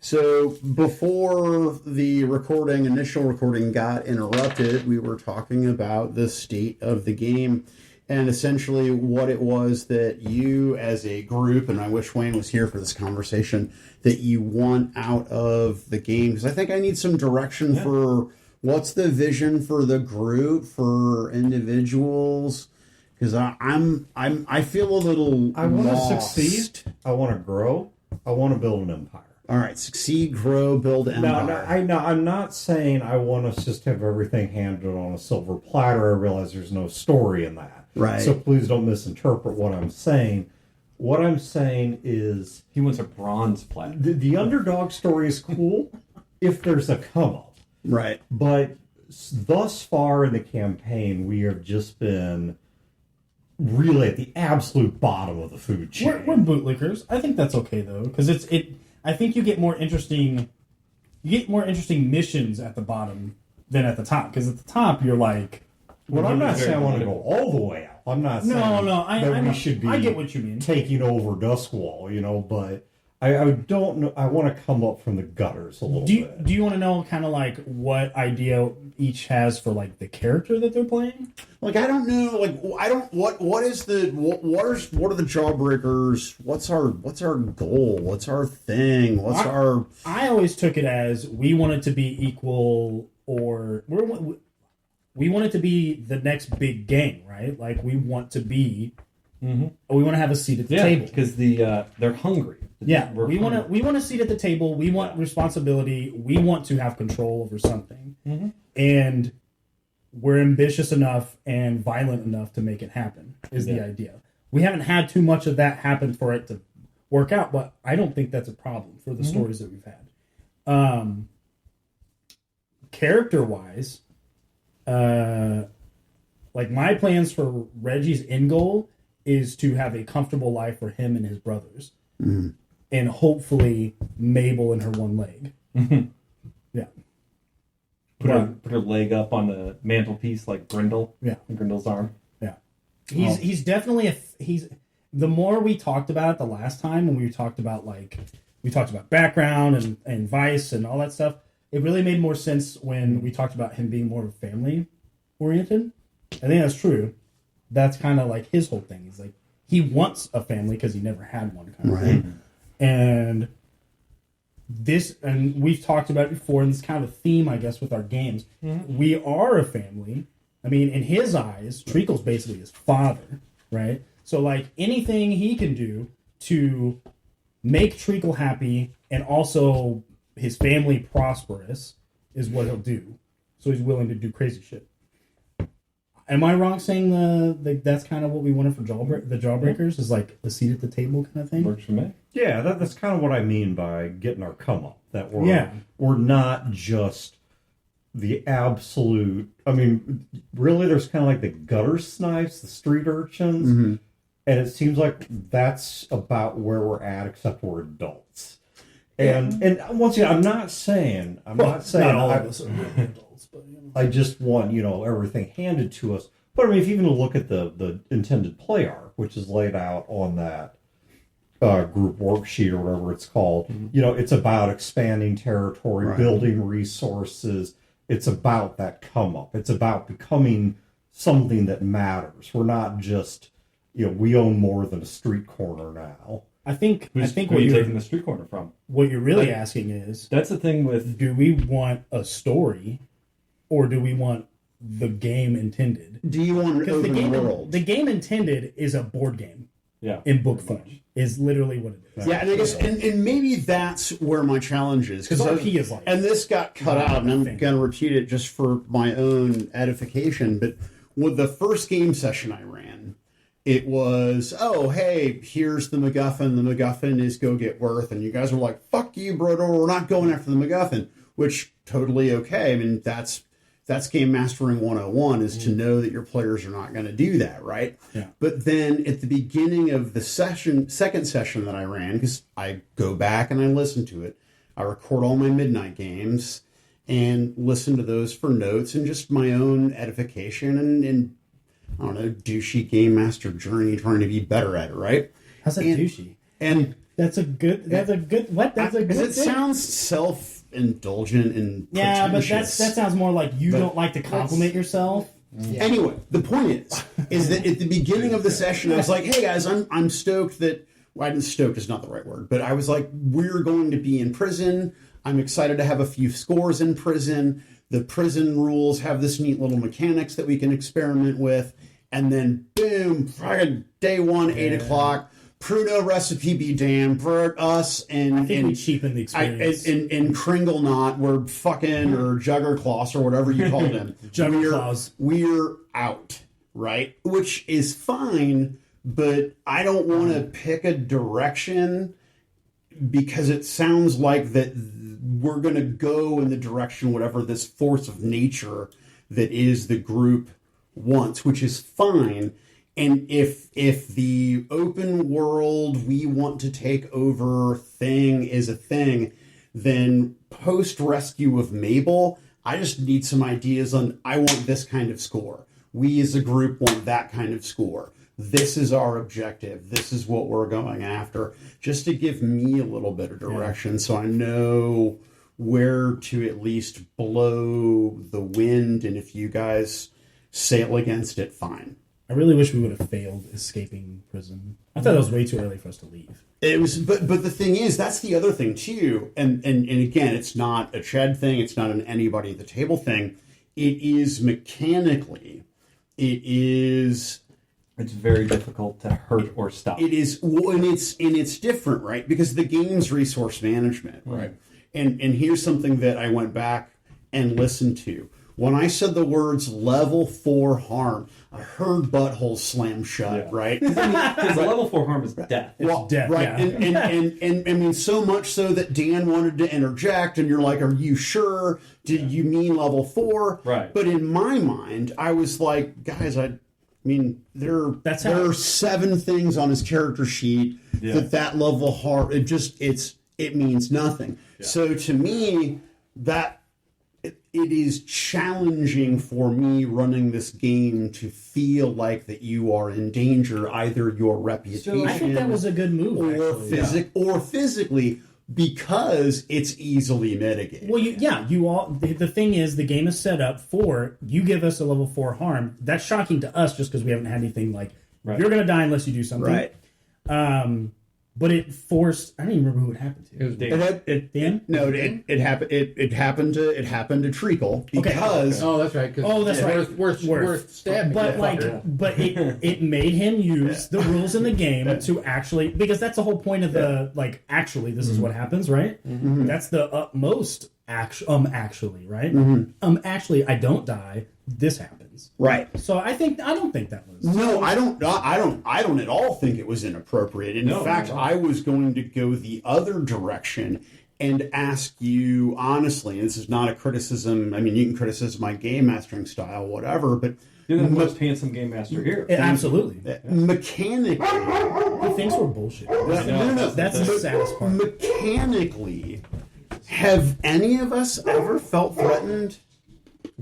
So before the initial recording got interrupted, we were talking about the state of the game and essentially what it was that you as a group, and I wish Wayne was here for this conversation, that you want out of the game. Because I think I need some direction for what's the vision for the group, for individuals. Because I feel a little I want to lost. succeed. I want to grow. I want to build an empire. All right, succeed, grow, build empire. No, I'm not saying I want us just to have everything handed on a silver platter. I realize there's no story in that. Right. So please don't misinterpret what I'm saying. What I'm saying is... He wants a bronze platter. The underdog story is cool if there's a come-up. Right. But thus far in the campaign, we have just been really at the absolute bottom of the food chain. We're bootlickers. I think that's okay though, because I think you get more interesting missions at the bottom than at the top. Because at the top you're like, well, I'm not saying I want to go all the way out. I'm not saying we should be I get what you mean. Taking over Duskwall, but I don't know. I want to come up from the gutters a little bit. Do you want to know kind of like what idea each has for like the character that they're playing? Like I don't know. Like I don't. What are the Jawbreakers? What's our goal? What's our thing? I always took it as we want it to be equal, or we want it to be the next big game, right? Like we want to be. Mm-hmm. We want to have a seat at the table because they're hungry. Yeah, we want a seat at the table. We want responsibility. We want to have control over something, and we're ambitious enough and violent enough to make it happen. Is the idea? We haven't had too much of that happen for it to work out, but I don't think that's a problem for the stories that we've had. Character-wise, like my plans for Reggie's end goal is to have a comfortable life for him and his brothers. And hopefully Mabel and her one leg. Yeah. Put her leg up on the mantelpiece like Grendel. Yeah. Grendel's arm. Yeah. He's definitely the more we talked about it the last time when we talked about background and Vice and all that stuff, it really made more sense when we talked about him being more family oriented. I think that's true. That's kind of like his whole thing. He's like, he wants a family because he never had one kind of thing. And we've talked about it before, and it's kind of a theme, I guess, with our games. We are a family. I mean, in his eyes, Treacle's basically his father, right? So, like, anything he can do to make Treacle happy and also his family prosperous is what he'll do. So he's willing to do crazy shit. Am I wrong saying that's kind of what we wanted for the Jawbreakers? Is like a seat at the table kind of thing? Works for me. Yeah, that's kind of what I mean by getting our come up. That we're not just the absolute. I mean, really, there's kind of like the gutter snipes, the street urchins, and it seems like that's about where we're at, except we're adults. And once again, I'm not saying not all of us are adults, but I just want, everything handed to us. But I mean, if you even look at the intended play arc, which is laid out on that group worksheet or whatever it's called, it's about expanding territory, building resources. It's about that come up. It's about becoming something that matters. We're not just, we own more than a street corner now. I think who are you taking the street corner from? What you're really asking is, that's the thing with, do we want a story or do we want the game intended? Do you want an open world? The game intended is a board game. Yeah. In book form is literally what it is. Yeah, and I guess and maybe that's where my challenge is, because RP is like, and this got cut out, and I'm going to repeat it just for my own edification. But with the first game session I ran, it was, oh, hey, here's the MacGuffin. The MacGuffin is go get Worth. And you guys were like, fuck you, brother. We're not going after the MacGuffin, which totally okay. I mean, that's Game Mastering 101 is to know that your players are not going to do that, right? Yeah. But then at the beginning of the second session that I ran, because I go back and I listen to it, I record all my midnight games and listen to those for notes and just my own edification and I don't know, douchey game master journey trying to be better at it, right? How's that douchey? And That's a good. That's a good. What? That's a Because good. it thing. sounds self-indulgent and Yeah, but pretentious. that sounds more like you don't like to compliment yourself. Anyway, the point is that at the beginning of the session, I was like, "Hey guys, I'm stoked that." Well, I didn't stoked is not the right word, but I was like, "We're going to be in prison. I'm excited to have a few scores in prison. The prison rules have this neat little mechanics that we can experiment with." And then, boom! Friday, day one, 8:00. Pruno recipe be damned for us and I think we cheapened the experience. in Kringle Knot, we're fucking or Juggerclaws or whatever you called him. Juggerclaws. We're out, right? Which is fine, but I don't want to pick a direction because it sounds like that we're going to go in the direction whatever this force of nature that is the group wants, which is fine. And if the open world we want to take over thing is a thing, then post rescue of Mabel, I just need some ideas on I want this kind of score. We as a group want that kind of score. This is our objective. This is what we're going after. Just to give me a little bit of direction so I know where to at least blow the wind, and if you guys sail against it, fine. I really wish we would have failed escaping prison. I thought it was way too early for us to leave. It was, but the thing is, that's the other thing too. And again, it's not a Chad thing. It's not an anybody at the table thing. It is mechanically. It's very difficult to hurt or stop. It is, well, and it's different, right? Because the game's resource management, right? And here's something that I went back and listened to. When I said the words level 4 harm, I heard butthole slam shut, right? Because level 4 harm is death. Well, death, right? yeah. And I mean, so much so that Dan wanted to interject, and you're like, "Are you sure? Did you mean level 4?" Right. But in my mind, I was like, "Guys, I mean, there are 7 things on his character sheet that level harm. It means nothing." Yeah. So to me, that. It is challenging for me running this game to feel like that you are in danger, either your reputation. I think that was a good move, or physically, because it's easily mitigated. Well, the thing is, the game is set up for you give us a level 4 harm. That's shocking to us just because we haven't had anything like you're going to die unless you do something. Right. But it forced. I don't even remember who it happened to. It was Dan. Dan? No, it happened. It happened to Treacle because Oh, that's right. that's right. Worth stabbing. But but it made him use the rules in the game to actually, because that's the whole point of the actually this is what happens, right? Mm-hmm. That's the utmost actually, right? Mm-hmm. Actually I don't die. This happens. Right. So I don't think that was. No, I don't at all think it was inappropriate. In fact, I was going to go the other direction and ask you honestly, and this is not a criticism. I mean, you can criticize my game mastering style, whatever, but you're the most handsome game master here. Absolutely. Mechanically, he thinks we're bullshit. No. That's the saddest part. Mechanically, have any of us ever felt threatened?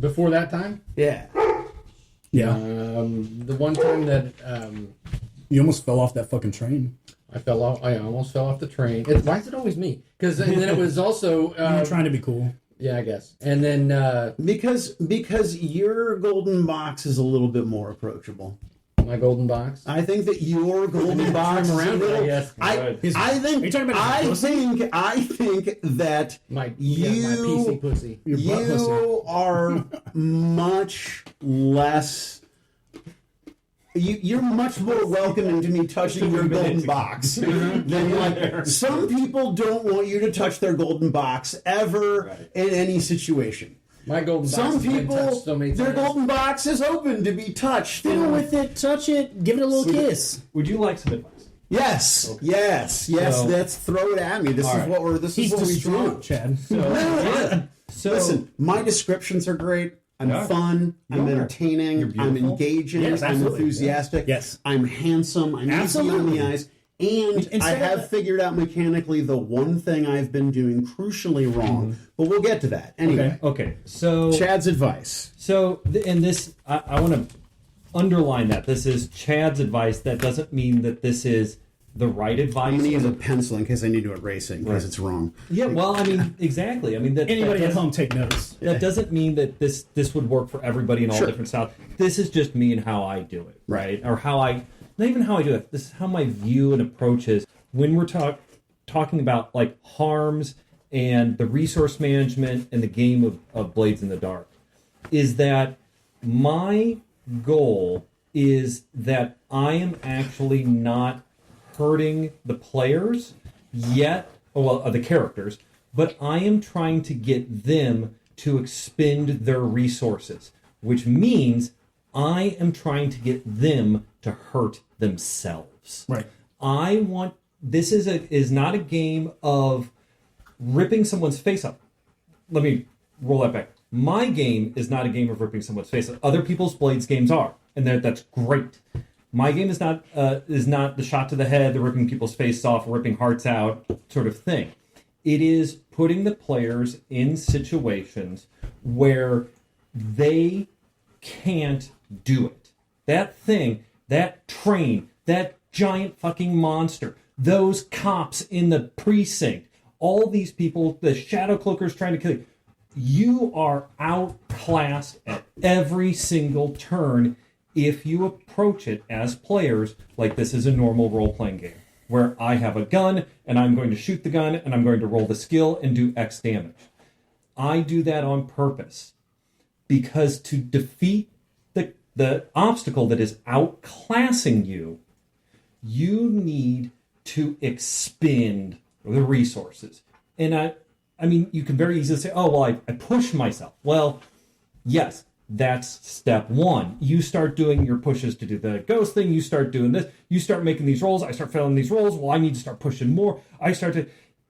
Before that time? Yeah. Yeah. The one time that you almost fell off that fucking train. I almost fell off the train. Why is it always me? Because then it was also you were trying to be cool. Yeah, I guess. And then because your golden box is a little bit more approachable. My golden box. I think that your golden box around it, I guess. I think. Are you talking about I think that my PC pussy. You are much less. You're much more welcoming to me touching your golden box than some people don't want you to touch their golden box ever in any situation. My golden box. Some people, their golden box is open to be touched. Fiddle with it, touch it, give it a little kiss. Would you like some advice? Yes, okay. yes. Let's throw it at me. This is what we're. This is what we do, Chad. So listen, my descriptions are great. I'm fun. I'm entertaining. I'm engaging. Yes, I'm enthusiastic. Yes, I'm handsome. I'm easy on the eyes. And I have figured out mechanically the one thing I've been doing crucially wrong, but we'll get to that. Anyway. Okay. So Chad's advice. So, and this, I want to underline that. This is Chad's advice. That doesn't mean that this is the right I'm advice. going to use a pencil in case I need to erase it in case it's wrong. Yeah, well, I mean, exactly. I mean, that Anybody that at does- home take notes. That doesn't mean that this would work for everybody in all Sure. different styles. This is just me and how I do it, right? Or how I, not even how I do it. This is how my view and approach is when we're talking about like harms and the resource management and the game of Blades in the Dark. Is that my goal is that I am actually not hurting the players yet, the characters, but I am trying to get them to expend their resources, which means I am trying to get them to hurt themselves. Right. I want this is not a game of ripping someone's face up. Let me roll that back. My game is not a game of ripping someone's face up. Other people's Blades games are, and that's great. My game is not the shot to the head, the ripping people's face off, ripping hearts out sort of thing. It is putting the players in situations where they can't do it. That thing, that train, that giant fucking monster, those cops in the precinct, all these people, the shadow cloakers trying to kill you. You are outclassed at every single turn if you approach it as players like this is a normal role-playing game, where I have a gun and I'm going to shoot the gun and I'm going to roll the skill and do X damage. I do that on purpose because to defeat the obstacle that is outclassing you, you need to expend the resources. And I mean, you can very easily say, oh, well, I push myself. Well, yes, that's step one. You start doing your pushes to do the ghost thing. You start doing this. You start making these rolls. I start failing these rolls. Well, I need to start pushing more.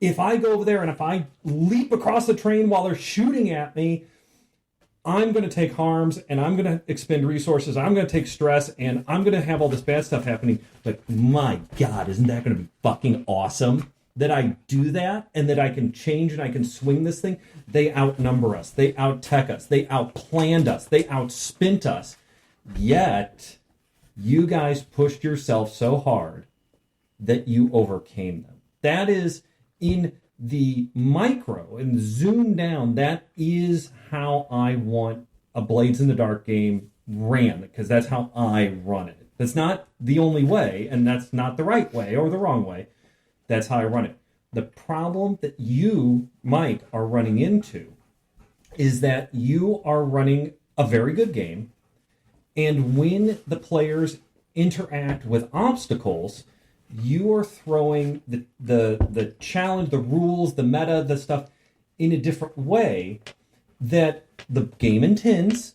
If I go over there and if I leap across the train while they're shooting at me, I'm going to take harms and I'm going to expend resources. I'm going to take stress and I'm going to have all this bad stuff happening. But my God, isn't that going to be fucking awesome? That I do that and that I can change and I can swing this thing. They outnumber us. They out-tech us. They outplanned us. They outspent us. Yet, you guys pushed yourself so hard that you overcame them. That is in the micro and zoom down. That is how I want a Blades in the Dark game ran, because that's how I run it. That's not the only way, and that's not the right way or the wrong way. That's how I run it. The problem that you, Mike, are running into is that you are running a very good game, and when the players interact with obstacles, you are throwing the challenge, the rules, the meta, the stuff in a different way that the game intends,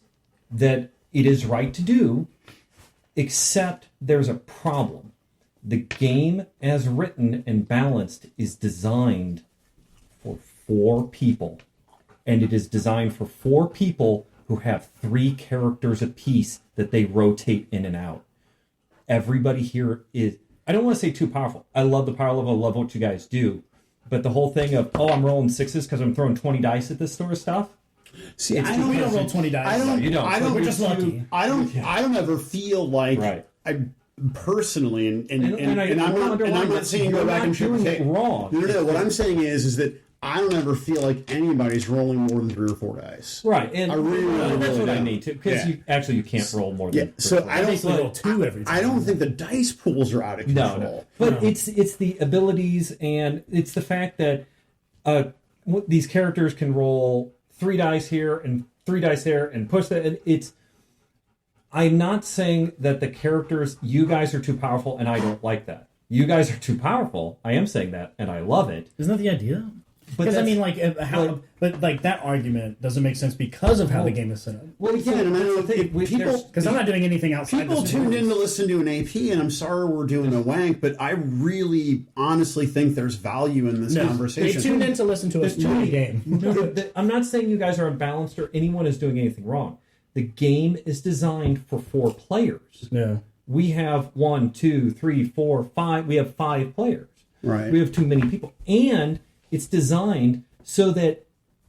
that it is right to do, except there's a problem. The game, as written and balanced, is designed for 4 people. And it is designed for 4 people who have 3 characters apiece that they rotate in and out. Everybody here is, I don't want to say too powerful. I love the power level. I love what you guys do. But the whole thing of, I'm rolling 6s because I'm throwing 20 dice at this sort of stuff. See, We don't roll 20 dice. I don't. you don't. I don't. We're just lucky. I don't ever feel like Right. I personally, and I I'm wanna not, and I'm underline not that saying go you're back not and shoot doing the it tape. wrong. No. What I'm saying is that I don't ever feel like anybody's rolling more than 3 or 4 dice. Right, and I really, that's what I don't. need to, because Yeah. you can't roll more Yeah. than So I don't basically roll 2 every time. I don't think the dice pools are out of control. No. But it's the abilities, and it's the fact that these characters can roll 3 dice here and 3 dice there and push that. And it's. I'm not saying that the characters, you guys are too powerful, and I don't like that. You guys are too powerful. I am saying that, and I love it. Isn't that the idea? But Because I that's- mean, like that argument doesn't make sense because of how the game is set up. well, Yeah, and I know people. Because I'm not doing anything outside. People this tuned world. in to listen to an AP, and I'm sorry we're doing a wank, but I really, honestly think there's value in this No, conversation. they tuned in to listen to us play the game. I'm not saying you guys are unbalanced or anyone is doing anything wrong. The game is designed for 4 players. Yeah. We have 1, 2, 3, 4, 5. We have 5 players. Right. We have too many people, and it's designed so that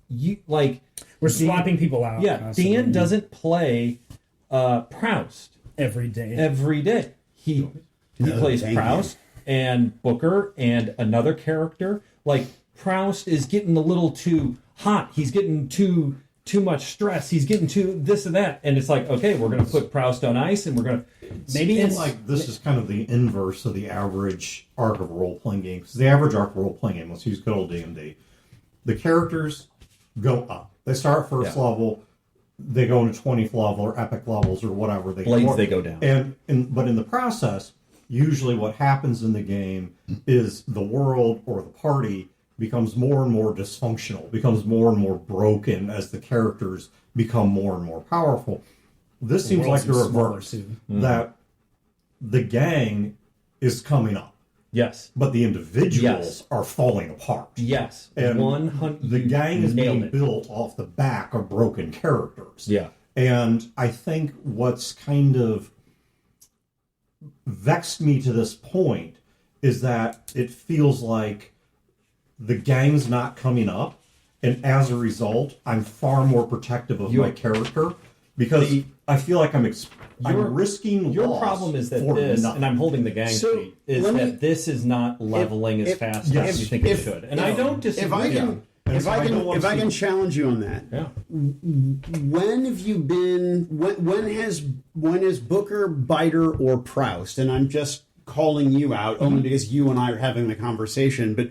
you like. We're swapping people out. Yeah, constantly. Dan doesn't play Proust every day. every day. He plays thank you. Proust and Booker and another character. Like Proust is getting a little too hot. He's getting too much stress. He's getting too this and that. And it's like, okay, we're going to put Proust on ice, and we're going to Maybe And it's like this is kind of the inverse of the average arc of role playing games. The average arc of role playing game, let's use good old D&D. The characters go up. They start first level, they go into 20th level or epic levels or whatever. Blades, they go down. But in the process, usually what happens in the game is the world or the party becomes more and more dysfunctional, becomes more and more broken as the characters become more and more powerful. This seems like the reverse, that the gang is coming up, yes, but the individuals are falling apart. yes, And 100. the gang is nailed being it. built off the back of broken characters. Yeah. And I think what's kind of vexed me to this point is that it feels like the gang's not coming up, and as a result, I'm far more protective of my character because I feel like I'm risking Your loss problem is that for this, nothing. and I'm holding the gang So, sheet, is let me- that this is not leveling as fast as you think it should. And I don't disagree. If I can challenge you on that, Yeah. when have you been? When has Booker, Biter, or Proust? And I'm just calling you out only because you and I are having the conversation. But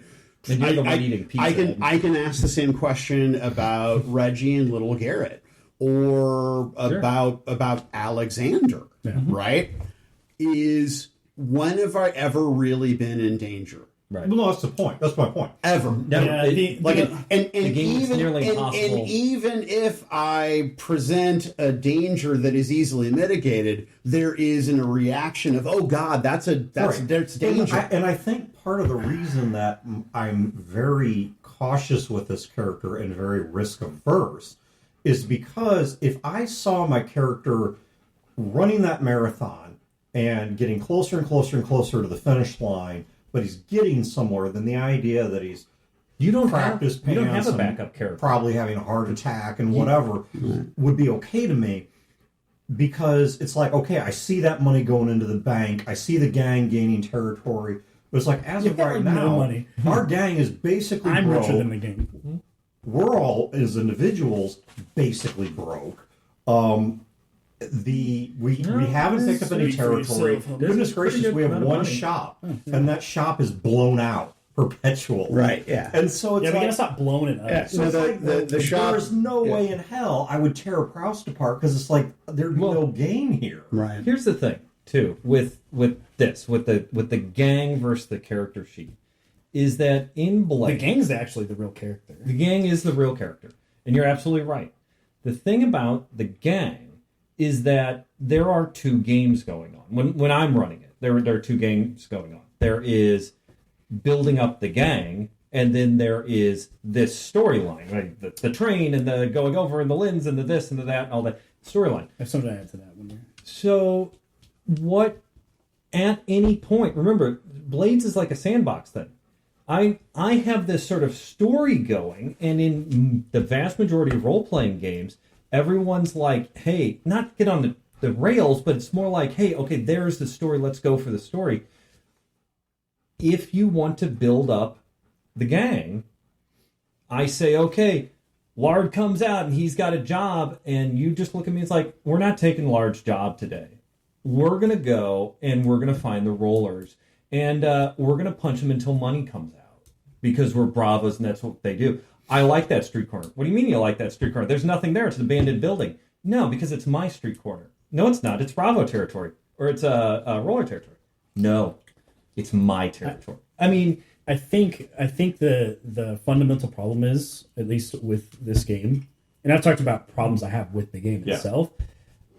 And you're the one eating pizza. I can ask the same question about Reggie and Little Garrett, or about Alexander. Right? Is when have I ever really been in danger? Right. Well, no, that's the point. That's my point. Ever. Yeah, It- the- Like, the- and game is even nearly impossible. and even if I present a danger that is easily mitigated, there is a reaction of, oh God, that's danger. And I think part of the reason that I'm very cautious with this character and very risk averse is because if I saw my character running that marathon and getting closer and closer and closer to the finish line, but he's getting somewhere, then the idea that he's You don't crapped his you don't have pants a and backup character. probably having a heart attack and whatever would be okay to me, because it's like, okay, I see that money going into the bank, I see the gang gaining territory, but it's like, as of right no now, money. our gang is basically I'm broke. richer than the game. We're all, as individuals, basically broke. We haven't picked up any Speak for territory. yourself. Goodness Pretty gracious, good we have amount of one money. shop, and that shop is blown out perpetually. Right, yeah. And so it's Yeah, we like, gotta stop blowing it up. Yeah. so No, it's like the shop- there's no way in hell I would tear Proust apart, because it's like there'd be no gain here. Right. Here's the thing, too, with the gang versus the character sheet, is that in The Blade, gang's actually the real character. the gang is the real character, and you're absolutely right. The thing about the gang is that there are two games going on. When I'm running it, there are two games going on. There is building up the gang, and then there is this storyline, right? The train and the going over and the lens and the this and the that and all that storyline. I have something to add to that one. So, what at any point? Remember, Blades is like a sandbox thing. I have this sort of story going, and in the vast majority of role playing games, everyone's like, "Hey, not get on the rails," but it's more like, "Hey, okay, there's the story. Let's go for the story." If you want to build up the gang, I say, okay, Lard comes out and he's got a job, and you just look at me, it's like, we're not taking Lard's job today. We're going to go and we're going to find the rollers, and we're going to punch them until money comes out, because we're bravos and that's what they do. I like that street corner. What do you mean you like that street corner? There's nothing there. It's an abandoned building. No, because it's my street corner. No, it's not. It's Bravo territory, or it's roller territory. No, it's my territory. I mean, I think the fundamental problem is, at least with this game, and I've talked about problems I have with the game itself.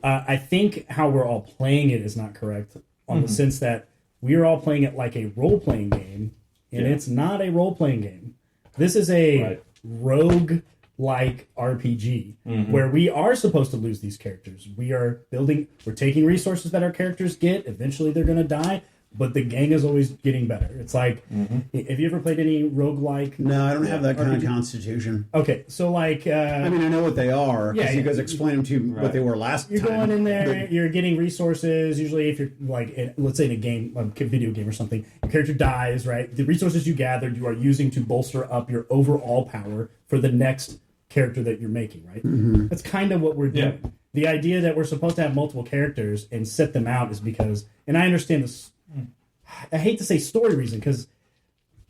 I think how we're all playing it is not correct, on the sense that we are all playing it like a role playing game, and it's not a role playing game. This is a rogue like RPG where we are supposed to lose these characters. We're taking resources that our characters get. Eventually, they're going to die. but the gang is always getting better. It's like, have you ever played any roguelike? No, I don't have that kind of constitution. Okay, so like, I mean, I know what they are because you guys explained them to me what they were last you're time. going in there, you're getting resources. Usually, if you're like, let's say in a game, a video game or something, your character dies, right? The resources you gathered, you are using to bolster up your overall power for the next character that you're making, right? That's kind of what we're doing. Yeah. The idea that we're supposed to have multiple characters and set them out is because, and I understand this. I hate to say story reason because,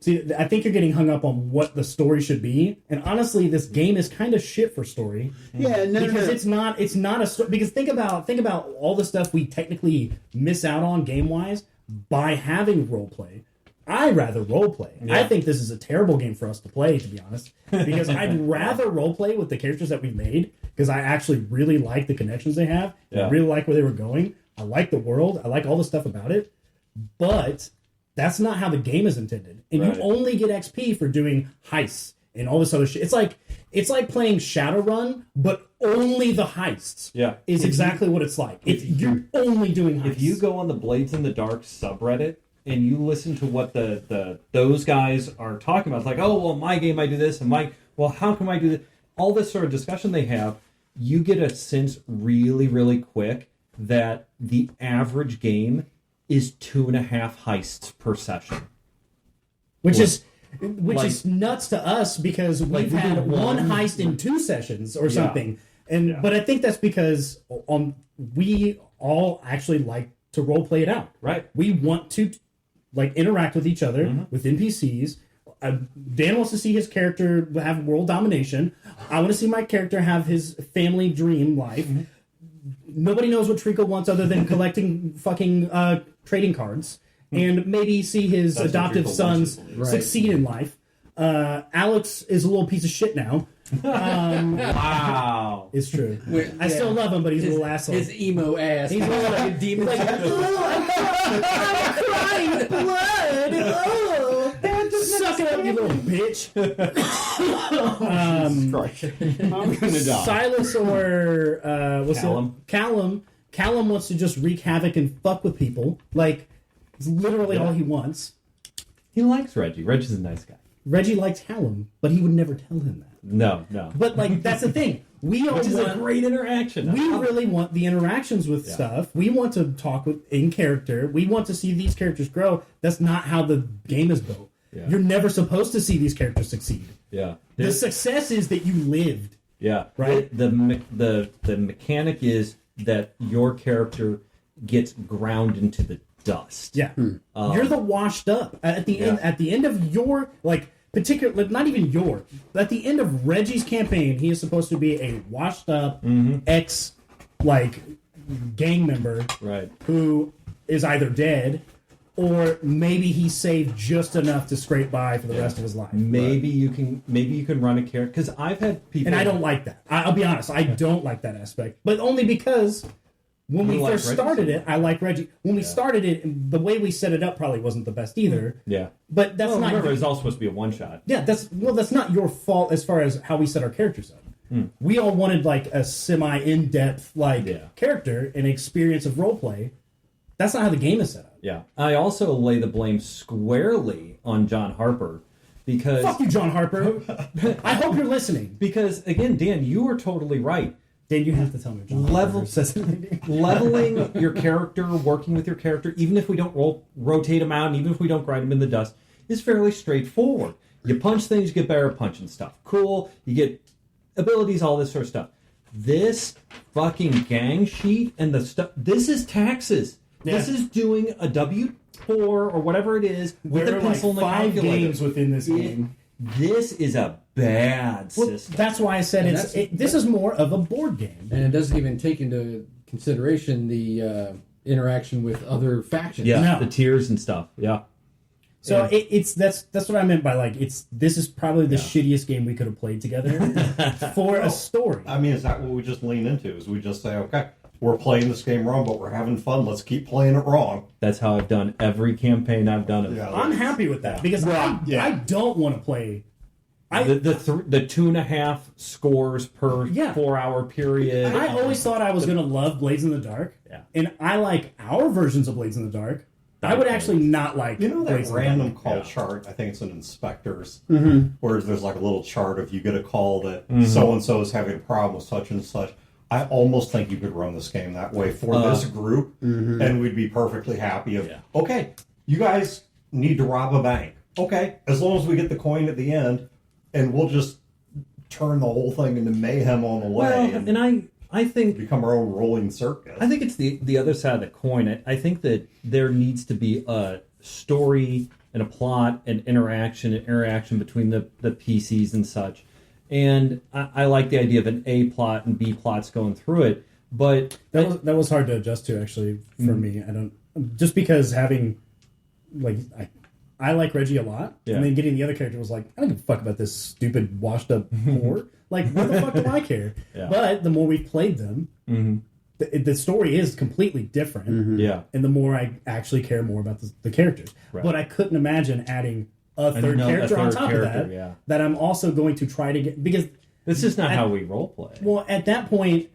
see, I think you're getting hung up on what the story should be, and honestly, this game is kind of shit for story. Yeah, no, Because no. it's not a story. Because think about all the stuff we technically miss out on game wise by having role play. I'd rather role play. I think this is a terrible game for us to play, to be honest, because I'd rather role play with the characters that we've made because I actually really like the connections they have. I really like where they were going. I like the world. I like all the stuff about it. But that's not how the game is intended, and you only get XP for doing heists and all this other shit. It's like playing Shadowrun, but only the heists. Yeah. Is exactly what it's like. You're only doing heists. If you go on the Blades in the Dark subreddit and you listen to what those guys are talking about, it's like, oh well, my game I do this, and well, how come I do this? All this sort of discussion they have, you get a sense really, really quick that the average game is 2.5 heists per session. which is like- nuts to us because we've we had did one one- heist in 2 sessions or something. And but I think that's because we all actually like to role play it out. Right. We want to like interact with each other with NPCs. Dan wants to see his character have world domination. I want to see my character have his family dream life. Nobody knows what Treacle wants other than collecting fucking trading cards and maybe see his That's what adoptive Treacle sons wants, Right. succeed in life. Alex is a little piece of shit now. Wow. It's true. Wait, I still love him, but he's a little asshole. His emo ass. He's a little like a demon. like, I'm crying blood. Oh, suck it up, you little bitch. I'm gonna die. Silas or what's Callum. it? Callum. Callum wants to just wreak havoc and fuck with people. Like, it's literally all he wants. He likes Reggie. Reggie's a nice guy. Reggie likes Callum, but he would never tell him that. No. But like, that's the thing. We all Which is a want. great interaction. We really want the interactions with stuff. We want to talk with in character. We want to see these characters grow. That's not how the game is built. Yeah. You're never supposed to see these characters succeed. Yeah. The success is that you lived. Yeah. Right? The mechanic is that your character gets ground into the dust. Yeah, you're the washed up at the end. At the end of your particular, not even your, but at the end of Reggie's campaign, he is supposed to be a washed up ex gang member, Right. who is either dead or maybe he saved just enough to scrape by for the rest of his life. Maybe you can run a character because I've had people And I don't like that. I'll be honest, I don't like that aspect, but only because when we You like first Reggie started so it, I like Reggie. When we started it, the way we set it up probably wasn't the best either. Yeah. But that's Well, not. remember, it's all supposed to be a one shot. Yeah, that's not your fault as far as how we set our characters up. We all wanted like a semi in depth character and experience of role play. That's not how the game is set up. Yeah. I also lay the blame squarely on John Harper because Fuck you, John Harper. I hope you're listening. because again, Dan, you were totally right. Dan, you have to tell me John Level- Harper says anything. Leveling your character, working with your character, even if we don't rotate them out, and even if we don't grind them in the dust, is fairly straightforward. You punch things, you get better at punching stuff. Cool. You get abilities, all this sort of stuff. This fucking gang sheet and the stuff. This is taxes. This is doing a W4 or whatever it is with There a are pencil like and a 5 calculator. games within this game. This is a bad Well, system. that's why I said And this is more of a board game. And it doesn't even take into consideration the interaction with other factions. Yeah, No. the tiers and stuff. Yeah. So that's what I meant by this is probably the shittiest game we could have played together for a story. I mean, is that what we just lean into? Is we just say, okay, we're playing this game wrong, but we're having fun. Let's keep playing it wrong. That's how I've done every campaign I've done. Yeah. I'm happy with that because I don't want to play. The 2.5 scores per 4-hour period. I always thought I was going to love Blades in the Dark. Yeah. And I like our versions of Blades in the Dark, I would actually not like. You know that racing random games. call chart? I think it's in Inspectors, Mm-hmm. where there's like a little chart if you get a call that so and so is having a problem with such and such. I almost think you could run this game that way for this group, and we'd be perfectly happy. Okay, you guys need to rob a bank. Okay, as long as we get the coin at the end, and we'll just turn the whole thing into mayhem on the way, Well, and I think become our own rolling circus. I think it's the other side of the coin. I think that there needs to be a story and a plot and interaction between the PCs and such. And I like the idea of an A plot and B plots going through it. But That was hard to adjust to actually for me. I don't just because having like I like Reggie a lot, Yeah. and then getting the other character was like, I don't give a fuck about this stupid washed up whore. Like, what the fuck do I care? Yeah. But the more we've played them, the story is completely different. yeah, And the more I actually care more about the characters. Right. But I couldn't imagine adding a third Another character on third top character, of that yeah. that I'm also going to try to get because this is not how we role play. well at that point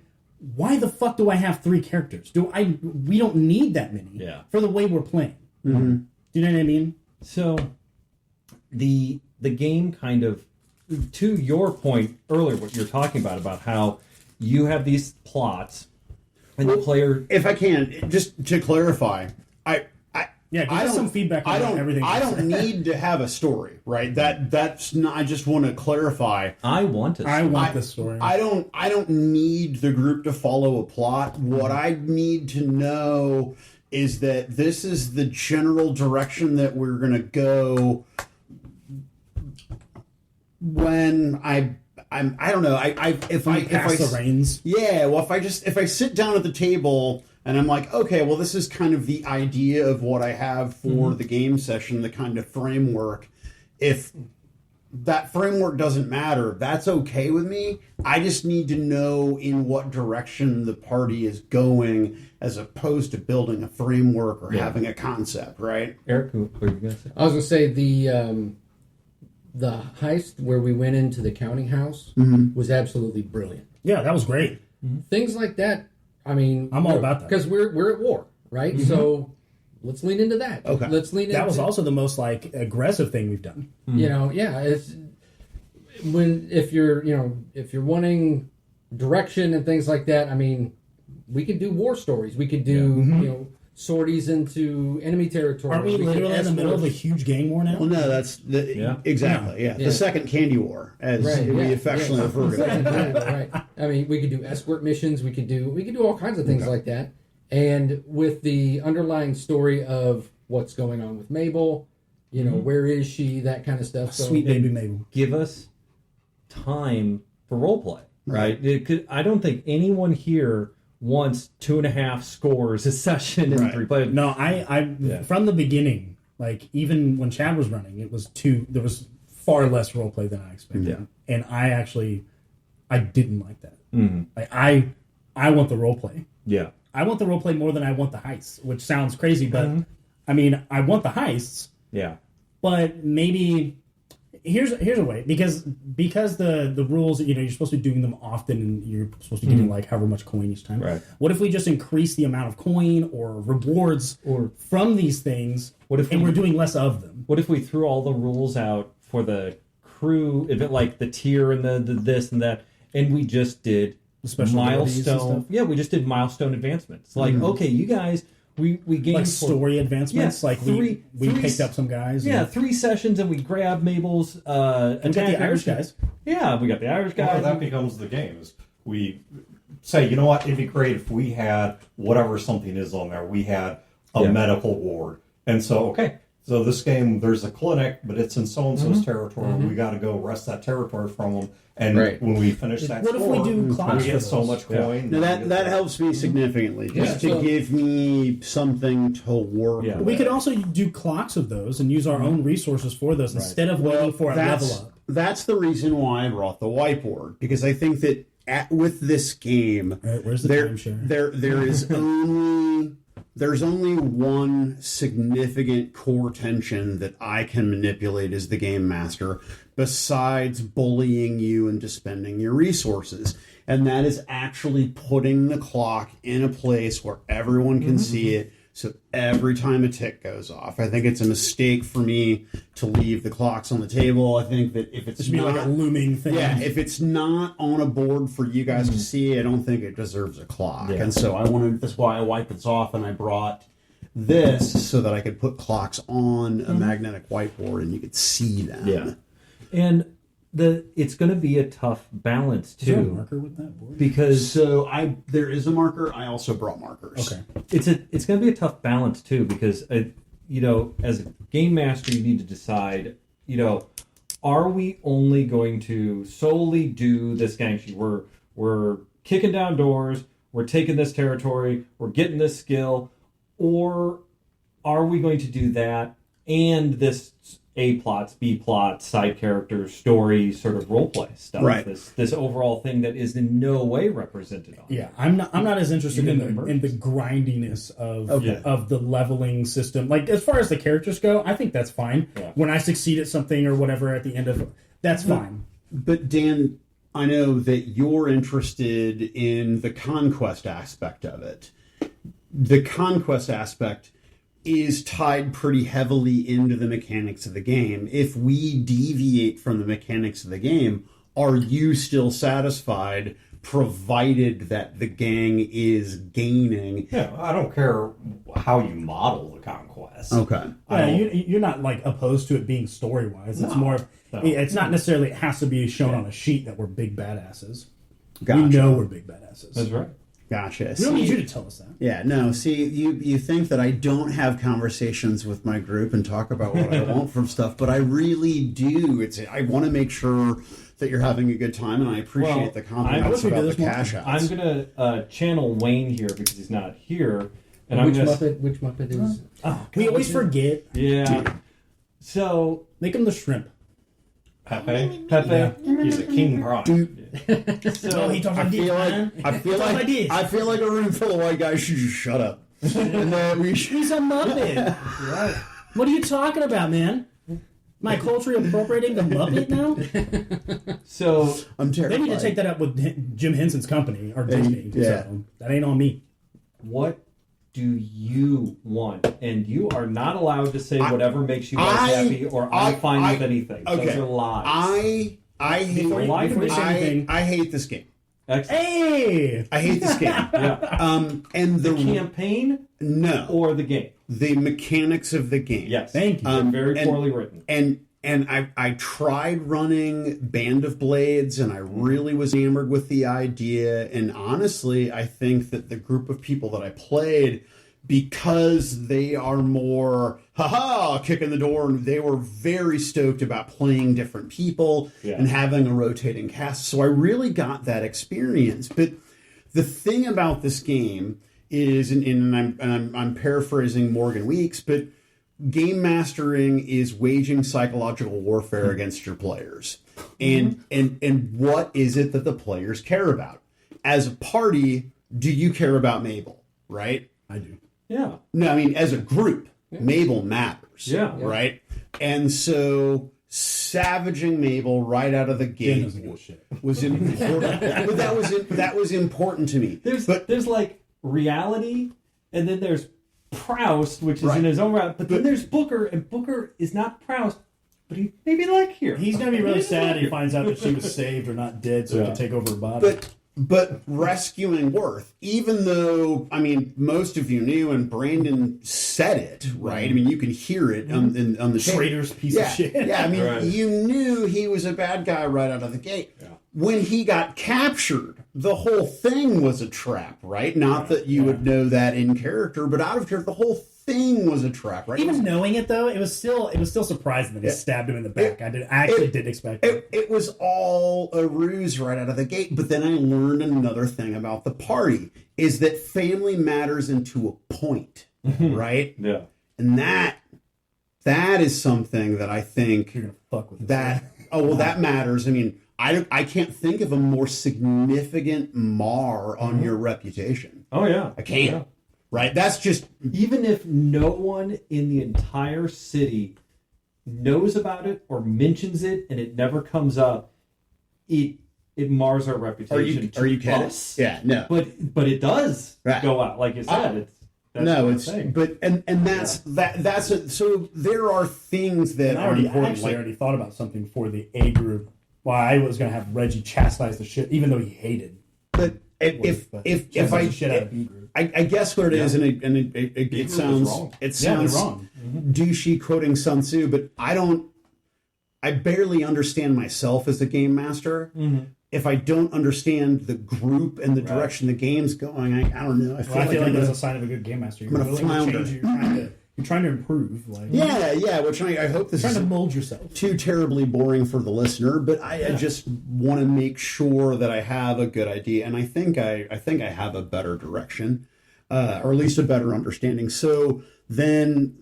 why the fuck do I have 3 characters? We don't need that many Yeah. for the way we're playing. Do you know what I mean? So the game kind of, to your point earlier, what you're talking about how you have these plots and the player. If I can, just to clarify, Yeah, give I us don't- some feedback I on don't. everything. I you don't said. need to have a story, right? That's not. I just want to clarify. I want to. I want this story. I don't need the group to follow a plot. What I need to know is that this is the general direction that we're going to go. When I don't know. If I pass the reins. yeah, well, if I sit down at the table and I'm like, okay, well, this is kind of the idea of what I have for the game session, the kind of framework. If that framework doesn't matter, that's okay with me. I just need to know in what direction the party is going, as opposed to building a framework or having a concept, right? Eric, what were you going to say? I was gonna say the heist where we went into the counting house was absolutely brilliant. Yeah, that was great. Things like that. I mean, I'm all about that. because we're at war, right? So let's lean into that. Okay. Let's lean into That was also the most like aggressive thing we've done. You know, yeah. It's if you're wanting direction and things like that. I mean, we could do war stories. We could do sorties into enemy territory. Aren't we could literally in the middle of a escort- huge gang war now? Well, no, that's exactly Yeah. the second candy war, as Right, we yeah, affectionately yeah. refer to it. right. I mean, we could do escort missions. We could do all kinds of things like that. And with the underlying story of what's going on with Mabel, where is she, that kind of stuff. So, Sweet baby Mabel. Give us time for role play, right? I don't think anyone here wants 2.5 scores a session in Right. 3 players. No, I from the beginning, like even when Chad was running, it was there was far less roleplay than I expected. Yeah. And I didn't like that. Mm-hmm. Like I want the roleplay. Yeah. I want the roleplay more than I want the heists, which sounds crazy, but I mean, I want the heists, Yeah. but maybe here's a way because the rules, you're supposed to be doing them often and you're supposed to be getting like however much coin each time. Right. What if we just increase the amount of coin or rewards Or- from these things? What if and we- we're doing less of them? What if we threw all the rules out for the crew, if it like the tier and the this and that, and we just did special abilities and milestone? stuff? Yeah, we just did milestone advancements. Like, okay, you guys, we gained Like story advancements, Yeah, like we picked up some guys. Yeah, and 3 sessions and we grabbed Mabel's we got the attackers. Irish guys. Yeah, we got the Irish Well, guys. that becomes the game. Is we say, you know what? It'd be great if we had whatever something is on there. We had a medical ward, and so okay. So this game, there's a clinic, but it's in so and so's territory. We got to go wrest that territory from them. And Right. when we finish that, What if we score, do clocks we for get so those? much Yeah. coin. Now that helps me significantly, just Yeah, to so- give me something to work Yeah. with. We could also do clocks of those and use our own resources for those instead of waiting for a level up. That's the reason why I brought the whiteboard, because I think that with this game, Right, where's the there timeshare? there is there's only one significant core tension that I can manipulate as the game master, besides bullying you into spending your resources, and that is actually putting the clock in a place where everyone can see it, So every time a tick goes off, I think it's a mistake for me to leave the clocks on the table. I think that if it's It should be not, like a looming thing. yeah, if it's not on a board for you guys to see, I don't think it deserves a clock. And so I wanted, that's why I wiped this off, and I brought this so that I could put clocks on a magnetic whiteboard and you could see them. Yeah. And it's going to be a tough balance Is there a too, marker with that board? because So there is a marker. I also brought markers. Okay. it's going to be a tough balance too, because as a game master, you need to decide, are we only going to solely do this gang sheet? We're kicking down doors, we're taking this territory, we're getting this skill, or are we going to do that and this A plots, B plots, side characters, story, sort of role play stuff? Right. This overall thing that is in no way represented on it. Yeah, I'm not as interested Even in the the grindiness of Okay. of the leveling system. Like as far as the characters go, I think that's fine. Yeah. When I succeed at something or whatever at the end of that's fine. But Dan, I know that you're interested in the conquest aspect of it. The conquest aspect is tied pretty heavily into the mechanics of the game. If we deviate from the mechanics of the game, are you still satisfied, provided that the gang is gaining? Yeah, I don't care how you model the conquest. Okay. Yeah, you're not like opposed to it being story wise. It's more. It's not necessarily. It has to be shown on a sheet that we're big badasses. Gotcha. We know we're big badasses. That's right. Gotcha. We don't need See- you to tell us that. Yeah, no, see, you think that I don't have conversations with my group and talk about what I want from stuff, but I really do. I want to make sure that you're having a good time, and I appreciate Well, the I compliments wish we about did the this more. cash outs. I'm gonna channel Wayne here because he's not here, and Which I'm gonna Muppet is? We always forget. yeah. So Make them the shrimp. Pepe, Pepe, he's a king prime. Oh, he talks I like this, feel man. like I feel Talk like this. I feel like a room full of white guys should just shut up. And then we should, He's a Muppet. What are you talking about, man? My culture appropriating the Muppet now? so I'm They terrified. need to take that up with Jim Henson's company or Disney. yeah. So that ain't on me. what do you want? And you are not allowed to say whatever makes you guys happy, or I'm fine with anything. Those Okay. are lies. I hate Before you say anything. I hate this game. Excellent. Hey! I hate this game. Yeah. And the Campaign no or the game? the mechanics of the game. Yes. Thank you. They're very and- poorly written. And I tried running Band of Blades, and I really was enamored with the idea. And honestly, I think that the group of people that I played, because they are more kicking the door, and they were very stoked about playing different people and having a rotating cast. So I really got that experience. But the thing about this game is, and I'm paraphrasing Morgan Weeks, but game mastering is waging psychological warfare against your players. And what is it that the players care about? As a party, do you care about Mabel, right? I do. Yeah. No, I mean, as a group, Mabel matters. Yeah. Right? And so savaging Mabel right out of the Dan gate doesn't give a shit. was important. But that was important to me. There's like reality, and then there's Proust, which is Right. in his own route. But then there's Booker, and Booker is not Proust, but he maybe like here. He's gonna be really sad. He finds out that she was saved or not dead, so he can take over her body. But rescuing Worth, even though, I mean, most of you knew, and Brandon said it, right? I mean, you can hear it on the tape. Traitor's piece of shit. Yeah, I mean, Right. you knew he was a bad guy right out of the gate. When he got captured, the whole thing was a trap, right? Not that you would know that in character, but out of character, the whole thing was a trap, right? Even knowing it though, it was still surprising that he stabbed him in the back. I actually did expect it. It was all a ruse right out of the gate. But then I learned another thing about the party is that family matters into a point, right? Yeah. And that is something that I think You're gonna fuck with this, that that matters. I mean, I can't think of a more significant mar on your reputation. Oh yeah. I can't. Right? That's just Even if no one in the entire city knows about it or mentions it, and it never comes up, it mars our reputation. are you kidding? us. Yeah, no. But it does Right. go out, like you said. It's That's no, what I'm it's saying. but and that's it. So there are things that I are already important. actually Like, already thought about something for the A group. Why I was going to have Reggie chastise the shit, even though he hated. but if chastise the shit out of B group. I guess what it is, and it sounds wrong. it Yeah, they're sounds wrong. douchey quoting Sun Tzu, but I barely understand myself as a game master. If I don't understand the group and the direction the game's going, I don't know. I feel Well, I feel like I'm that's gonna- a sign of a good game master. You're I'm gonna willing to flounder. change. You're trying to improve. Like yeah. Which I hope this trying is to mold yourself. too terribly boring for the listener, but I just want to make sure that I have a good idea, and I think I have a better direction, or at least a better understanding. So then,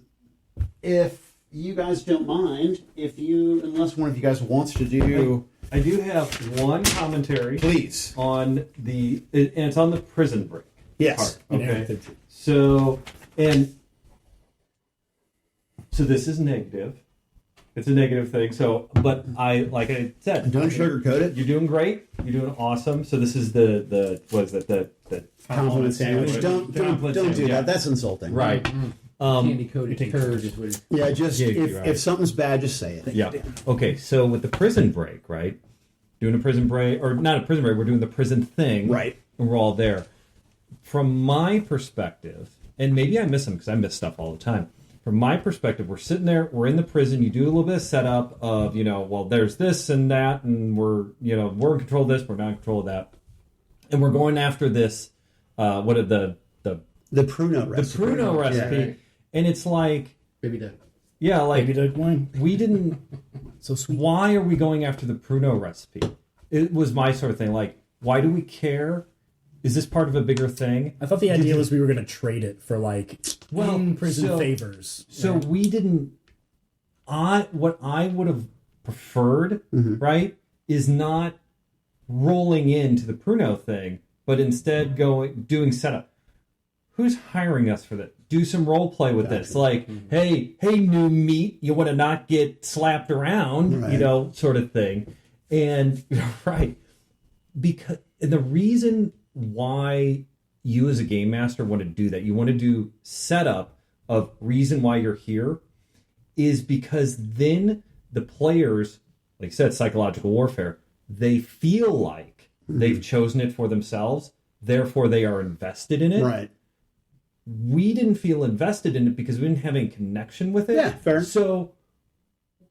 if you guys don't mind, unless one of you guys wants to do, I do have one commentary please, on and it's on the prison break yes, part. Okay. Yeah. So this is negative. It's a negative thing. So, but like I said, don't sugarcoat it. you're doing great. You're doing awesome. So this is the what is it? The Compliment sandwich. Don't Compliment do sandwich, that. That's insulting. right. Candy coated turd is what it- Yeah. Just Yeah, you're if right. if something's bad, just say it. Yeah. Okay. So with the prison break, right? Doing a prison break, or not a prison break. We're doing the prison thing, Right. And we're all there. From my perspective, and maybe I miss them because I miss stuff all the time. From my perspective, we're sitting there, we're in the prison. You do a little bit of setup of, well, there's this and that, and we're in control of this, we're not in control of that, and we're going after this. What are the Pruno recipe. Pruno recipe? right. And it's like, Baby duck. yeah, like Maybe Doug wine. we didn't. So sweet. Why are we going after the Pruno recipe? It was my sort of thing. Like, why do we care? Is this part of a bigger thing? I thought the idea was we were going to trade it for like in-prison so- favors. So right? we didn't. What I would have preferred, right, is not rolling into the Pruno thing, but instead doing setup. Who's hiring us for that? Do some role play with this. Like, hey, new meat, you want to not get slapped around, Right. Sort of thing. And right, because the reason why you as a game master want to do that, you want to do setup of reason why you're here, is because then the players, like I said, psychological warfare, they feel like they've chosen it for themselves, therefore they are invested in it. Right. We didn't feel invested in it because we didn't have any connection with it. Yeah, fair. So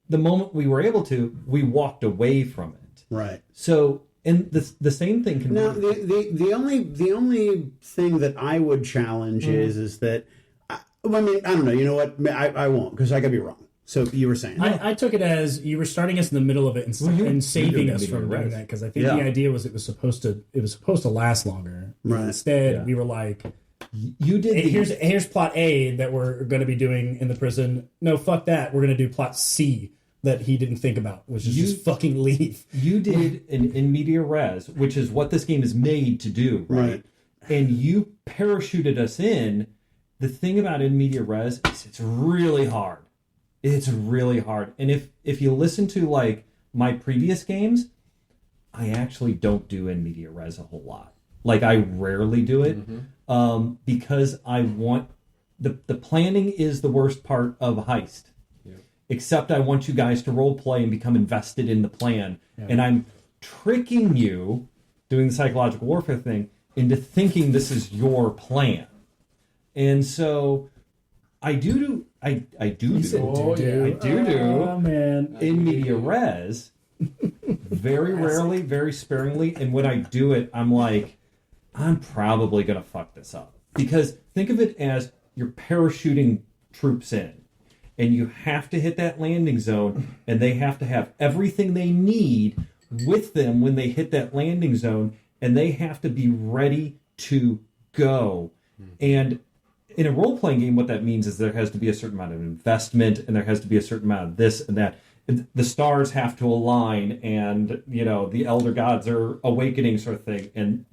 the moment we were able to, we walked away from it. Right. So, and the same thing can Now, be. the only thing that I would challenge is that I don't know. You know what? I won't, because I could be wrong. So you were saying, I took it as you were starting us in the middle of it and saving You're us doing from the doing rest. that because I think Yeah. the idea was it was supposed to last longer. Right. Instead, Yeah. we were like, You did. hey, here's plot A that we're going to be doing in the prison. No, fuck that. We're going to do plot C that he didn't think about, which is just fucking leave. You did an in media res, which is what this game is made to do, right? And you parachuted us in. The thing about in media res is it's really hard. It's really hard. And if you listen to like my previous games, I actually don't do in media res a whole lot. Like I rarely do it because I want the planning is the worst part of a heist. Except I want you guys to role play and become invested in the plan. And I'm tricking you, doing the psychological warfare thing, into thinking this is your plan. And so I do Oh man. in media res very rarely, very sparingly. And when I do it, I'm like, I'm probably going to fuck this up. Because think of it as you're parachuting troops in. And you have to hit that landing zone, and they have to have everything they need with them when they hit that landing zone, and they have to be ready to go. And in a role-playing game, what that means is there has to be a certain amount of investment, and there has to be a certain amount of this and that. The stars have to align, and the elder gods are awakening, sort of thing. And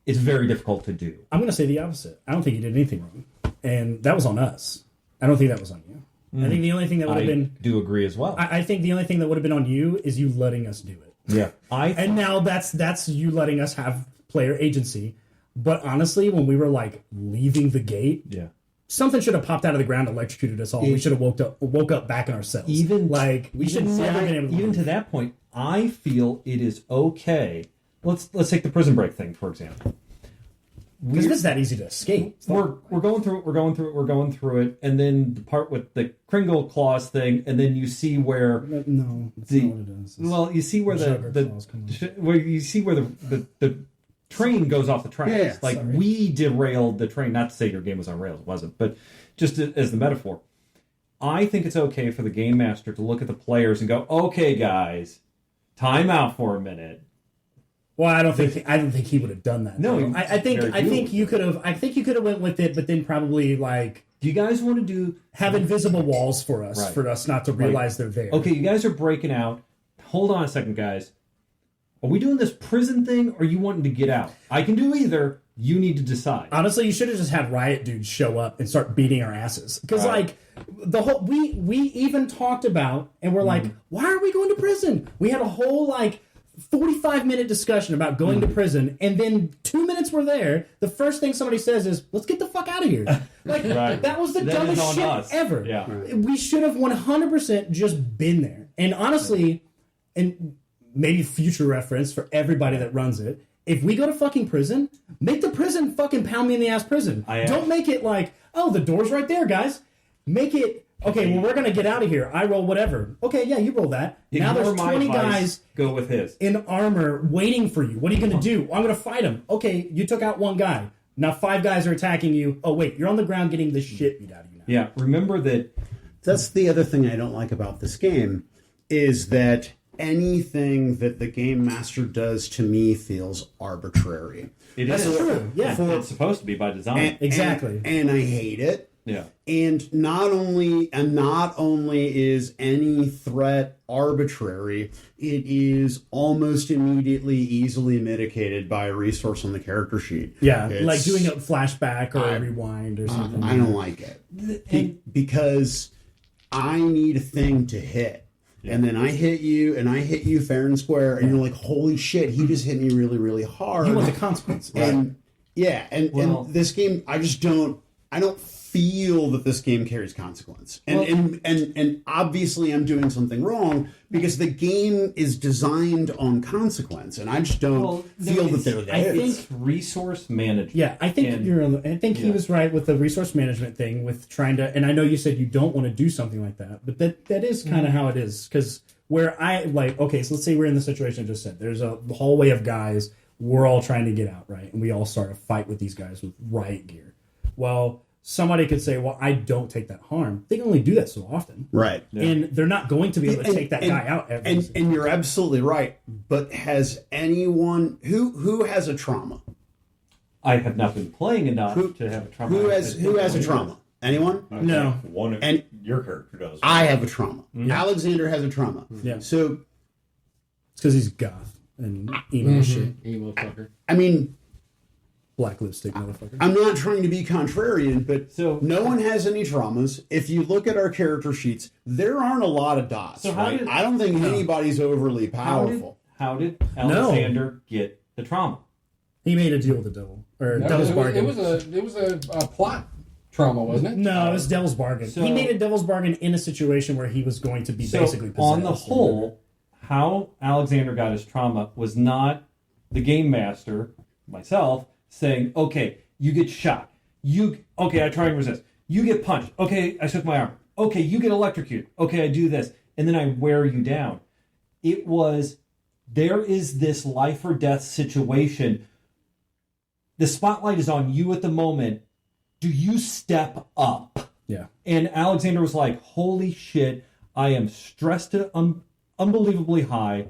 it's very difficult to do. I'm going to say the opposite. I don't think you did anything wrong, and that was on us. I don't think that was on you. I think the only thing that would have been. Do agree as well. I think the only thing that would have been on you is you letting us do it. Yeah, And now that's you letting us have player agency. But honestly, when we were like leaving the gate, Yeah. something should have popped out of the ground, electrocuted us all. We should have woke up back in our cells. Even like we should even never that- been able to even leave. to that point, I feel it is okay. Let's take the prison break thing for example. Because it's that easy to escape. It's like- We're going through it, and then the part with the Kringle claws thing, and then you see where no, that's the not what it is. well, you see where Sugar claws come on. where you see where the train goes off the tracks. Yeah, like sorry. we derailed the train. Not to say your game was on rails, it wasn't, but just as the metaphor. I think it's okay for the game master to look at the players and go, "Okay, guys, time out for a minute." Well, I don't think he would have done that. No, though. he- I think very I think few. you could have. I think you could have went with it, but then probably like Do you guys want to do? have invisible walls for us Right. for us not to realize they're there. Okay, you guys are breaking out. Hold on a second, guys. Are we doing this prison thing, or are you wanting to get out? I can do either. You need to decide. Honestly, you should have just had riot dudes show up and start beating our asses. Because like the whole we even talked about and we're like, why are we going to prison? We had a whole like 45-minute discussion about going to prison, and then 2 minutes we're there. The first thing somebody says is, "Let's get the fuck out of here." Like that was the That is dumbest on shit us. ever. Yeah. We should have 100% just been there. And honestly, and maybe future reference for everybody that runs it, if we go to fucking prison, make the prison fucking pound me in the ass prison. Don't make it like, oh, the door's right there, guys. Make it, okay, well, we're going to get out of here. I roll whatever. Okay, yeah, you roll that. Now Ignore there's my 20 advice, guys Go with his. in armor waiting for you. What are you going to do? I'm going to fight them. Okay, you took out one guy. Now 5 guys are attacking you. Oh, wait, you're on the ground getting the shit beat out of you now. Yeah. Remember that. That's the other thing I don't like about this game is that anything that the game master does to me feels arbitrary. It That's is. true, yeah. It's supposed to be by design. Exactly. And I hate it. yeah. And not only is any threat arbitrary, it is almost immediately easily mitigated by a resource on the character sheet. Yeah, It's- like doing a flashback or a rewind or something. I don't like it because I need a thing to hit. And then I hit you fair and square, and you're like, holy shit, he just hit me really, really hard. You want the consequences. And yeah, Well- and this game, I don't feel that this game carries consequence. And obviously I'm doing something wrong because the game is designed on consequence, and I just don't feel that they're there. I think- It's resource management. Yeah, I think And- I think he was right with the resource management thing, with trying to. And I know you said you don't want to do something like that, but that is kind of how it is. Because where I like, okay, so let's say we're in the situation I just said. There's a hallway of guys. We're all trying to get out, right? And we all start a fight with these guys with riot gear. Well, somebody could say, "Well, I don't take that harm." They can only do that so often, Right. and they're not going to be able to take that guy out every. And you're absolutely right. But has anyone who has a trauma? I have not been playing enough to have a trauma. Who has a trauma? Anyone? No. One of And- your character does. I have a trauma. Alexander has a trauma. Yeah. So It's because he's goth and emo as shit, Emo fucker. I mean, black lipstick motherfucker. I'm not trying to be contrarian, but So- no one has any traumas. If you look at our character sheets, there aren't a lot of dots. So how right? did- I don't think anybody's overly powerful. How did Alexander get the trauma? He made a deal with the devil or No, devil's it bargain. was a plot trauma, wasn't it? No, it was devil's bargain. So- He made a devil's bargain in a situation where he was going to be So basically possessed. on the whole, how Alexander got his trauma was not the game master, myself, saying, "Okay, you get shot. I try and resist. You get punched. Okay, I took my arm. Okay, you get electrocuted. Okay, I do this, and then I wear you down." It was, there is this life or death situation. The spotlight is on you at the moment. Do you step up? Yeah. And Alexander was like, "Holy shit, I am stressed to unbelievably high.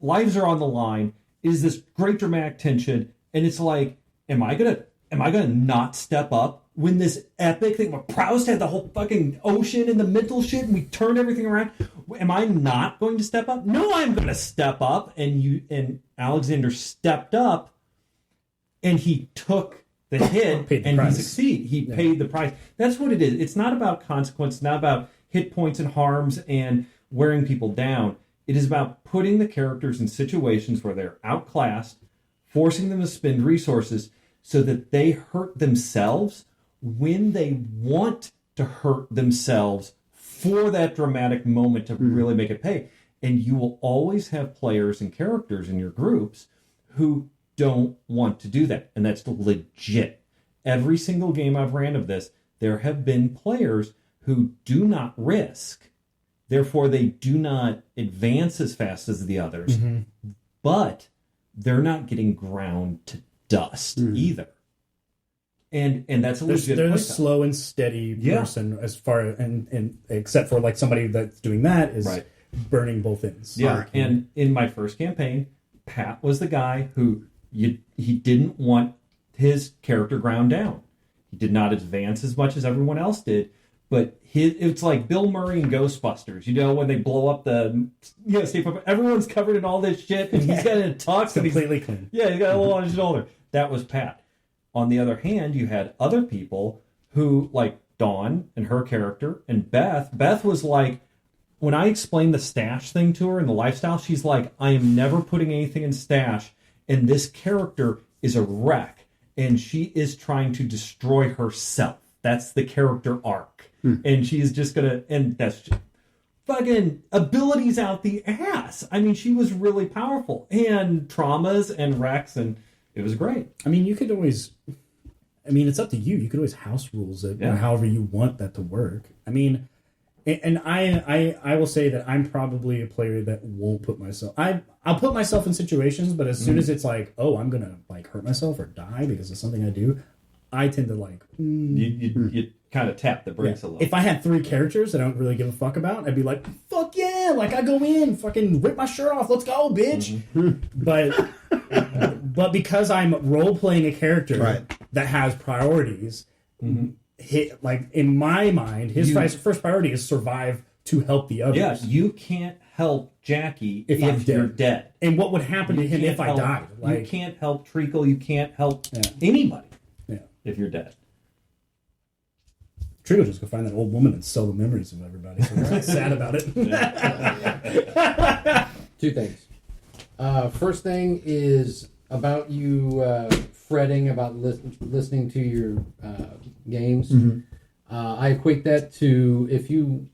Lives are on the line. It is this great dramatic tension, and it's like, am I gonna not step up when this epic thing? Where Proust had the whole fucking ocean and the mental shit, and we turned everything around. Am I not going to step up? No, I'm going to step up." And Alexander stepped up, and he took the hit, Paid the and price. he succeeded. He paid the price. That's what it is. It's not about consequence. It's not about hit points and harms and wearing people down. It is about putting the characters in situations where they're outclassed, forcing them to spend resources so that they hurt themselves when they want to hurt themselves for that dramatic moment to really make it pay. And you will always have players and characters in your groups who don't want to do that. And that's legit. Every single game I've ran of this, there have been players who do not risk. Therefore, they do not advance as fast as the others. But they're not getting ground to dust either. And that's a legit They're the playtime. slow and steady Yeah. person as far and except for like somebody that's doing that is Right. burning both ends. Yeah, and in my first campaign, Pat was the guy who he didn't want his character ground down. He did not advance as much as everyone else did, but it's like Bill Murray in Ghostbusters. You know, when they blow up the State Farm, everyone's covered in all this shit, and he's got a tux, and he's completely clean. yeah, he's got a little on his shoulder. That was Pat. On the other hand, you had other people who, like Dawn and her character, and Beth. Beth was like, when I explained the stash thing to her and the lifestyle, she's like, I am never putting anything in stash, and this character is a wreck, and she is trying to destroy herself. That's the character arc. And she is just gonna, and that's just fucking abilities out the ass. I mean, she was really powerful, and traumas and wrecks, and it was great. I mean, you could always. I mean, it's up to you. You could always house rules it however you want that to work. I mean, and I will say that I'm probably a player that won't put myself. I'll put myself in situations, but as soon as it's like, oh, I'm gonna like hurt myself or die because of something I do, I tend to like. You kind of tap the brakes a little. If I had 3 characters that I don't really give a fuck about, I'd be like, fuck yeah, like I go in, fucking rip my shirt off, let's go, bitch. But because I'm role playing a character that has priorities, like in my mind, his first priority is survive to help the others. Yeah, you can't help Jackie If if, I'm you're dead. dead. And what would happen to him can't if I help- died? Like, you can't help Treacle. You can't help anybody yeah. if you're dead. Trigo just go find that old woman and sell the memories of everybody. So we're not sad about it. 2 things. First thing is about you fretting about listening to your games. I equate that to if you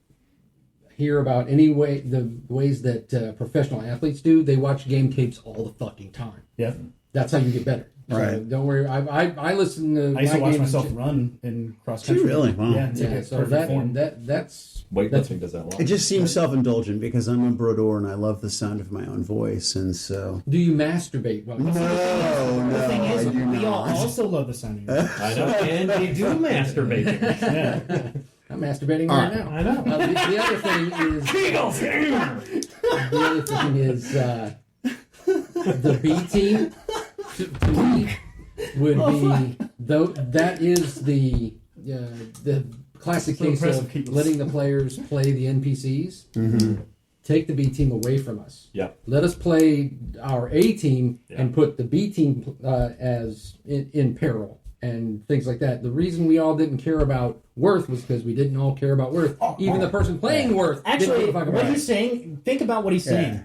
hear about the ways that professional athletes do, they watch game tapes all the fucking time. Yeah. That's how you get better. So Right. don't worry. I listen to. I used to watch games- myself run in cross country. Really? Wow. Yeah, it's like Yeah, a so perfect form. that's Weightlifting does that a lot. It just seems self-indulgent because I'm a Brodor and I love the sound of my own voice, and so Do you masturbate? While no, The thing is, I do we all not. also love the sound of your voice. I know, and they do masturbate. Yeah. I'm masturbating All right right. now. I know. The other thing is the B team to me would be though that is the classic So case impressive, of Keith. letting the players play the NPCs. Take the B team away from us. Yeah. Let us play our A team and put the B team as in peril and things like that. The reason we all didn't care about Worth was because we didn't all care about Worth. Even the person playing Worth didn't Actually, give a fuck about what it. he's saying, think about what he's saying.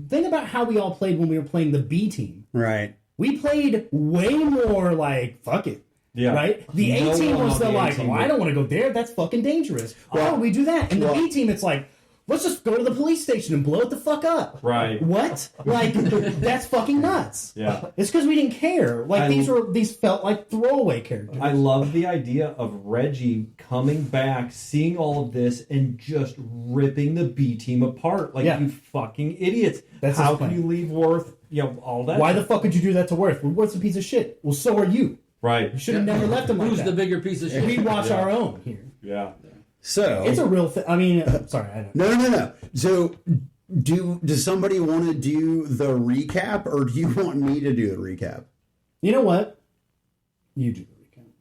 Think about how we all played when we were playing the B team. Right. We played way more like, fuck it. Yeah. Right? The No A team one was on the the like, A-team oh, I would- don't want to go there. That's fucking dangerous. Oh, we do that. And the B team, it's like, let's just go to the police station and blow it the fuck up. Right. What? Like, that's fucking nuts. Yeah. It's because we didn't care. Like, these felt like throwaway characters. I love the idea of Reggie coming back, seeing all of this, and just ripping the B team apart. Like, Yeah. you fucking idiots. That's How his can plan. you leave Worth, all that? Why the fuck would you do that to Worth? Well, Worth's a piece of shit. Well, so are you. Right. You should have never left him like Who's that. the bigger piece of shit? We watch our own here. Yeah. So It's a real thing. I mean, sorry. I don't. no. So does somebody want to do the recap, or do you want me to do the recap? You know what? You do the recap.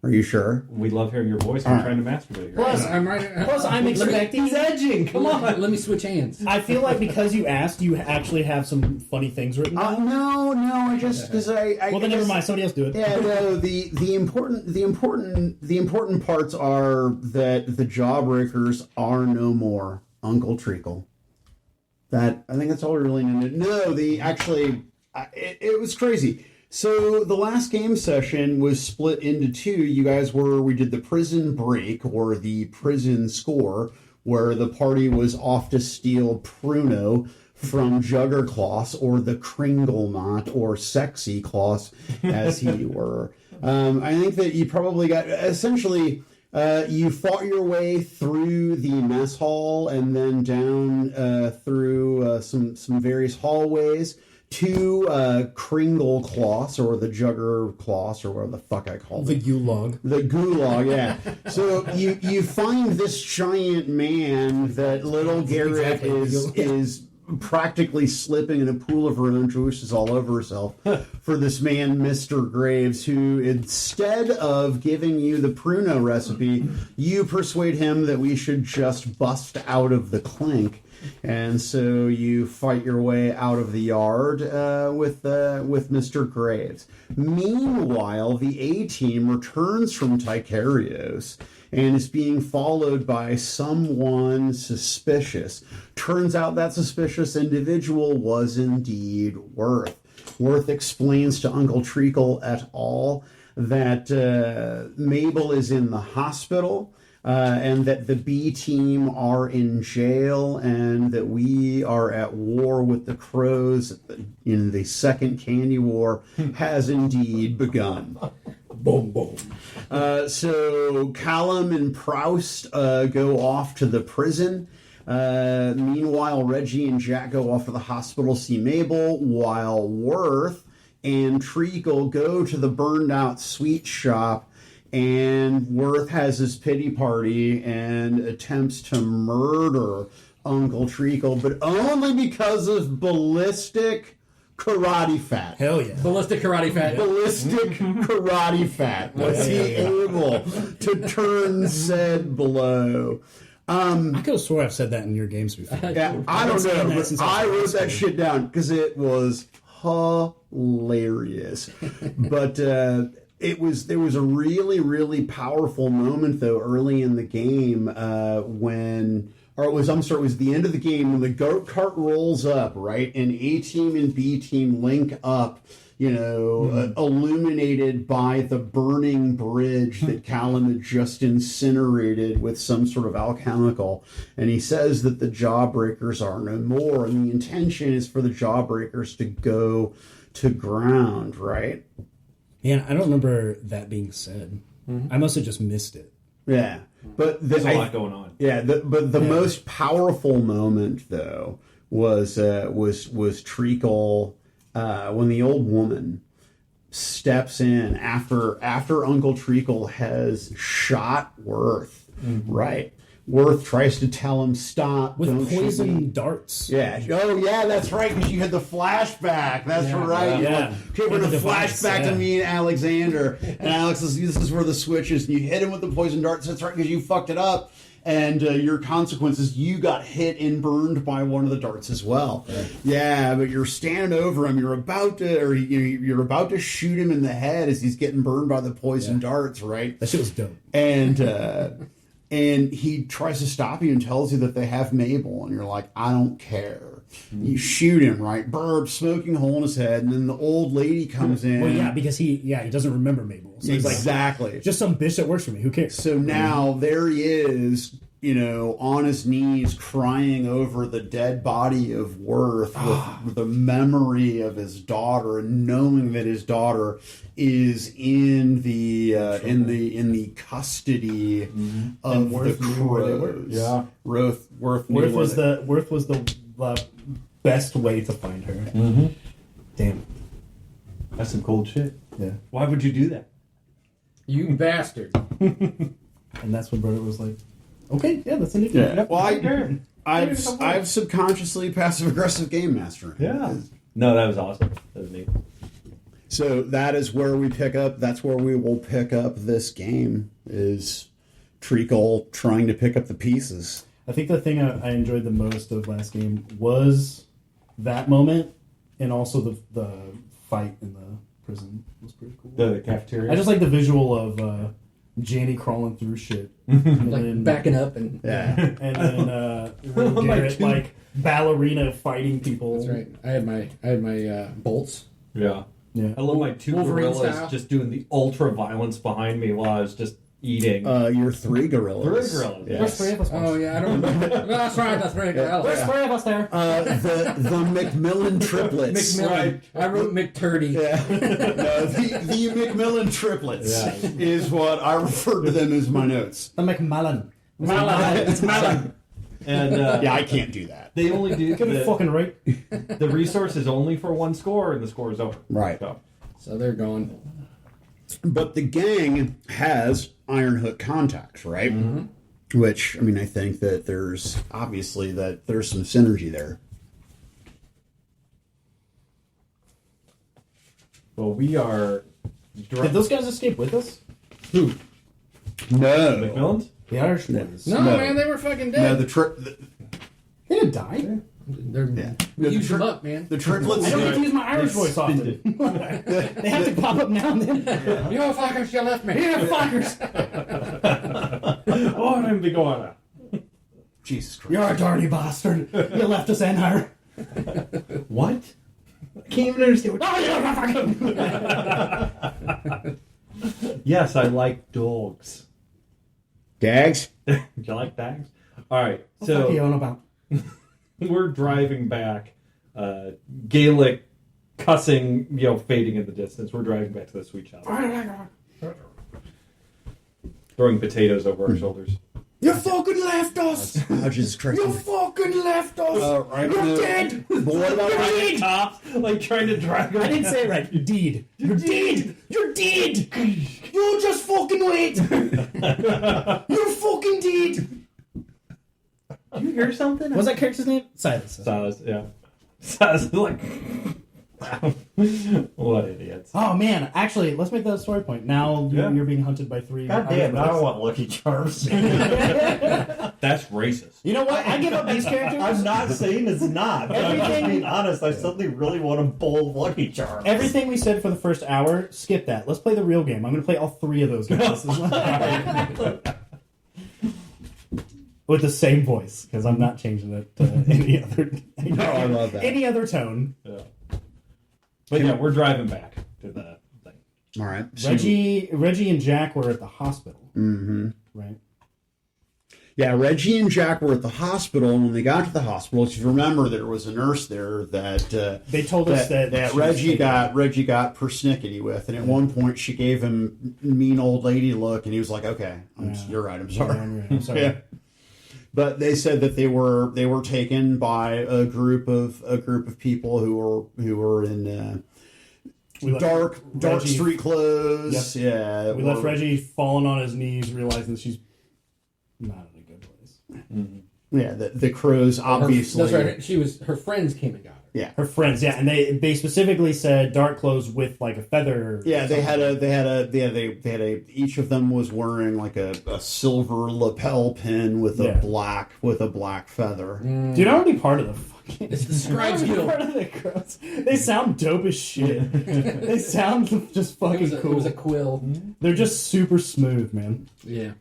Are you sure? We love hearing your voice. All We're right. trying to masturbate. Plus, I'm right. plus I'm expecting. He's edging. Come on. Let me switch hands. I feel like because you asked, you actually have some funny things written down. No. I just because I Well, then never mind. Somebody else do it. Yeah, no. The important parts are that the Jawbreakers are no more Uncle Treacle. That I think that's all we really needed. No, it was crazy. So the last game session was split into two. We did the prison break or the prison score, where the party was off to steal Pruno from Juggercloss, or the Kringle Knot, or Sexy Claus, as he were. I think that you probably got, essentially, you fought your way through the mess hall and then down through some various hallways to Kringle Claus, or the Jugger Claus, or whatever the fuck I call The it. gulag. The gulag, yeah. So you find this giant man that little Garrett is practically slipping in a pool of her own juices all over herself for this man, Mr. Graves, who instead of giving you the Pruno recipe, you persuade him that we should just bust out of the clink. And so you fight your way out of the yard with Mr. Graves. Meanwhile, the A-team returns from Ticarios and is being followed by someone suspicious. Turns out that suspicious individual was indeed Worth. Worth explains to Uncle Treacle et al. That Mabel is in the hospital, and that the B team are in jail, and that we are at war with the Crows. In the Second Candy War has indeed begun. Boom, boom. So Callum and Proust go off to the prison. Meanwhile, Reggie and Jack go off to the hospital, see Mabel, while Worth and Treacle go to the burned out sweet shop. And Worth has his pity party and attempts to murder Uncle Treacle, but only because of ballistic karate fat. Hell yeah. Ballistic karate fat. Ballistic karate fat. Was he able to turn said blow? I could have swore I've said that in your games before. Yeah, I don't saying know, that but since I I was in wrote high that school. shit down because it was hilarious. But there was a really, really powerful moment though early in the game it was the end of the game when the goat cart rolls up, right? And A team and B team link up, illuminated by the burning bridge that Callum had just incinerated with some sort of alchemical. And he says that the Jawbreakers are no more, and the intention is for the Jawbreakers to go to ground, right? Man, I don't remember that being said. I must have just missed it. Yeah. But There's a lot going on. Yeah, the most powerful moment though was Treacle when the old woman steps in after Uncle Treacle has shot Worth. Right. Worth tries to tell him stop With don't shoot me. poison darts. Yeah. Oh, yeah, that's right. Because you had the flashback. That's right. Yeah. Okay, we're And going the to device, flashback to yeah. me and Alexander. And Alex says, this is where the switch is. And you hit him with the poison darts. That's right, because you fucked it up. And your consequences, you got hit and burned by one of the darts as well. Yeah, but you're standing over him. You're about to shoot him in the head as he's getting burned by the poison darts, right? That shit was dope. And he tries to stop you and tells you that they have Mabel, and you're like, I don't care. You shoot him, right? Burp, smoking hole in his head, and then the old lady comes in. Well, yeah, because he doesn't remember Mabel. So he's like, Exactly. just some bitch that works for me. Who cares? So now there he is, on his knees crying over the dead body of Worth with the memory of his daughter, and knowing that his daughter is in the custody of Worth the knew where they were. Crows. Yeah. Worth knew Worth where was the best way to find her. Mm-hmm. Damn. That's some cold shit. Yeah. Why would you do that? You bastard. And that's when Brother was like, okay, yeah, that's a new Yeah. Well, Sure. I've subconsciously passive aggressive game master. Yeah. No, that was awesome. That was neat. So that is where we pick up. That's where we will pick up this game. Is Treacle trying to pick up the pieces? I think the thing I enjoyed the most of last game was that moment, and also the fight in the prison was pretty cool. The cafeteria. I just like the visual of Janny crawling through shit, and Like then, backing up and Yeah. and then Will Garrett like ballerina fighting people. that's right. I had my bolts. Yeah. Yeah. I love my two Wolverine gorillas style. just doing the ultra violence behind me while I was just eating. You're 3 gorillas. 3 gorillas. Yes. There's 3 of us. Oh yeah, I don't remember. No, that's right. That's right. There's 3 of us there. The Macmillan triplets. McMillan. I wrote McTurdy. Yeah. No, the Macmillan triplets Yeah. is what I refer to them as my notes. The McMullen. It's Malin. And Yeah, I can't do that. they only do Get it fucking right. the resource is only for 1 score, and the score is over. Right. So, So they're gone. But the gang has Iron Hook contacts, right? Which, I mean, I think that there's obviously that there's some synergy there. well, we are. Did those guys escape with us? Who? No. McMillan's? The Irish boys. No, No. man, they were fucking No, dead. the They didn't die. They're, Yeah. We The use them tri- up, man. the triplets. I don't get to use my Irish voice often. They have to pop up now and then. You fuckers, you left me. Yeah, fuckers. Oh, I'm big on. Jesus Christ. You're a dirty bastard. You left us in her. What? I can't even understand what. Oh, you're a fucking. Yes, I like dogs. Dags? Do you like dogs? All right, What the fuck are you so on about? we're driving back. Gaelic cussing, fading in the distance. We're driving back to the sweet shop, throwing potatoes over our shoulders. You fucking left us. Oh, Jesus Christ. You fucking left us. Right, You're no. dead. But what about You're dead. Cops like trying to drag. I didn't say it right. Deed. You're dead. You're dead. You just fucking wait. You're fucking dead. Did you hear something? What's that character's name? Silas. Silas, yeah. Silas, like, what idiots. Oh man, actually, let's make that a story point. Now you're being hunted by 3. God damn, now I want Lucky Charms. That's racist. You know what? I give up these characters. I'm not saying it's not. But I'm just Everything- being honest. I suddenly really want to bowl Lucky Charms. Everything we said for the first hour, skip that. Let's play the real game. I'm going to play all 3 of those guys. With the same voice, because I'm not changing it to any other. No, I love that. Any other tone. Yeah. But yeah, we're driving back to the thing. All right. Reggie and Jack were at the hospital. Mm-hmm. Right. Yeah, Reggie and Jack were at the hospital, and when they got to the hospital, if you remember, there was a nurse there that They told us that she was Reggie taken. got persnickety with, and at one point she gave him mean old lady look, and he was like, "Okay, you're right, I'm sorry." I'm sorry. Yeah. But they said that they were taken by a group of people who were in We left dark Reggie- street clothes. Yep. Yeah, We left Reggie falling on his knees, realizing she's not in a good place. Yeah, the crows obviously. That's right. Her friends came and got her. Yeah, Her friends, yeah, and they specifically said dark clothes with like a feather. yeah. They had a. Each of them was wearing like a silver lapel pin with a Yeah. black feather. Dude, I want to be part of the fucking. It's the Scribes I wanna be Guild. part of the crows. They sound dope as shit. They sound just It fucking was, cool. it was a quill. They're just super smooth, man. Yeah.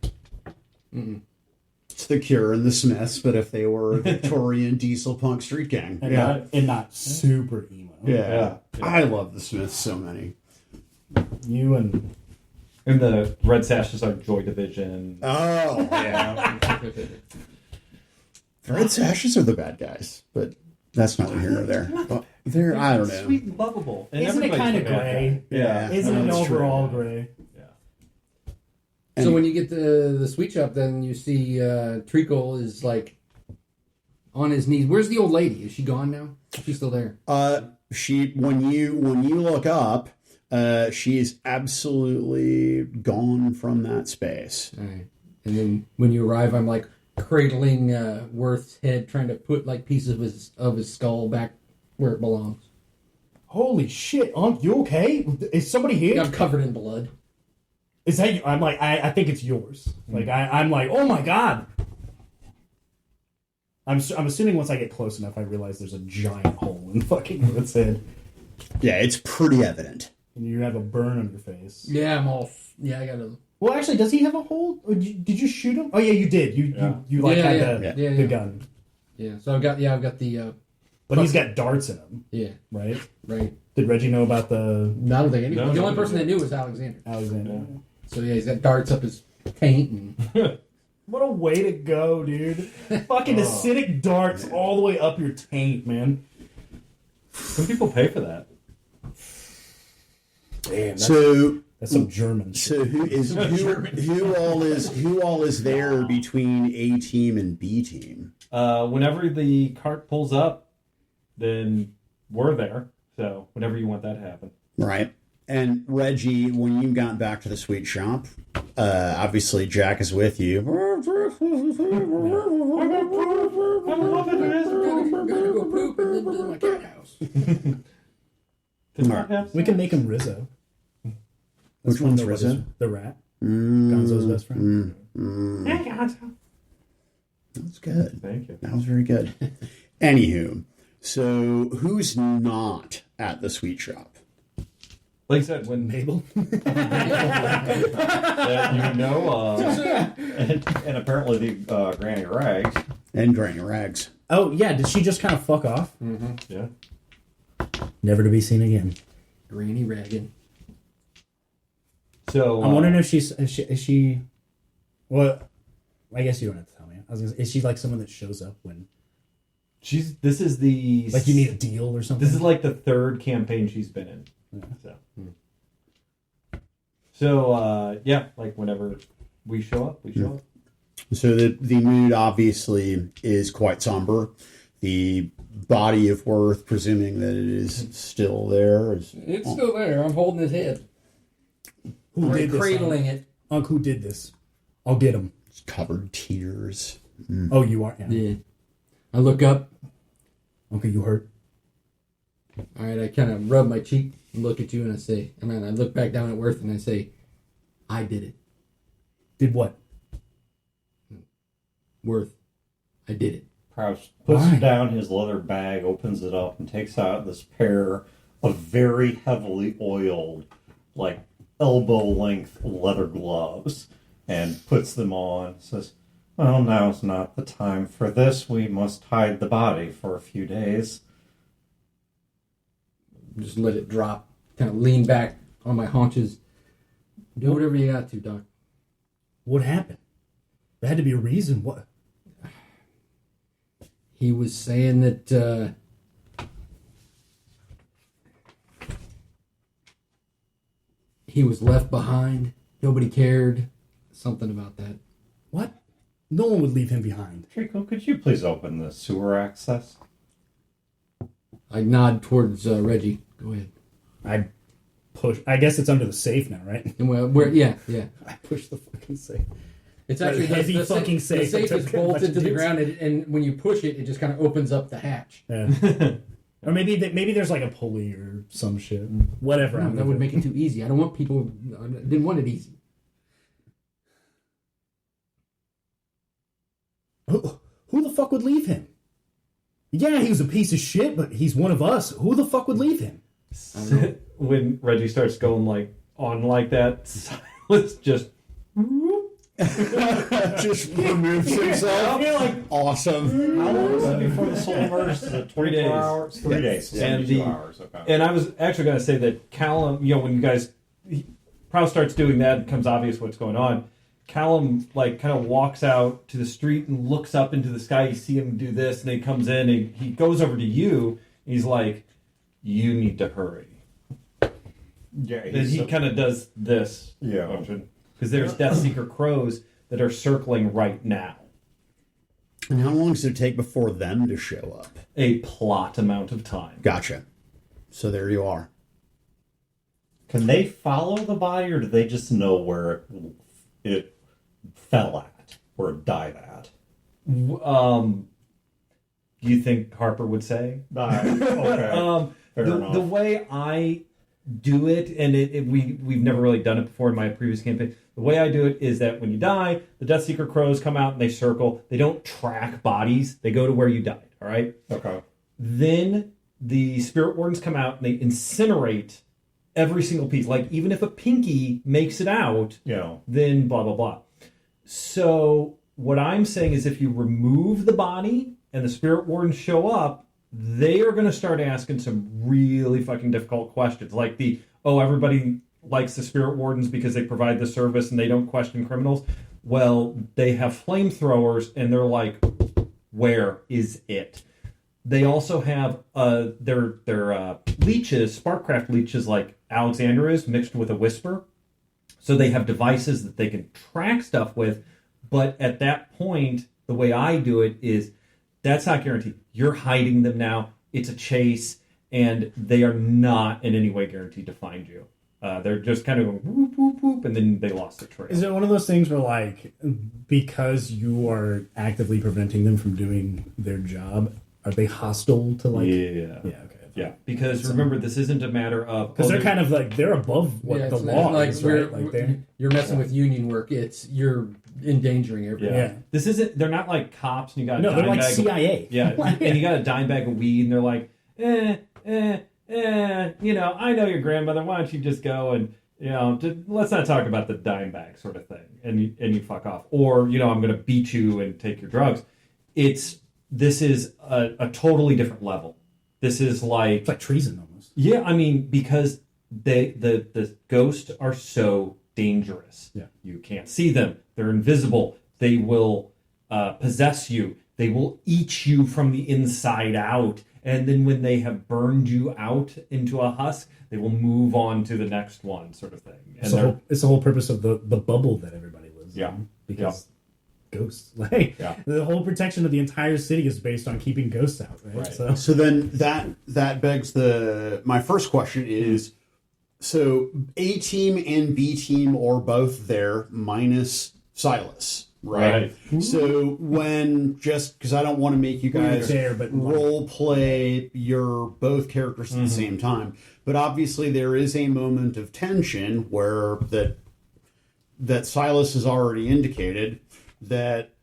It's the Cure and the Smiths, but if they were a Victorian diesel punk street gang. And not super emo. Yeah. I love the Smiths so many. You and And the Red Sashes are Joy Division. Oh yeah. Red Sashes are the bad guys, but that's not here nor there. Well, they're I don't know. Sweet and lovable. And isn't it everybody's kind the of bad guy. gray? Yeah. Isn't it That's true. overall gray? So when you get to the sweet shop, then you see Treacle is like on his knees. Where's the old lady? Is she gone now? She's still there. She when you look up, she is absolutely gone from that space. All right. And then when you arrive, I'm like cradling Worth's head, trying to put like pieces of his skull back where it belongs. Holy shit! You okay? Is somebody here? I'm covered in blood. Is that you? I'm like, I think it's yours. Like, I'm like, oh my god. I'm assuming once I get close enough, I realize there's a giant hole in fucking Worth's head, Yeah, it's pretty evident. and you have a burn on your face. Yeah, I'm all. Yeah, I got a. Well, actually, does he have a hole? Or did you shoot him? Oh yeah, you did. You like Yeah, had yeah, the, yeah, the yeah. gun, Yeah, so I've got the. but he's got darts in him, Yeah, right? right. Did Reggie know about the I don't think anyone. No, the no, only no, person no. that knew was Alexander. Alexander? So yeah, he's got darts up his taint and What a way to go, dude! Fucking acidic darts all the way up your taint, man. Some people pay for that. Damn, So that's some German shit. so who all is there between A team and B team? Whenever the cart pulls up, then we're there. So whenever you want that to happen. Right. And Reggie, when you got back to the sweet shop, obviously Jack is with you. gotta go poop and then to my cat house. We can make him Rizzo. Which one's the- Rizzo? The rat. Gonzo's best friend. That's good. Thank you. That was very good. Anywho, so who's not at the sweet shop? Like I said, when Mabel. That you know of. And apparently the Granny Rags. And Granny Rags. Oh yeah, did she just kind of fuck off? yeah, Never to be seen again. Granny Raggin. so I'm wondering if is she. Well, I guess you don't have to tell me. I was gonna say, is she like someone that shows up when this is the like you need a deal or something? This is like the third campaign she's been in. So yeah, like whenever we show up, we show up. So the mood obviously is quite somber. The body of Worth, presuming that it is still there, is It's still there. I'm holding his head. Who did this? Cradling it. Unc, who did this? I'll get him. covered in tears. Oh, you are? Yeah. Yeah. I look up. Okay, you hurt? All right, I kind of rub my cheek and look at you and I say, I look back down at Worth and I say, I did it. Did what? Worth, I did it. Proust puts Why? down his leather bag, opens it up, and takes out this pair of very heavily oiled, like elbow-length leather gloves, and puts them on. Says, "Well, now's not the time for this. We must hide the body for a few days." Just let it drop. Kind of lean back on my haunches. Do whatever you got to, Doc. What happened? There had to be a reason. What? He was saying that he was left behind. Nobody cared. Something about that. What? No one would leave him behind. Trico, could you please open the sewer access? I nod towards Reggie. Go ahead. I push. I guess it's under the safe now, right? And yeah. I push the fucking safe. It's actually That heavy fucking the safe. safe is Took a bunch bolted of to the dudes. ground, and when you push it, it just kind of opens up the hatch. Yeah. Or maybe there's like a pulley or some shit. Whatever. No, that would make it too easy. I don't want people. I didn't want it easy. Who the fuck would leave him? Yeah, he was a piece of shit, but he's one of us. Who the fuck would leave him? When Reggie starts going like on like that, Silas just Just removes himself. I feel like Awesome. how long was it before the soul emerged? Is it 3 days. 24 hours? 3 days. And 72 the- hours. Okay. And I was actually going to say that Callum, when you guys, Proust starts doing that, it becomes obvious what's going on. Callum, kind of walks out to the street and looks up into the sky. You see him do this, and then he comes in, and he goes over to you. And he's like, "You need to hurry." Yeah, And he kind of does this yeah. motion because there's Deathseeker crows that are circling right now. And how long does it take before them to show up? A plot amount of time. Gotcha. So there you are. Can they follow the body, or do they just know where it fell at, where it died at? Do you think Harper would say? Okay. Fair enough. The way I do it, and we've never really done it before in my previous campaign. The way I do it is that when you die, the Deathseeker crows come out and they circle. They don't track bodies. They go to where you died. All right. Okay. Then the Spirit Wardens come out and they incinerate every single piece. Like even if a pinky makes it out, Yeah. then blah blah blah. So what I'm saying is, if you remove the body and the Spirit Wardens show up, they are going to start asking some really fucking difficult questions, like everybody likes the spirit wardens because they provide the service and they don't question criminals. Well, they have flamethrowers, and they're like, where is it? They also have their leeches, Sparkcraft leeches, like Alexander is, mixed with a Whisper. So they have devices that they can track stuff with. But at that point, the way I do it is, that's not guaranteed. You're hiding them now. It's a chase, and they are not in any way guaranteed to find you. They're just kind of going whoop, whoop, whoop, and then they lost the trail. Is it one of those things where, like, because you are actively preventing them from doing their job, are they hostile to, like... Yeah. Yeah, okay. Yeah, because remember, this isn't a matter of... Because they're kind of, like, they're above what the law like is, right? Like, they're... You're messing with union work. You're endangering everybody. Yeah. This isn't... They're not like cops, and you got a No, they're dime like bag CIA. Yeah, and you got a dime bag of weed, and they're like, I know your grandmother. Why don't you just go and, let's not talk about the dime bag sort of thing, and you fuck off. Or, I'm going to beat you and take your drugs. This is a totally different level. This is like... It's like treason, almost. Yeah, I mean, because the ghosts are so dangerous. Yeah. You can't see them. They're invisible. They will possess you. They will eat you from the inside out. And then when they have burned you out into a husk, they will move on to the next one, sort of thing. And It's the whole purpose of the bubble that everybody lives Yeah. in. Because ghosts. Like, the whole protection of the entire city is based on keeping ghosts out, right? So then that begs my first question is, so A team and B team are both there minus Silas, right? So when, just because I don't want to make you guys there, but role play your both characters at the same time, but obviously there is a moment of tension where that Silas has already indicated that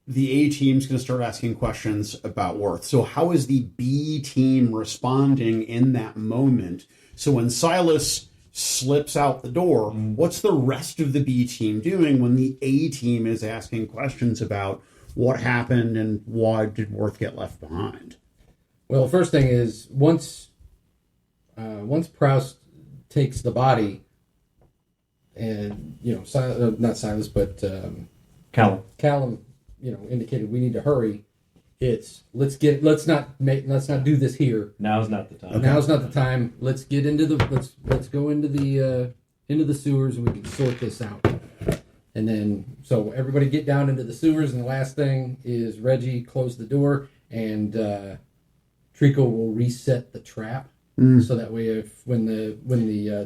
the A team's going to start asking questions about Worth. So how is the B team responding in that moment? So when Silas slips out the door, what's the rest of the B team doing when the A team is asking questions about what happened and why did Worth get left behind? Well, first thing is, once Proust takes the body, and not Silas, but Callum, indicated we need to hurry. Let's not do this here. now's not the time. Okay. Now's not the time. Let's get into let's go into the sewers, and we can sort this out. And then, so everybody get down into the sewers, and the last thing is Reggie close the door, and Trico will reset the trap. So that way, when the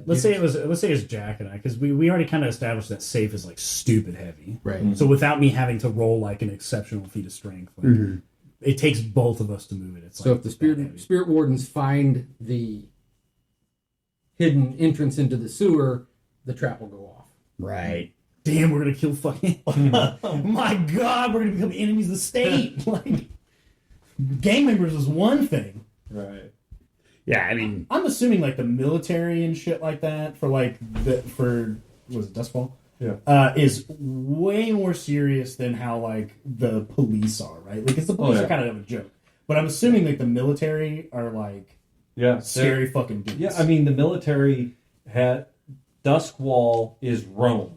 let's say it's Jack and I, because we already kind of established that safe is like stupid heavy, right. So without me having to roll like an exceptional feat of strength, like, it takes both of us to move it. It's so like, if the spirit wardens find the hidden entrance into the sewer, the trap will go off. Right. Damn, we're gonna kill fucking. My God, we're gonna become enemies of the state. Like, gang members is one thing. Right. Yeah, I mean, I'm assuming like the military and shit like that for what was it, Dustfall? Yeah. Is way more serious than how like the police are, right? Like, because the police are kind of a joke, but I'm assuming like the military are like scary fucking dudes. Yeah, I mean, the military Duskwall is Rome,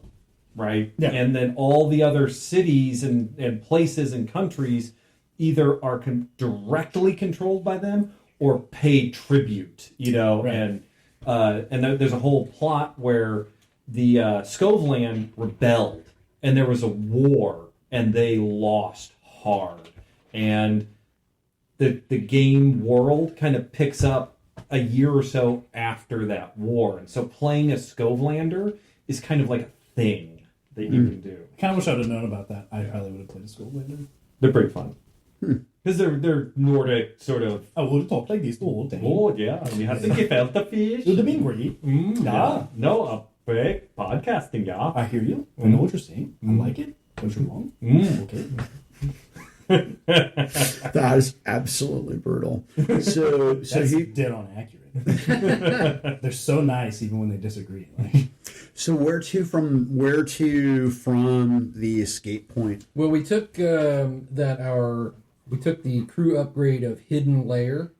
right? Yeah. And then all the other cities and places and countries either are directly controlled by them or pay tribute, Right. And there's a whole plot where the Scoveland rebelled, and there was a war, and they lost hard. And the game world kind of picks up a year or so after that war. And so playing a Scovelander is kind of like a thing that you can do. Kind of wish I'd have known about that. I probably would have played a school later. They're pretty fun. Because they're Nordic sort of... I would have talked like this the whole day. Oh, yeah. You have to get out the fish. It would have been great. Yeah. No, a big podcasting, yeah. I hear you. I know what you're saying. I like it. What's wrong? Okay. that is absolutely brutal. So That's dead on accurate. They're so nice even when they disagree. Like, so where to from the escape point? Well, we took that we took the crew upgrade of Hidden Layer.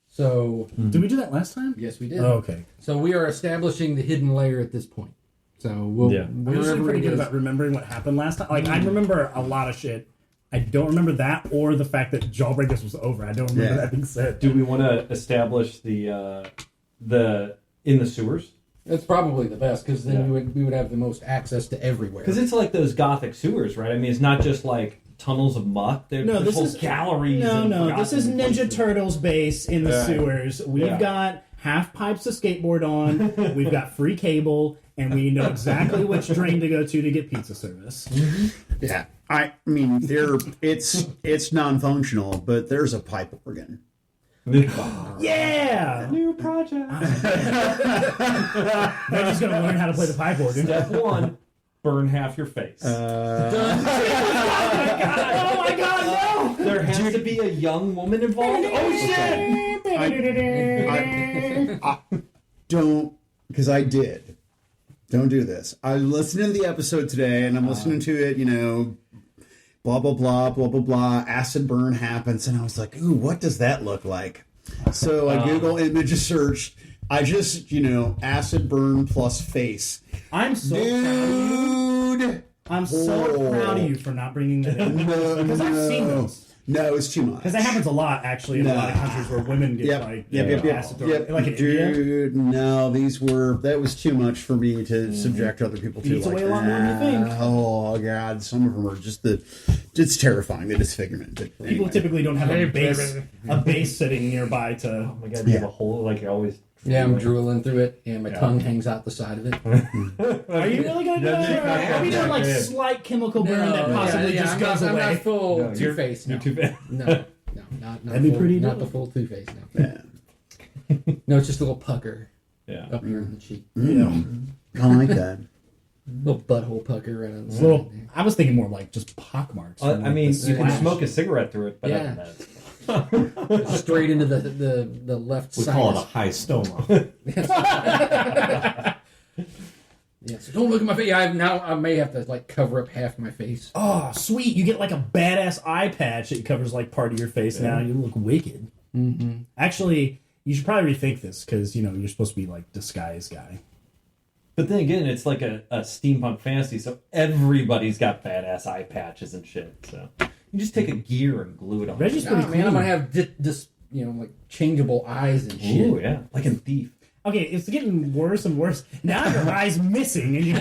So Did we do that last time? yes, we did. Oh, okay. So we are establishing the Hidden Layer at this point. So we'll Yeah. I'm usually wherever pretty it good is. about remembering what happened last time. Like, I remember a lot of shit. I don't remember that or the fact that Jawbreakers was over. I don't remember Yeah. that being said. Do we want to establish the in the sewers? That's probably the best because then we would have the most access to everywhere. Because it's like those gothic sewers, right? I mean, it's not just like tunnels of muck. No, There's this whole is galleries. No, and no. This is forgotten Ninja places. Turtles base in the Yeah. sewers. We've Yeah. got half pipes to skateboard on. We've got free cable, and we know exactly which drain to go to get pizza service. Yeah, I mean, it's non-functional, but there's a pipe organ. Yeah. New project. They're just gonna learn how to play the pipe organ. Step 1: burn half your face. Oh my god, no! There has to be a young woman involved. Oh shit! Don't, because I did. Don't do this. I listened to the episode today, and I'm listening to it. Blah blah blah blah blah blah. Acid burn happens, and I was like, "Ooh, what does that look like?" So I Google image search. I just, acid burn plus face. I'm so proud of you. Dude, I'm so proud of you for not bringing that in. no, Because I've seen those. No, it's too much. Because that happens a lot, actually, in a lot of countries where women get acid thrown. Yep. Like in India. Dude, no, that was too much for me to subject other people to. Eats away a lot more than you think. Oh god, some of them are just it's terrifying, the disfigurement. But People anyway. typically don't have a base sitting nearby to. Oh my god, you have a hole like you're always. Yeah, I'm drooling through it, and my tongue hangs out the side of it. Are you really going to do that? Are we doing like slight chemical burn that possibly just I'm goes not, away? I'm not full No, you're- Two-Face. No. You're too bad. No, not That'd be full, pretty not dope. the full Two-Face. No, Yeah. no, it's just a little pucker Yeah. up here in the cheek, I like that. little butthole pucker right on the Well, side. there. I was thinking more like just pock marks. I mean, the you can slash. smoke a cigarette through it, but Yeah. other than that, Straight into the left We side. call it a high stoma. Yeah, so don't look at my face. I may have to like cover up half my face. Oh, sweet! You get like a badass eye patch that covers like part of your face now. You look wicked. Mm-hmm. Actually, you should probably rethink this because you're supposed to be like disguise guy. but then again, it's like a steampunk fantasy, so everybody's got badass eye patches and shit. So you just take a gear and glue it on. Reggie's Nah, pretty man, cool. I'm gonna have like changeable eyes and shit. Ooh, yeah, like in Thief. Okay, it's getting worse and worse. Now your eye's missing, and You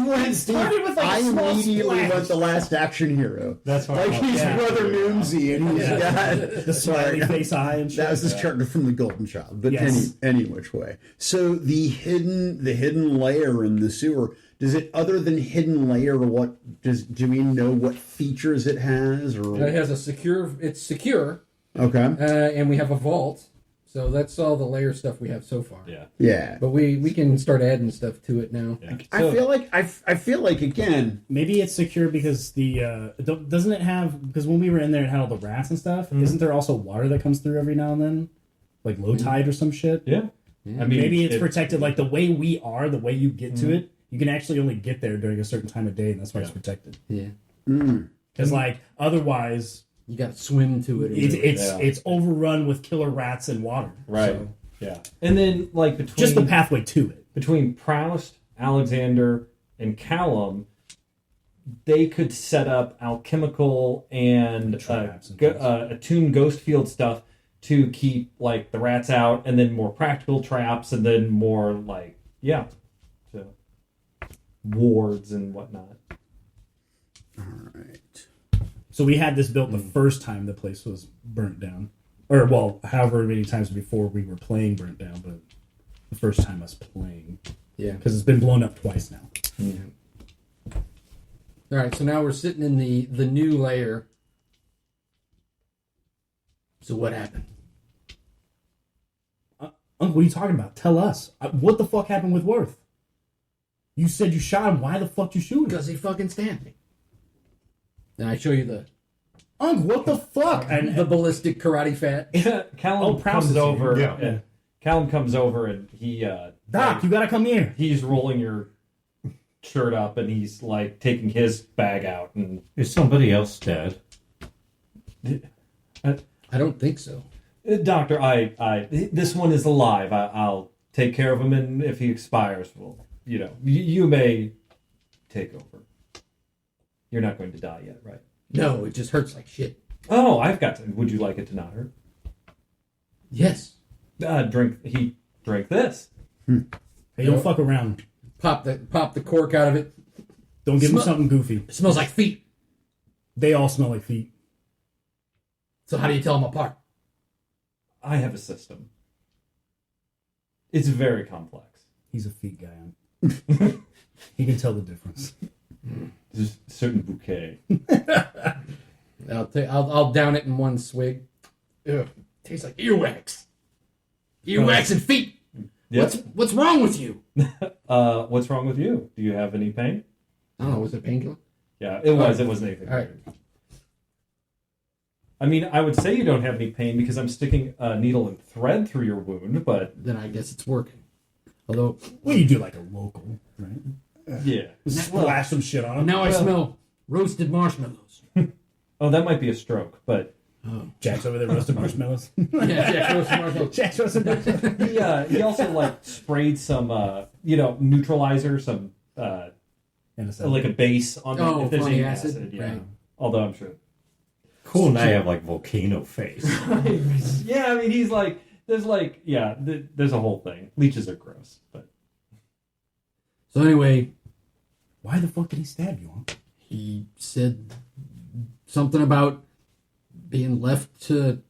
went started with, like, a I small immediately splash. went the last action hero. That's Like he's Brother Moomsy, and he's got the smiley face eye and shit. That was his character from the Golden Child, but Yes. any which way. So the hidden layer in the sewer. Does it, other than hidden layer, do we know what features it has? Or It has it's secure, okay, and we have a vault. So that's all the layer stuff we have so far. Yeah. yeah. But we can start adding stuff to it now. Yeah. I feel like again, Maybe it's secure because doesn't it have, because when we were in there it had all the rats and stuff. Isn't there also water that comes through every now and then, like low tide or some shit? Yeah. I mean, Maybe it's protected like the way we are. The way you get to it, you can actually only get there during a certain time of day, and that's why it's protected. Yeah. Because like otherwise, You got to swim to it. or it's whatever. it's overrun with killer rats and water. Right. So, Yeah. And then like between just the pathway to it. between Proust, Alexander, and Callum, they could set up alchemical and Traps and things. attuned ghost field stuff to keep like the rats out, and then more practical traps, and then more like so wards and whatnot. all right. So we had this built the first time the place was burnt down, or well, however many times before we were playing burnt down, but the first time us playing, Yeah. because it's been blown up twice now. All right, so now we're sitting in the new layer. So what happened? Uncle, what are you talking about? Tell us. What the fuck happened with Worth? You said you shot him. Why the fuck you shoot him? Because he fucking stabbed me. Then I show you the Uncle, what the fuck? And the ballistic karate fat. Callum Proust comes is here. over. Yeah. And Callum comes over, and Doc, you gotta come here. he's rolling your shirt up, and he's like taking his bag out, and Is somebody else dead? I don't think so. Doctor, this one is alive. I'll take care of him, and if he expires, well, you may take over. You're not going to die yet, right? No, it just hurts like shit. Oh, I've got to. Would you like it to not hurt? Yes. Drink this. Hey, don't fuck around. Pop the cork out of it. Don't give him something goofy. It smells like feet. They all smell like feet. So how do you tell them apart? I have a system. It's very complex. He's a feet guy. He can tell the difference. There's a certain bouquet. I'll down it in one swig. Ugh, tastes like earwax. Earwax and feet. Yep. What's wrong with you? What's wrong with you? Do you have any pain? I don't know. Was it painkiller? Yeah, it was. It wasn't anything. All right. I mean, I would say you don't have any pain because I'm sticking a needle and thread through your wound, but Then I guess it's working. Although Well, you do like a local, right? yeah. Splash some shit on him. now I smell roasted marshmallows. Oh, that might be a stroke, but Jack's over there roasting marshmallows. Yeah, roasted marshmallows. Jack's roasting marshmallows. he also like sprayed some neutralizer, some like a base on Oh, if there's funny any acid, yeah. right. Although I'm sure. Cool. Now you have like volcano face. Yeah, I mean he's like there's a whole thing. Leeches are gross, but So anyway, Why the fuck did he stab you? Huh? he said something about being left to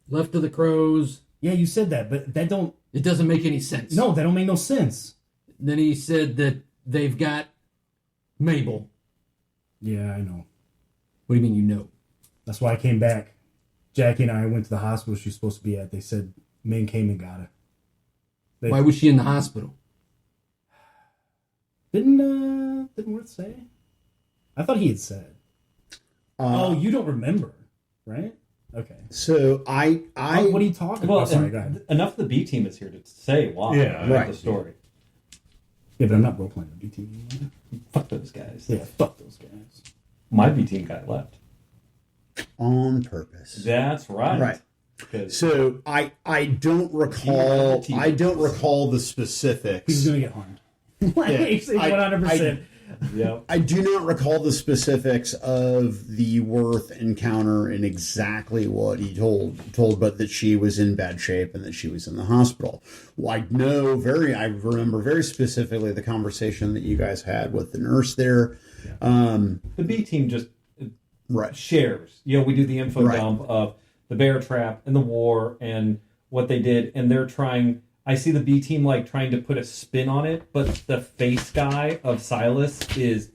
the crows. Yeah, you said that, but that don't. It doesn't make any sense. No, that don't make no sense. Then he said that they've got Mabel. Yeah, I know. What do you mean you know? That's why I came back. Jackie and I went to the hospital she's supposed to be at. They said Ming came and got her. Why was she in the hospital? Didn't Worth say? I thought he had said. Oh, you don't remember, right? Okay. So I What are you talking well, about? Sorry, go ahead. enough of the B team is here to say why. Yeah, right. The story. Yeah, but I'm not role playing the B team anymore. Fuck those guys. Yeah, fuck those guys. My B team guy left. on purpose. That's right. Right. 'Cause- So I don't recall team. I don't recall the He's specifics. gonna get harmed. Like, I- 100%. Yep. I do not recall the specifics of the Worth encounter and exactly what he told, but that she was in bad shape and that she was in the hospital. Well, I remember very specifically the conversation that you guys had with the nurse there. The B team just Right. shares. We do the info Right. dump of the bear trap and the war and what they did, and they're trying. I see the B team like trying to put a spin on it, but the face guy of Silas is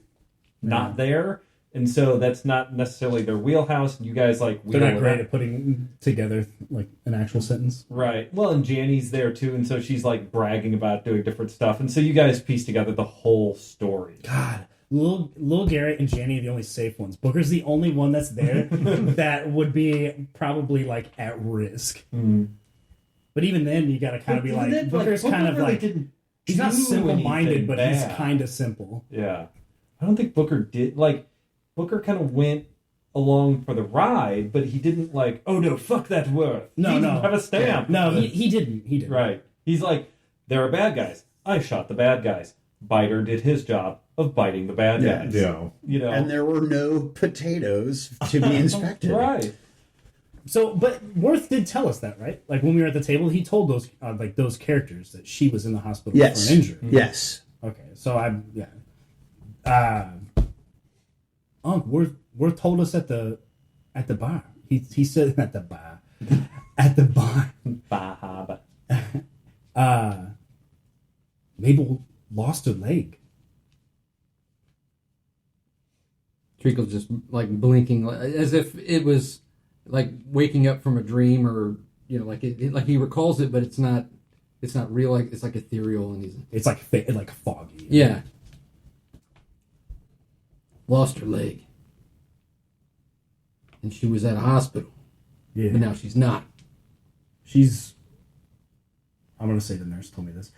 not there, and so that's not necessarily their wheelhouse. And you guys like They're wheel not it great out. at putting together like an actual sentence. Right. Well, and Janny's there too, and so she's like bragging about doing different stuff, and so you guys piece together the whole story. God, Lil Garrett and Jenny are the only safe ones. Booker's the only one that's there that would be probably like at risk. But even then, you got to kind of be like, Booker's kind of like, he's not simple-minded, but he's kind of simple. Yeah. I don't think Booker did, Booker kind of went along for the ride, but he didn't like, oh no, fuck that Worth. No, he didn't no. have a stamp. No, he didn't. He didn't. Right. He's like, there are bad guys. I shot the bad guys. Biter did his job of biting the bad Yeah. guys. Yeah. And there were no potatoes to be inspected. Right. So, but Worth did tell us that, right? Like when we were at the table, he told those characters that she was in the hospital Yes. for an injury. Yes. Okay, so Worth told us at the bar. He said at the bar, at the bar. Bahaba. Mabel lost her leg. Treacle's just like blinking, as if it was like waking up from a dream, or like he recalls it, but it's not real. Like it's like ethereal, and he's It's like foggy. yeah. Lost her leg, and she was at a hospital, Yeah. but now she's not. I'm gonna say the nurse told me this.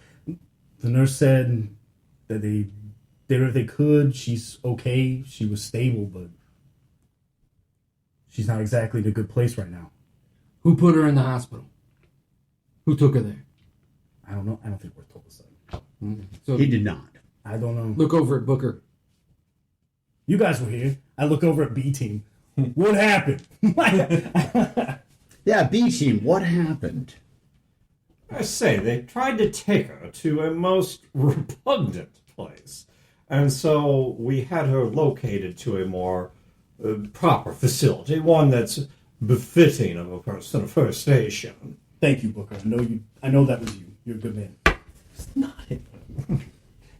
The nurse said that they did what they could. She's okay. She was stable, but She's not exactly in a good place right now. Who put her in the hospital? Who took her there? I don't know. I don't think we're told this. So He did not. I don't know. look over at Booker. You guys were here. I look over at B team. What happened? Yeah, B team, what happened? I say, they tried to take her to a most repugnant place. And so we had her located to a more proper facility, one that's befitting of a person of her station. Thank you, Booker. I know that was you. You're a good man. It's not it.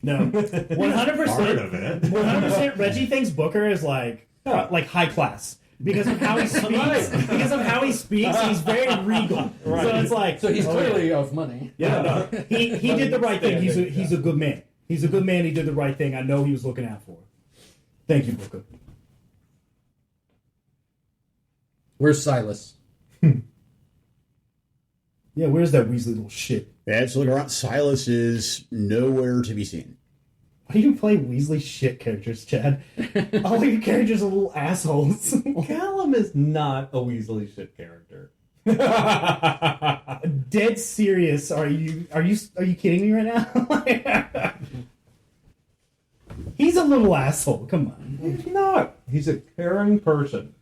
No, 100%. Part of it. 100%. Reggie thinks Booker is like high class because of how he speaks. Because of how he speaks, he's very regal. Right. So it's like, So he's clearly of money. yeah, no, he did the right thing. He's a good man. He's a good man. He did the right thing. I know he was looking out for her. Thank you, Booker. Where's Silas? Yeah, where's that Weasley little shit? Yeah, let's look around. Silas is nowhere to be seen. Why do you play Weasley shit characters, Chad? All your characters are little assholes. Callum is not a Weasley shit character. Dead serious. Are you kidding me right now? He's a little asshole. Come on. He's not. He's a caring person.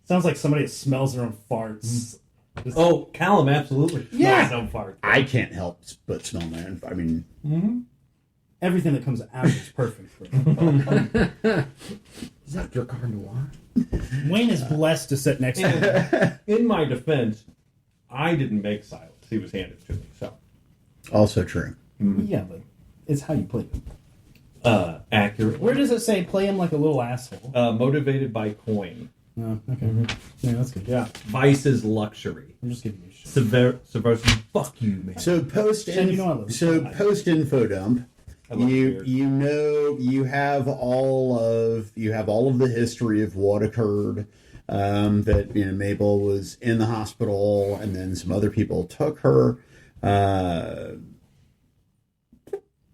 Sounds like somebody that smells their own farts. Oh, Callum absolutely. Yeah. No fart. I can't help but smell my own. I mean, Everything that comes out is perfect for him. Is that Dracar Noir? Wayne is blessed to sit next to him. In my defense, I didn't make Silas. He was handed to me. So also true. Yeah, but it's how you play him. accurate. Where does it say play him like a little asshole? Motivated by coin. Oh, okay. Yeah, that's good. Yeah. Vice is luxury. I'm just giving you shit. Subversive. Fuck you, man. So post Chad, you know I love you. post info dump. love You know you have all of the history of what occurred. That Mabel was in the hospital, and then some other people took her.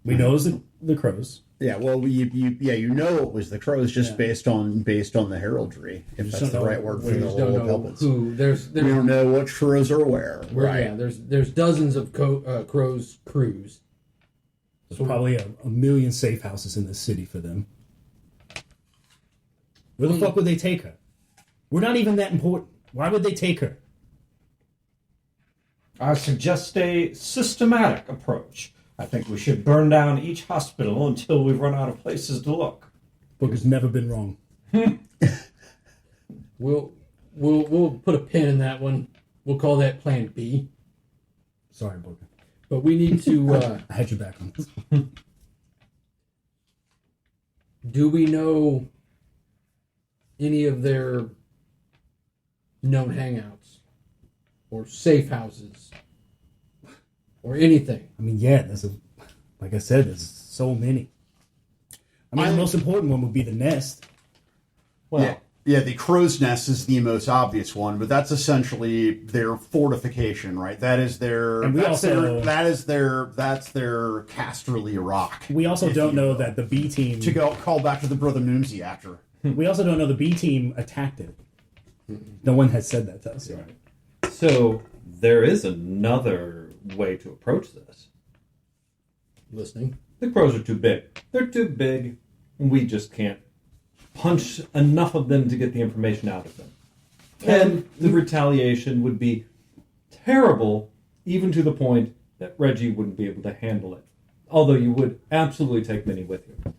We know it's the crows. Yeah, well, you know it was the crows just Yeah. based on the heraldry, if just that's the don't know right word for We the just don't little know puppets. who. There's We don't know what crows are where, right? Yeah, there's dozens of crows crews. There's probably a million safe houses in this city for them. Where the fuck would they take her? We're not even that important. Why would they take her? I suggest a systematic approach. I think we should burn down each hospital until we run out of places to look. Booker's never been wrong. We'll put a pin in that one. We'll call that Plan B. Sorry, Booker. But we need to. I had your back on this. Do we know any of their known hangouts or safe houses or anything? I mean, yeah, like I said, there's so many. I mean, the most important one would be the nest. Well, Yeah, the crow's nest is the most obvious one, but that's essentially their fortification, right? That is their And we that's also- that's their Casterly rock. We also if don't you know will. that the B team. To go call back to the Brother Moomsy actor. We also don't know the B team attacked it. No one has said that to us yet. so there is another way to approach this. Listening. The crows are too big. They're too big. We just can't punch enough of them to get the information out of them. And the retaliation would be terrible, even to the point that Reggie wouldn't be able to handle it. Although you would absolutely take many with you.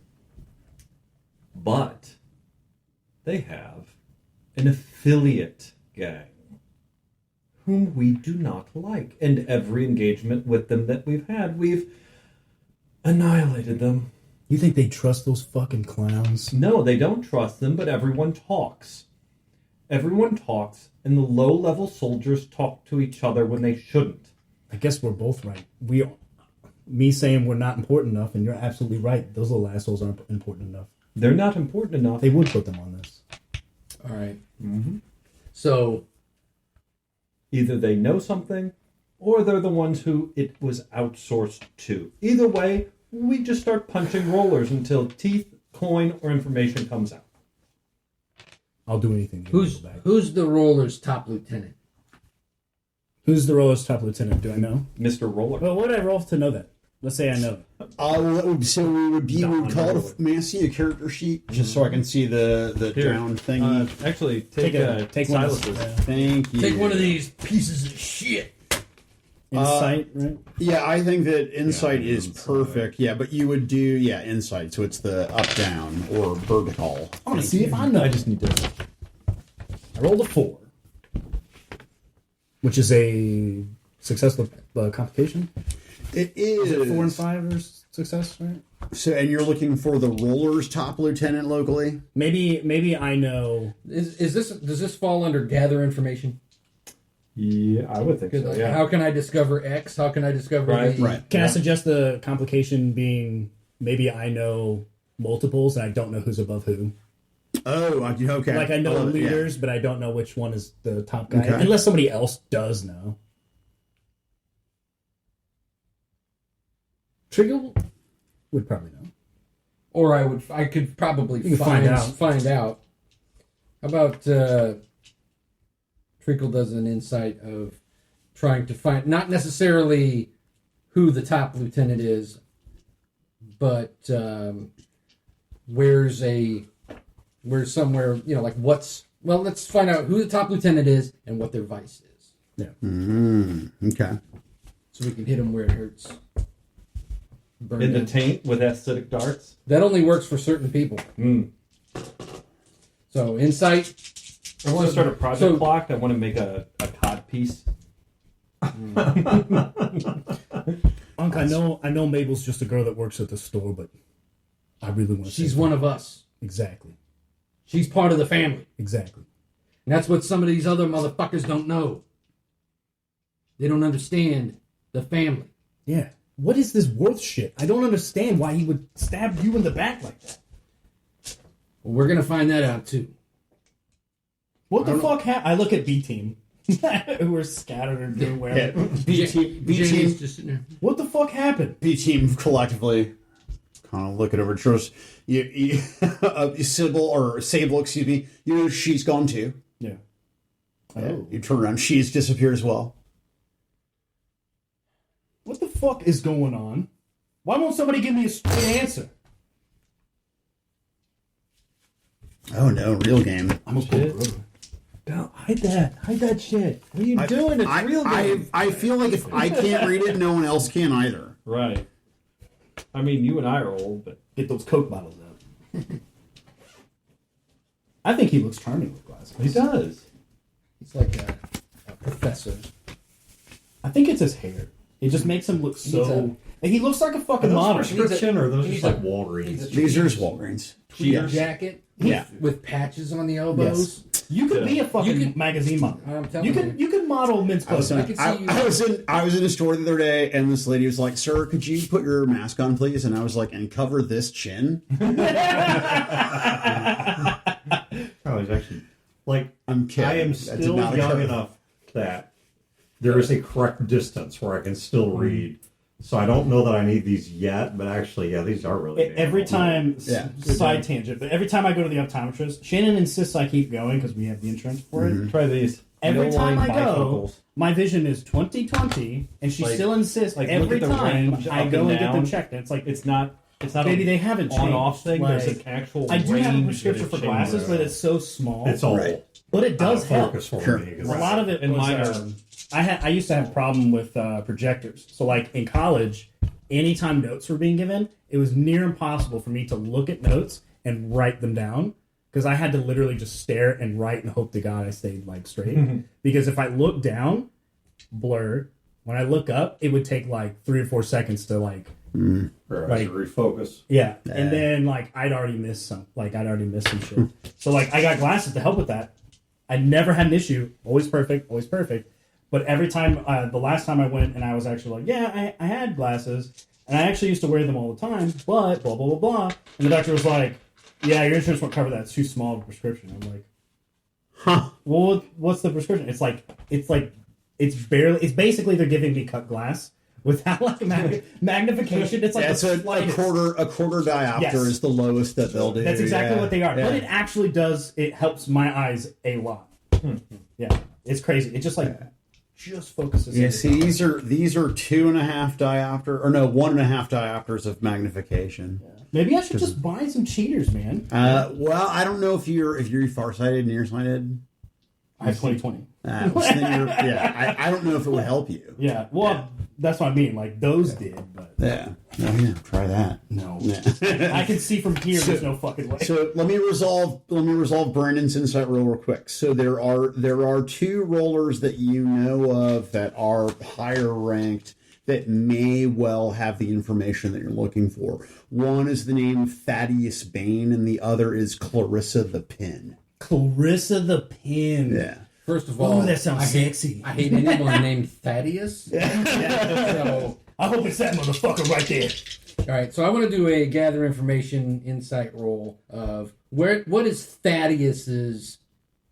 But they have an affiliate gang whom we do not like. And every engagement with them that we've had, we've annihilated them. You think they trust those fucking clowns? No, they don't trust them, but everyone talks. Everyone talks, and the low-level soldiers talk to each other when they shouldn't. I guess we're both right. Me saying we're not important enough, and you're absolutely right. Those little assholes aren't important enough. They're not important enough. They would put them on this. All right. Mm-hmm. So Either they know something, or they're the ones who it was outsourced to. Either way, we just start punching rollers until teeth, coin, or information comes out. I'll do anything. To get Who's people back. who's the Rollers' top lieutenant? Who's the Rollers' top lieutenant? Do I know? Mr. Roller. Well, what would I roll to know that? Let's say I know. So we would call it. May I see a character sheet just so I can see the Here. drowned thingy? Actually, take one. Silas's. Thank you. Take one of these pieces of shit. Insight, right? Yeah, I think that insight is perfect. Yeah, but you would do insight, so it's the up down or vertical. I want to see if I know. I just need to. I rolled a 4, which is a successful complication. It is. Is it 4 and 5 or success, right? So, and you're looking for the Roller's top lieutenant locally? Maybe I know. Does this fall under gather information? Yeah, I would think so. Like, Yeah. how can I discover X? How can I discover Right, the, right. Can I suggest the complication being maybe I know multiples and I don't know who's above who? Oh, okay. Like I know Oh, yeah. leaders, but I don't know which one is the top guy. Okay. Unless somebody else does know. Trigger would probably know. Or I could probably You can find out. Find out. How about Treacle does an insight of trying to find not necessarily who the top lieutenant is, but where's somewhere, like let's find out who the top lieutenant is and what their vice is. Yeah. Okay. So we can hit them where it hurts. Burn In the them. taint with acidic darts. That only works for certain people. So insight. I want to start a project So- clock. I want to make a cod piece. Unc, I know Mabel's just a girl that works at the store, but I really want to She's one of us. Exactly. She's part of the family. Exactly. And that's what some of these other motherfuckers don't know. They don't understand the family. Yeah. What is this worth shit? I don't understand why he would stab you in the back like that. Well, we're gonna find that out too. What the fuck I look at B team. Who are scattered or doing wherever. B team. Jamie's just sitting there. What the fuck happened? B team collectively kind of looking over Trost. Sybil or Sable, excuse me. You know she's gone too. Yeah. Oh. You turn around, she's disappeared as well. What the fuck is going on? Why won't somebody give me a straight answer? Oh no, real game. I'm gonna pull it over. Don't hide that shit. What are you doing? It's real game. I feel like if I can't read it, no one else can either. Right. I mean, you and I are old, but Get those Coke bottles out. I think he looks charming with glasses. he does. He's like a professor. I think it's his hair. It just makes him look so. He looks like a Are fucking those model. prescription or are those he's just a- like Walgreens? These are Walgreens. Tweed jacket. Yeah. With patches on the elbows. You could be a fucking You could- magazine model. I'm telling You could model men's clothes. I can see you. I was in a store the other day, and this lady was like, "Sir, could you put your mask on, please?" And I was like, "And cover this chin." Oh, he's actually like I'm kidding. I am That did still not young occur. enough that there is a correct distance where I can still read. So I don't know that I need these yet, but actually, yeah, these are really damn Every cool. time, Yeah. side tangent, but every time I go to the optometrist, Shannon insists I keep going because we have the insurance for it. Try these. Every time I No-line go, bifocals. my vision is 20/20, and she Like- still insists like, every look at the time range I up go and and get them down. checked. And it's like, It's not baby, a they haven't changed. on-off thing. Like, There's an actual. I do have a range prescription that for it changes. glasses, but it's so small. It's all Right. But it does help. focus for Sure. me. 'Cause A lot of it And was, mine are- I used to have a problem with projectors. So like in college, anytime notes were being given, it was near impossible for me to look at notes and write them down because I had to literally just stare and write and hope to God I stayed like straight. Because if I look down, blur. When I look up, it would take like 3 or 4 seconds to like Right, to refocus. yeah. And then like I'd already missed some shit. So like I got glasses to help with that. I never had an issue. Always perfect. But every time, the last time I went and I was actually like, yeah, I had glasses and I actually used to wear them all the time, but blah, blah, blah, blah. And the doctor was like, yeah, your insurance won't cover that. It's too small of a prescription. I'm like, Huh. well, what's the prescription? It's basically they're giving me cut glass, without like magnification. It's like That's the a slightest. quarter diopter Yes. is the lowest that they'll do. That's exactly what they are. Yeah. But it actually does. It helps my eyes a lot. Yeah, it's crazy. It just like just focuses. Yeah, in. see, these are 2.5 diopter, or no, 1.5 diopters of magnification. Maybe I should just buy some cheaters, man. Well, I don't know if you're farsighted, nearsighted. I have 20/20. I don't know if it would help you. Yeah, well, that's what I mean. Like those did, but Yeah, oh, yeah, try that. no. Yeah. I can see from here. There's no fucking way. So let me resolve Brandon's insight real quick. So there are 2 rollers that you know of that are higher ranked that may well have the information that you're looking for. One is the name Thaddeus Bane, and the other is Clarissa the Pin. Clarissa the Pin. Yeah. First of all, Oh, that sounds I hate, sexy. I hate anyone named Thaddeus. So, I hope it's that motherfucker right there. all right, so I want to do a gather information insight roll of what is Thaddeus's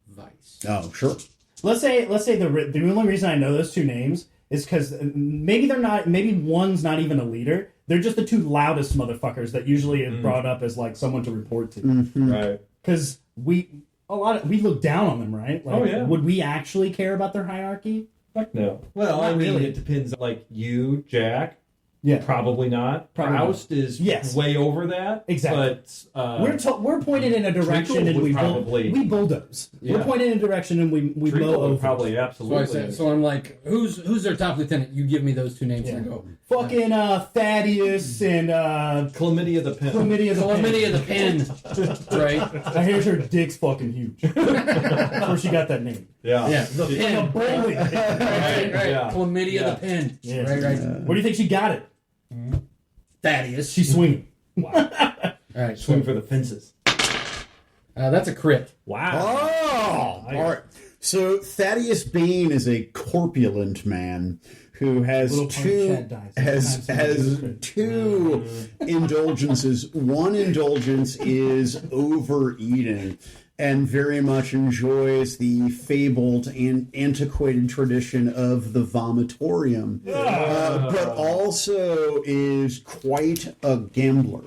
vice? Oh, sure. Let's say the only reason I know those 2 names is because maybe one's not even a leader. They're just the 2 loudest motherfuckers that usually is brought up as like someone to report to. Right. Because we look down on them, right? Like, Oh, yeah. Would we actually care about their hierarchy? Fuck no. Well, I Not mean, really. it depends. Like you, Jack, Yeah. probably not. Probably not. Proust is Yes. way over that. Exactly. But We're pointed in a direction Treacle and would we probably- we bulldoze. Yeah. We're pointed in a direction and we mow Treacle over. would probably So absolutely. so I'm like, who's their top lieutenant? You give me those 2 names Yeah. and I go, Fucking Thaddeus and Chlamydia the Pin. Chlamydia the Pin. Chlamydia the Pin, right? I hear her dick's fucking huge. That's where she got that name. Yeah. Yeah, the Like a pin. bowling. Right, right. Yeah. Chlamydia Yeah. the Pin. Yeah. Right, right. Where do you think she got it? Thaddeus. She's swinging. All right, Swing so, for the fences. that's a crit. Wow. Oh, all right. So Thaddeus Bane is a corpulent man who has Little Chad dies. has Sometimes two indulgences. One indulgence is overeating, and very much enjoys the fabled and antiquated tradition of the vomitorium, but also is quite a gambler.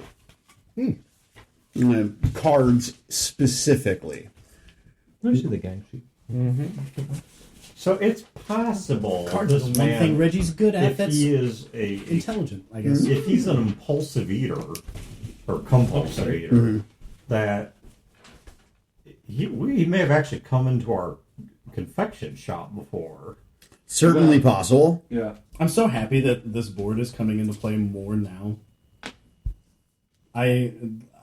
Cards specifically. Let me see the gang sheet. So it's possible Cards this is the one man, thing Reggie's good at. if That's he is a intelligent, I guess. if he's an impulsive eater or compulsive eater, that he may have actually come into our confection shop before. Certainly possible. Yeah. I'm so happy that this board is coming into play more now. I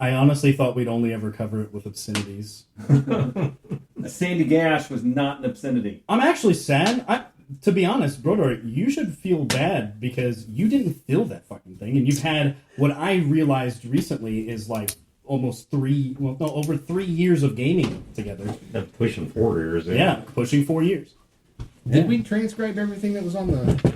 honestly thought we'd only ever cover it with obscenities. Sandy Gash was not an obscenity. I'm actually sad. To be honest, Brodor, you should feel bad because you didn't fill that fucking thing, and you've had what I realized recently is like almost over 3 years of gaming together. That's pushing 4 years. Yeah, pushing 4 years. Did we transcribe everything that was on the?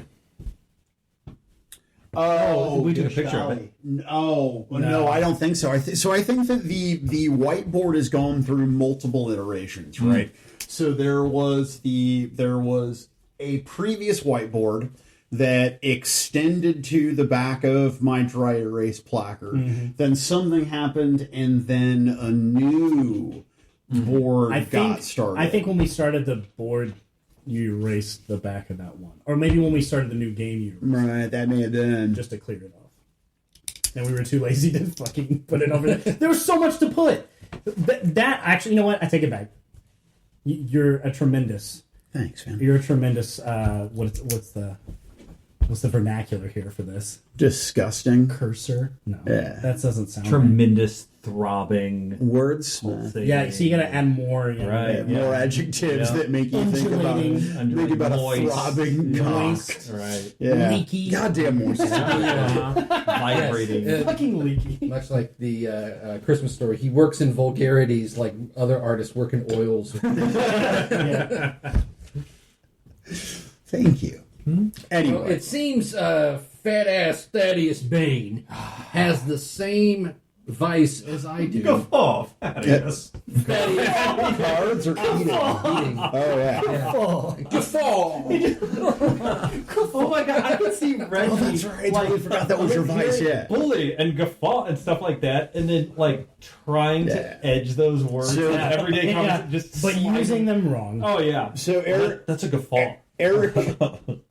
Oh, we took a picture of it. No, I don't think so. I think that the whiteboard has gone through multiple iterations, right? So there was a previous whiteboard that extended to the back of my dry erase placard. Then something happened, and then a new board got started. I think when we started the board, you erased the back of that one, or maybe when we started the new game, you erased right, that may have been. just to clear it off. And we were too lazy to fucking put it over there. There was so much to put. That actually, you know what? I take it back. You're a tremendous. Thanks, man. You're a tremendous. What's the vernacular here for this? Disgusting Cursor? No, Yeah. that doesn't sound right. Tremendous, throbbing. wordsmith. Yeah, so you gotta add more. You know, Right. More adjectives Yeah. that make you think about Undulating, a moist. throbbing cock. Moist. Right. Yeah. Leaky. Goddamn moist. Vibrating. Yes. fucking leaky. Much like the Christmas story, he works in vulgarities like other artists work in oils. Yeah. Thank you. Well, Anyway, it seems fat ass Thaddeus Bane has the same vice as I do. Go off. Yes. Thaddeus cards or eating? eating. Oh yeah. Guffaw. Oh my god, I can see Reggie, Oh, that's right. I totally forgot that was your vice, yeah. bully and guffaw and stuff like that, and then like trying Yeah. to edge those words So- in everyday Yeah, conversation, just but sliding. using them wrong. Oh yeah. So Eric, That's a guffaw.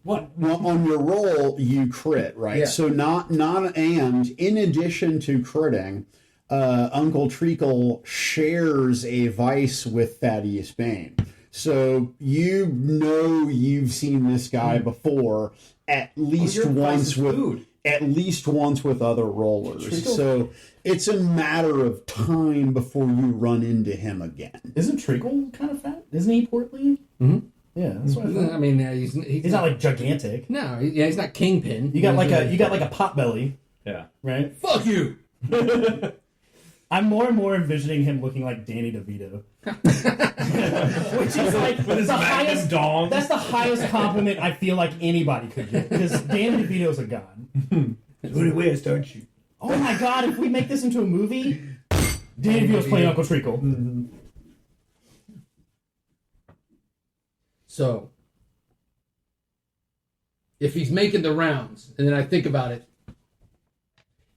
What? well, on your roll, you crit, right? Yeah. So not and in addition to critting, Uncle Treacle shares a vice with Thaddeus Bane. So you've seen this guy before at least your vice once is with food. at least once with other rollers. Treacle? So it's a matter of time before you run into him again. Isn't Treacle kind of fat? Isn't he portly? Mhm. Yeah, that's what I thought. I mean, He's not like gigantic. no, he's not Kingpin. You got like a pot belly, Yeah. right? fuck you. I'm more and more envisioning him looking like Danny DeVito, which is like With his the magnum highest. dong. That's the highest compliment I feel like anybody could get because Danny DeVito's a god. What it wears, don't you? Oh my god! If we make this into a movie, Danny DeVito's playing Uncle Treacle. So, if he's making the rounds, and then I think about it,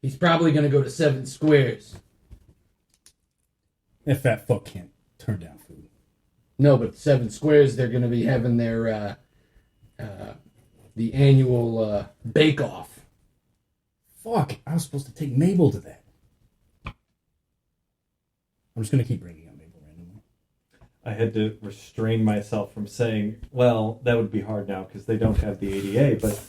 he's probably going to go to 7 Squares. If that fuck can't turn down food. No, but 7 Squares, they're going to be having their the annual Bake Off. Fuck! I was supposed to take Mabel to that. I'm just gonna keep bringing up Mabel randomly. I had to restrain myself from saying, well, that would be hard now because they don't have the ADA, but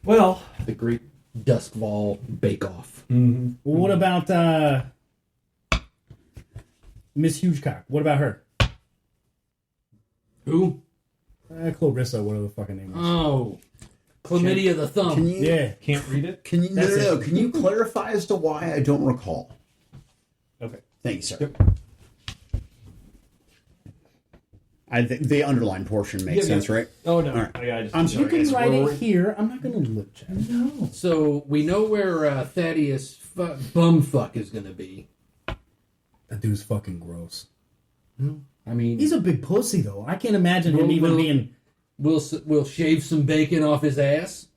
well, The Great Duskfall Bake Off. Well, what about Miss Hugecock? What about her? Who? Clarissa, whatever the fucking name is. Oh, Chlamydia the Thumb. Can you Yeah. can't read it. can you That's no, it. can you clarify as to why I don't recall? Okay. Thank you, sir. I think the underlined portion makes Yeah, sense, yeah. right? Oh no, All right. I just I'm You sorry. can guys. write Where were it we? here. I'm not gonna look chat. No. So we know where Thaddeus Bumfuck is going to be. That dude's fucking gross. I mean, He's a big pussy though. I can't imagine him Well, even well- being. we'll shave some bacon off his ass.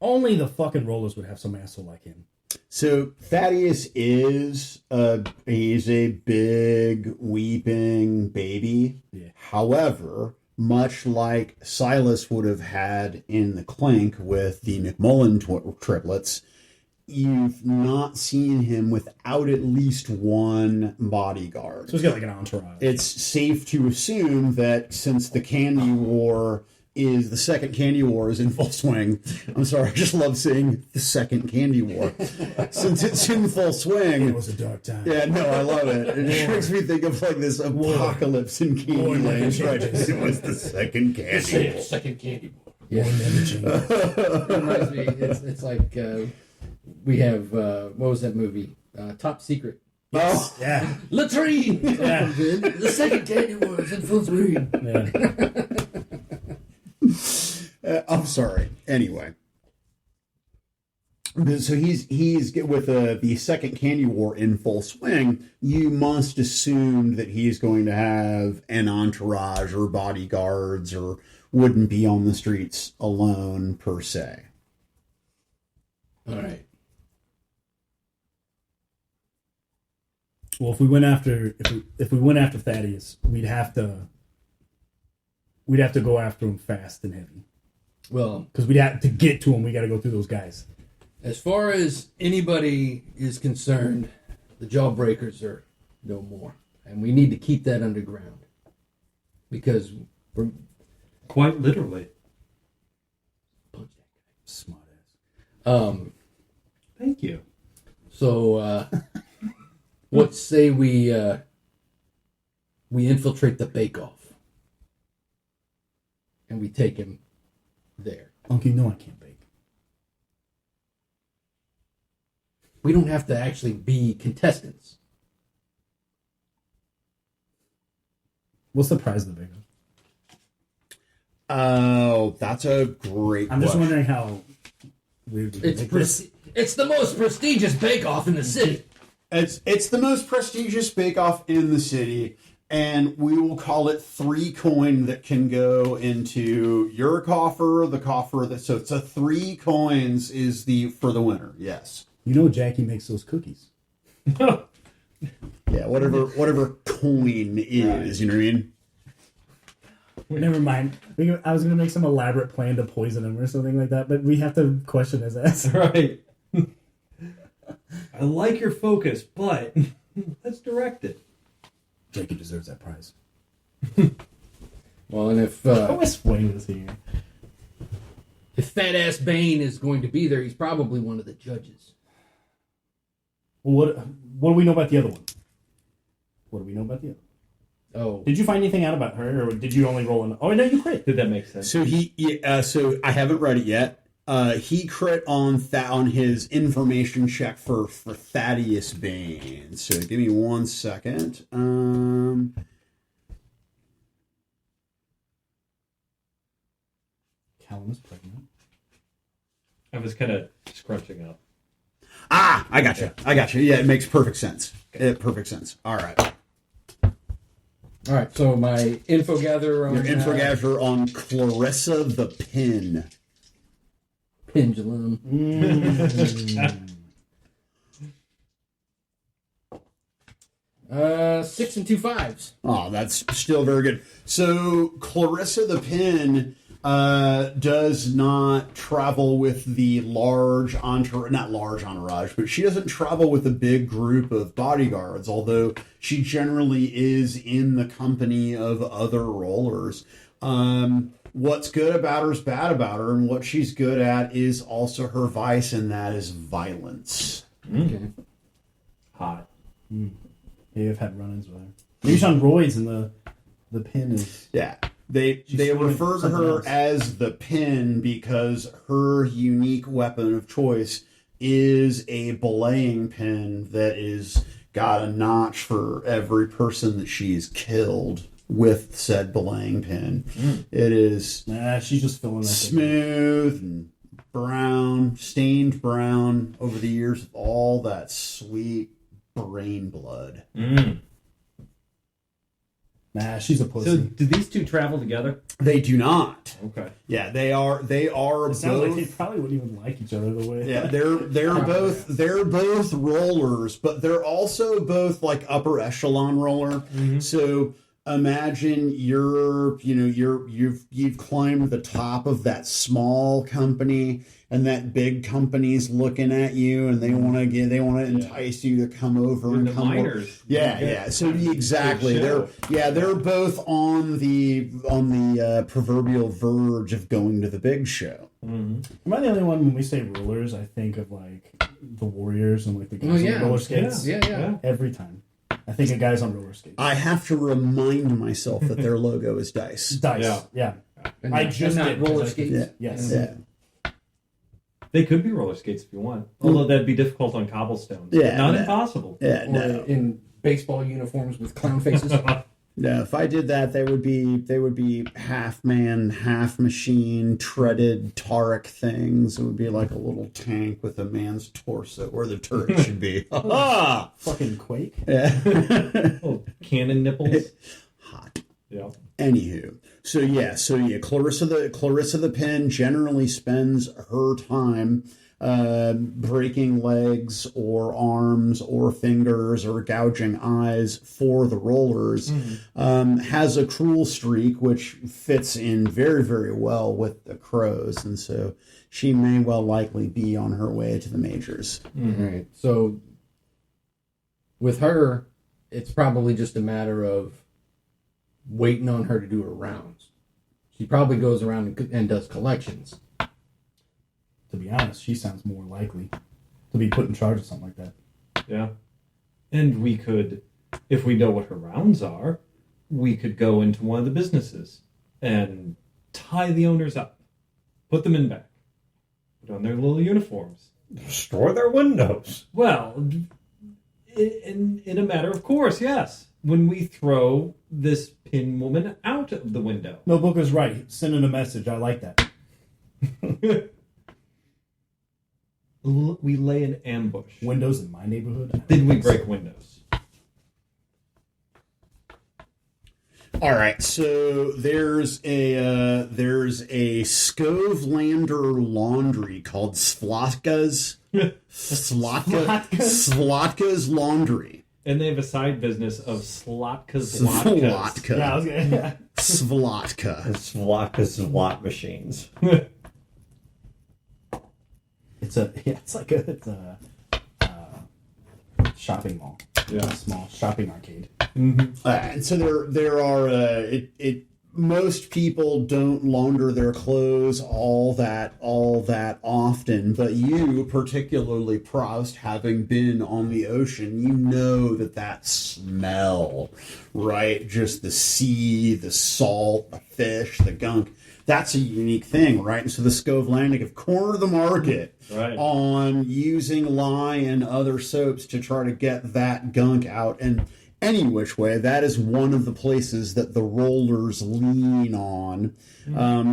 Only the fucking rollers would have some asshole like him. So Thaddeus he's a big weeping baby. Yeah. However, much like Silas would have had in the Clink with the McMullen triplets, you've not seen him without at least one bodyguard. So he's got like an entourage. It's safe to assume that since the candy war is the second candy war is in full swing. I'm sorry, I just love saying the second candy war. Since it's in full swing. It was a dark time. Yeah, no, I love it. It makes me think of like this apocalypse in Candyland. Right? It was the second candy war. Second candy bar. Yeah. It reminds me. It's like we have what was that movie? Top Secret. Oh, Yeah. Latrine. Yeah. The second candy war is in full swing. Yeah. I'm sorry. Anyway. So he's with the second candy war in full swing. You must assume that he's going to have an entourage or bodyguards, or wouldn't be on the streets alone per se. All right. Well, if we went after Thaddeus, we'd have to go after him fast and heavy Well, because we'd have to get to him. We got to go through those guys. as far as anybody is concerned, the Jawbreakers are no more, and we need to keep that underground because we're Quite literally. punch that Smart ass. guy. Thank you. So let's say we infiltrate the Bake Off, and we take him there. Uncle, you know I can't bake. We don't have to actually be contestants. What's the prize of the bake? Oh, that's a great I'm just question. wondering how we would It's make this. it's the most prestigious Bake Off in the city. It's the most prestigious bake-off in the city. and we will call it 3 coin that can go into your coffer, the coffer that. So it's a 3 coins is the for the winner. Yes. You know Jackie makes those cookies. Yeah. Whatever coin is. You know what I mean? Never mind. I was going to make some elaborate plan to poison him or something like that, but we have to question his ass. Right. I like your focus, but let's direct it. Jackie deserves that prize. Well, and if How explain this here? Fat Ass Bane is going to be there, he's probably one of the judges. Well, what do we know about the other one? What do we know about the other one? Oh, Did you find anything out about her, or did you only roll in? Oh, no, you crit. Did that make sense? So so I haven't read it yet. He crit on his information check for Thaddeus Bane. So give me 1 second. Callum is pregnant. I was kind of scrunching up. I got you. Yeah, it makes perfect sense. Perfect sense. All right. all right. So my info gatherer on Your info gatherer on Clarissa the Pin. pendulum. 6 and 2 5s. Oh, that's still very good. So Clarissa the Pin does not travel with the large entourage, not large entourage, but she doesn't travel with a big group of bodyguards, although she generally is in the company of other rollers. What's good about her is bad about her, and what she's good at is also her vice, and that is violence. Okay. Hot. Yeah, I've had run-ins with her. Maybe she's on roids, and the pin is... Yeah. They doing refer to something her else. as the Pin because her unique weapon of choice is a belaying pin that is got a notch for every person that she's killed with said belaying pin. It is Nah, she's just filling that thing. smooth and brown, stained brown over the years with all that sweet brain blood. Nah, she's a So, pussy. do these two travel together? They do not. Okay. Yeah, they are It sounds like both. they probably wouldn't even like each other the way. Yeah, they're both rollers, but they're also both like upper echelon roller. So imagine you've climbed the top of that small company, and that big company's looking at you, and they want to entice you to come over And and the come over. miners. Yeah. So exactly, Good show. they're both on the proverbial verge of going to the big show. Am I the only one when we say rollers? I think of like the Warriors and like the guys Oh, yeah. on roller skates. Yeah. Every time, I think of guys on roller skates. I have to remind myself that their logo is dice. Dice. Yeah. And I not- just and did, not roller 'cause I- skates. Yeah. Yes. Yeah. They could be roller skates if you want. Although that'd be difficult on cobblestones. Yeah, Not no. impossible. Yeah, Or no. in baseball uniforms with clown faces. No, if I did that, they would be half man, half machine, treaded Tarek things. It would be like a little tank with a man's torso where the turret should be. Ah, Fucking Quake. yeah. Oh, cannon nipples. Hot. Yeah. Anywho, so Clarissa the Pin generally spends her time breaking legs or arms or fingers or gouging eyes for the rollers. Has a cruel streak which fits in very, very well with the crows, and so she may well likely be on her way to the majors. Right. So with her, it's probably just a matter of waiting on her to do her rounds. She probably goes around and does collections. To be honest, she sounds more likely to be put in charge of something like that. Yeah. And we could, if we know what her rounds are, we could go into one of the businesses and tie the owners up, put them in back, put on their little uniforms. Destroy their windows. Well, in a matter of course, yes. When we throw this pin woman out of the window. No, Booker's right. Sending a message. I like that. We lay an ambush. Windows in my neighborhood. Then we break windows. All right, so there's a Skovlander laundry called Slotka's Slotka's Laundry. And they have a side business of Slotka's Slotka. Yeah, I was gonna, Slotka. It's slot machines. it's like a shopping mall. Yeah. A small shopping arcade. And so there are most people don't launder their clothes all that often, but you, particularly Proust, having been on the ocean, you know that smell, right? Just the sea, the salt, the fish, the gunk. That's a unique thing, right? And so the Skovlandic have cornered the market Right. on using lye and other soaps to try to get that gunk out. And any which way, that is one of the places that the rollers lean on,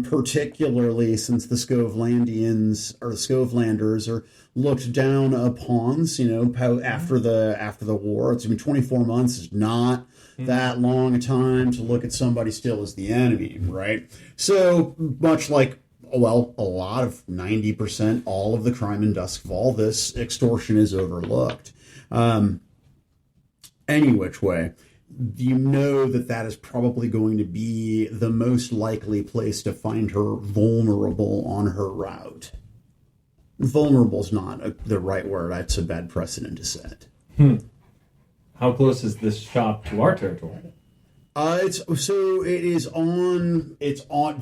particularly since the Skovlandians or the Skovlanders are looked down upon. After the war, it's 24 months is not that long a time to look at somebody still as the enemy, right? So much like, well, a lot of 90%, all of the crime in Duskfall, this extortion is overlooked. Any which way, you know that is probably going to be the most likely place to find her vulnerable on her route. Vulnerable is not the right word. That's a bad precedent to set. How close is this shop to our territory? It's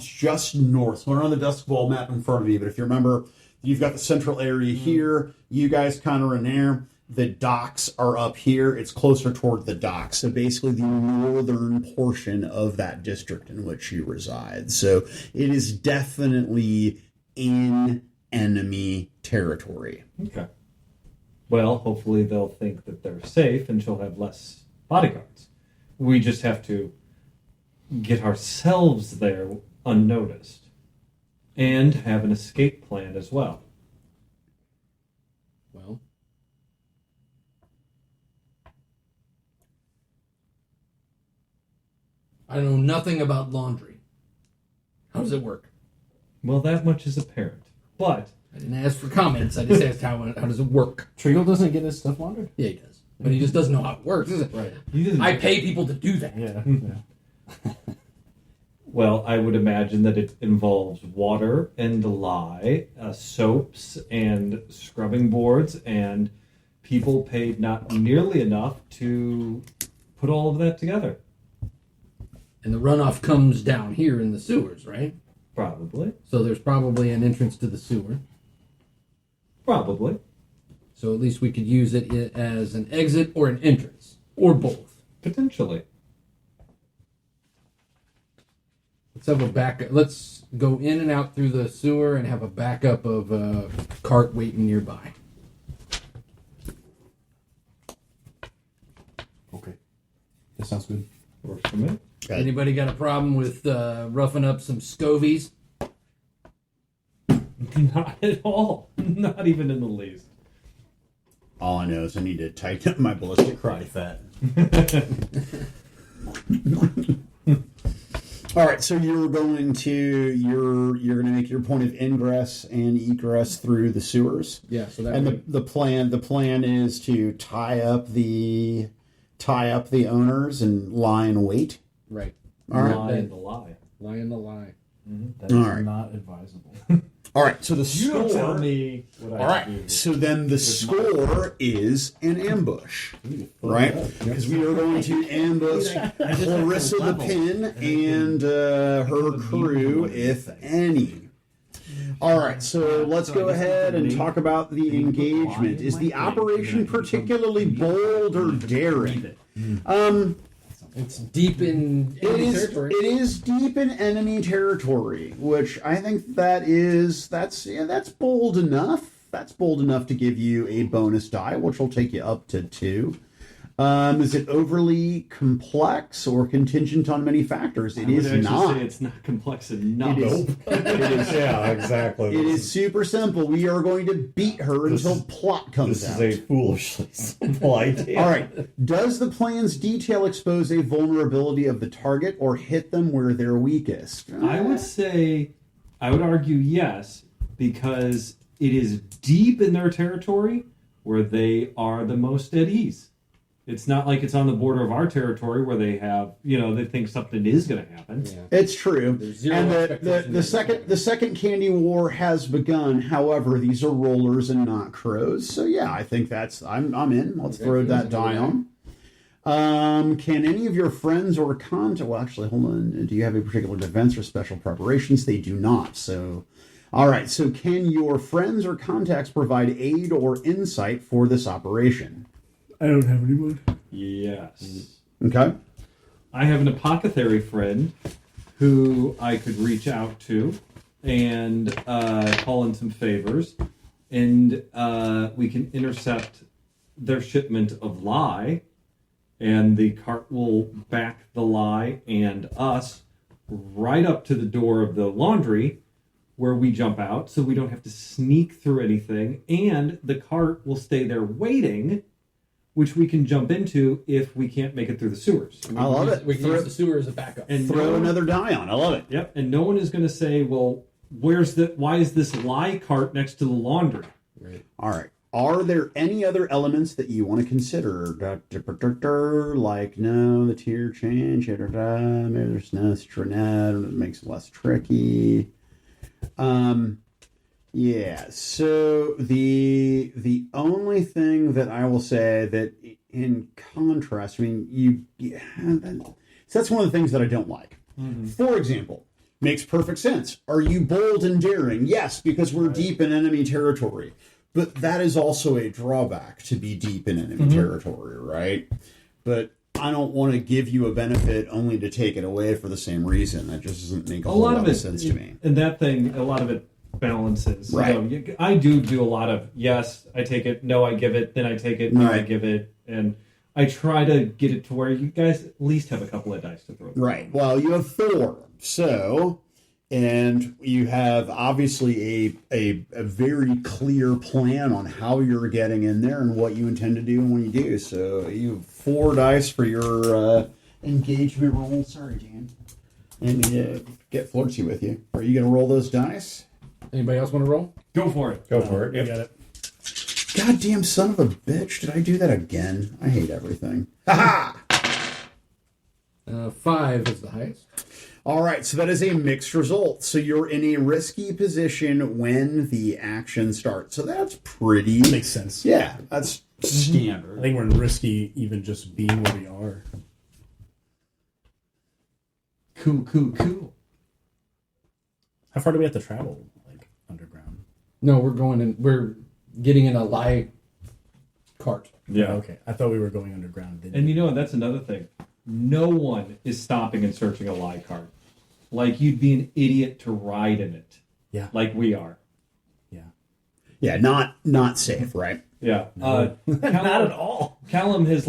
just north. So we're on the Duskfall map in front of you, but if you remember, you've got the central area here. You guys kind of are in there. The docks are up here. It's closer toward the docks. So basically the northern portion of that district in which you reside. So it is definitely in enemy territory. Okay. Well, hopefully they'll think that they're safe and she'll have less bodyguards. We just have to get ourselves there unnoticed and have an escape plan as well. Well, I know nothing about laundry. How does it work? Well, that much is apparent. But I didn't ask for comments. I just asked how does it work. Treagle doesn't get his stuff laundered. Yeah, he does, but he just doesn't know how it works. right. I pay people to do that. Yeah. Well, I would imagine that it involves water and lye, soaps and scrubbing boards, and people paid not nearly enough to put all of that together. And the runoff comes down here in the sewers, right? Probably. So there's probably an entrance to the sewer. Probably. So at least we could use it as an exit or an entrance, or both. Potentially. Let's have a backup. Let's go in and out through the sewer and have a backup of a cart waiting nearby. Okay. That sounds good. Works for me. Anybody got a problem with roughing up some scovies? Not at all. Not even in the least. All I know is I need to tighten up my ballistic karate fat. All right, so you're going to make your point of ingress and egress through the sewers. Yeah. So that. And way, the plan is to tie up the owners and lie in wait. right. All right. Lie and the lie. Lie in the lie. That is All right. not advisable. All right, so the You don't tell score. me what All I do. right, so then the score is an ambush, right? Because we are going to ambush Clarissa the Pin and her crew, if any. All right, so let's go ahead and talk about the engagement. Is the operation particularly bold or daring? It's deep in enemy territory. It is deep in enemy territory, which I think that's bold enough. That's bold enough to give you a bonus die, which will take you up to 2. Is it overly complex or contingent on many factors? It I would is actually not. say it's not complex enough. It is. It is. Yeah, exactly. It is super simple. We are going to beat her until plot comes This out. is a foolishly simple idea. All right. Does the plan's detail expose a vulnerability of the target or hit them where they're weakest? I would argue yes, because it is deep in their territory where they are the most at ease. It's not like it's on the border of our territory where they have, they think something is going to happen. Yeah. It's true. There's zero And expectation the second candy war has begun. However, these are rollers and not crows. So yeah, I think I'm in. Let's throw that die on. Can any of your friends or well, actually, hold on. Do you have a particular defense or special preparations? They do not. So, all right. So can your friends or contacts provide aid or insight for this operation? I don't have anyone. Yes. Okay. I have an apothecary friend who I could reach out to and call in some favors, and we can intercept their shipment of lye, and the cart will back the lye and us right up to the door of the laundry where we jump out, so we don't have to sneak through anything, and the cart will stay there waiting, which we can jump into if we can't make it through the sewers. I love it. We can use the sewer as a backup. And Throw another die on. I love it. Yep, and no one is going to say, "Well, why is this lye cart next to the laundry?" Right. All right. Are there any other elements that you want to consider? Like, no, the tier change. Maybe there's no stranet. It makes it less tricky. Yeah. So the only thing that I will say that, in contrast, I mean, so that's one of the things that I don't like. For example, makes perfect sense. Are you bold and daring? Yes, because we're deep in enemy territory. But that is also a drawback to be deep in enemy territory, right? But I don't want to give you a benefit only to take it away for the same reason. That just doesn't make a whole lot of sense to me. And that thing, a lot of it balances. Right. I do a lot of yes, I take it, no, I give it, then I take it, no, I Right. give it, and I try to get it to where you guys at least have a couple of dice to throw. Right. Well, you have 4. So, and you have obviously a very clear plan on how you're getting in there and what you intend to do and when you do. So you have 4 dice for your engagement roll. Sorry, Dan. Let me get flirty with you. Are you going to roll those dice? Anybody else want to roll? Go for it. Go for it. You Yep. got it. Goddamn son of a bitch. Did I do that again? I hate everything. 5 is the highest. All right, so that is a mixed result. So you're in a risky position when the action starts. So that's pretty... Makes sense. Yeah, that's I standard. think we're in risky even just being where we are. Cool. How far do we have to travel, like underground? No, we're getting in a lye cart. Yeah. Okay, I thought we were going underground. And you know what? That's another thing. No one is stopping and searching a lye cart. Like, you'd be an idiot to ride in it. Yeah. Like we are. Yeah, not safe, right? Yeah. Not at all. Callum has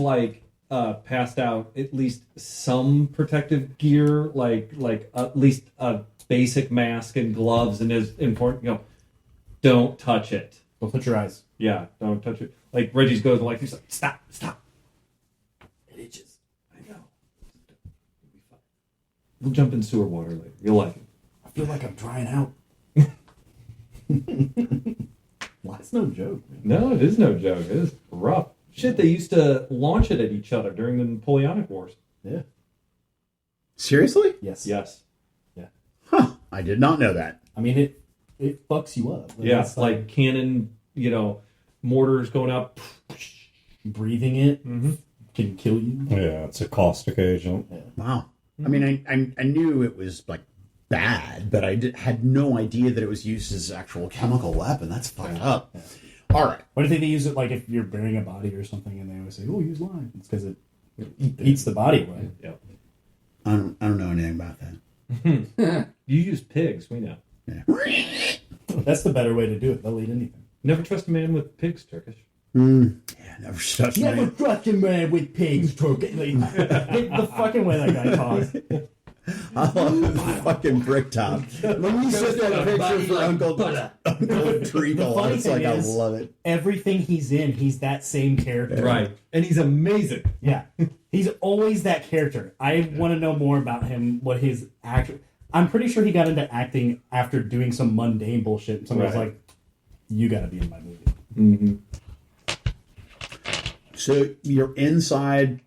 passed out at least some protective gear, like at least a basic mask and gloves, and is important. Don't touch it. Don't touch your eyes. Yeah, don't touch it. Like Reggie's goes like he's like, stop. It itches. I know. You'll be fine. We'll jump in sewer water later. You'll like it. I feel like I'm drying out. Well, that's no joke, man. No, it is no joke. It is rough. Shit, they used to launch it at each other during the Napoleonic Wars. Yeah. Seriously? Yes. Yes. Huh. I did not know that. I mean, it fucks you up. Yeah, it's like cannon, mortars going up. breathing it can kill you. Yeah, it's a caustic agent. Wow. I mean, I knew it was like bad, but I had no idea that it was used as actual chemical weapon. That's fucked up. All right. Why do you think they use it? Like if you're burying a body or something, and they always say, "Oh, use lime." It's because it eats the body away. Yeah. I don't know anything about that. You use pigs, we know. Yeah. That's the better way to do it. They'll eat anything. Never trust a man with pigs, Turkish. Yeah, never touched Never me. trust a man with pigs, turkey. Like, the fucking way that guy talks. I love the fucking brick top. When you set that picture for Uncle Treacle, funny it's thing like, I is- love it. Everything he's in, he's that same character. Right. And he's amazing. Yeah. He's always that character. I want to know more about him, what his act. I'm pretty sure he got into acting after doing some mundane bullshit. And somebody was Right. like, you got to be in my movie. So you're inside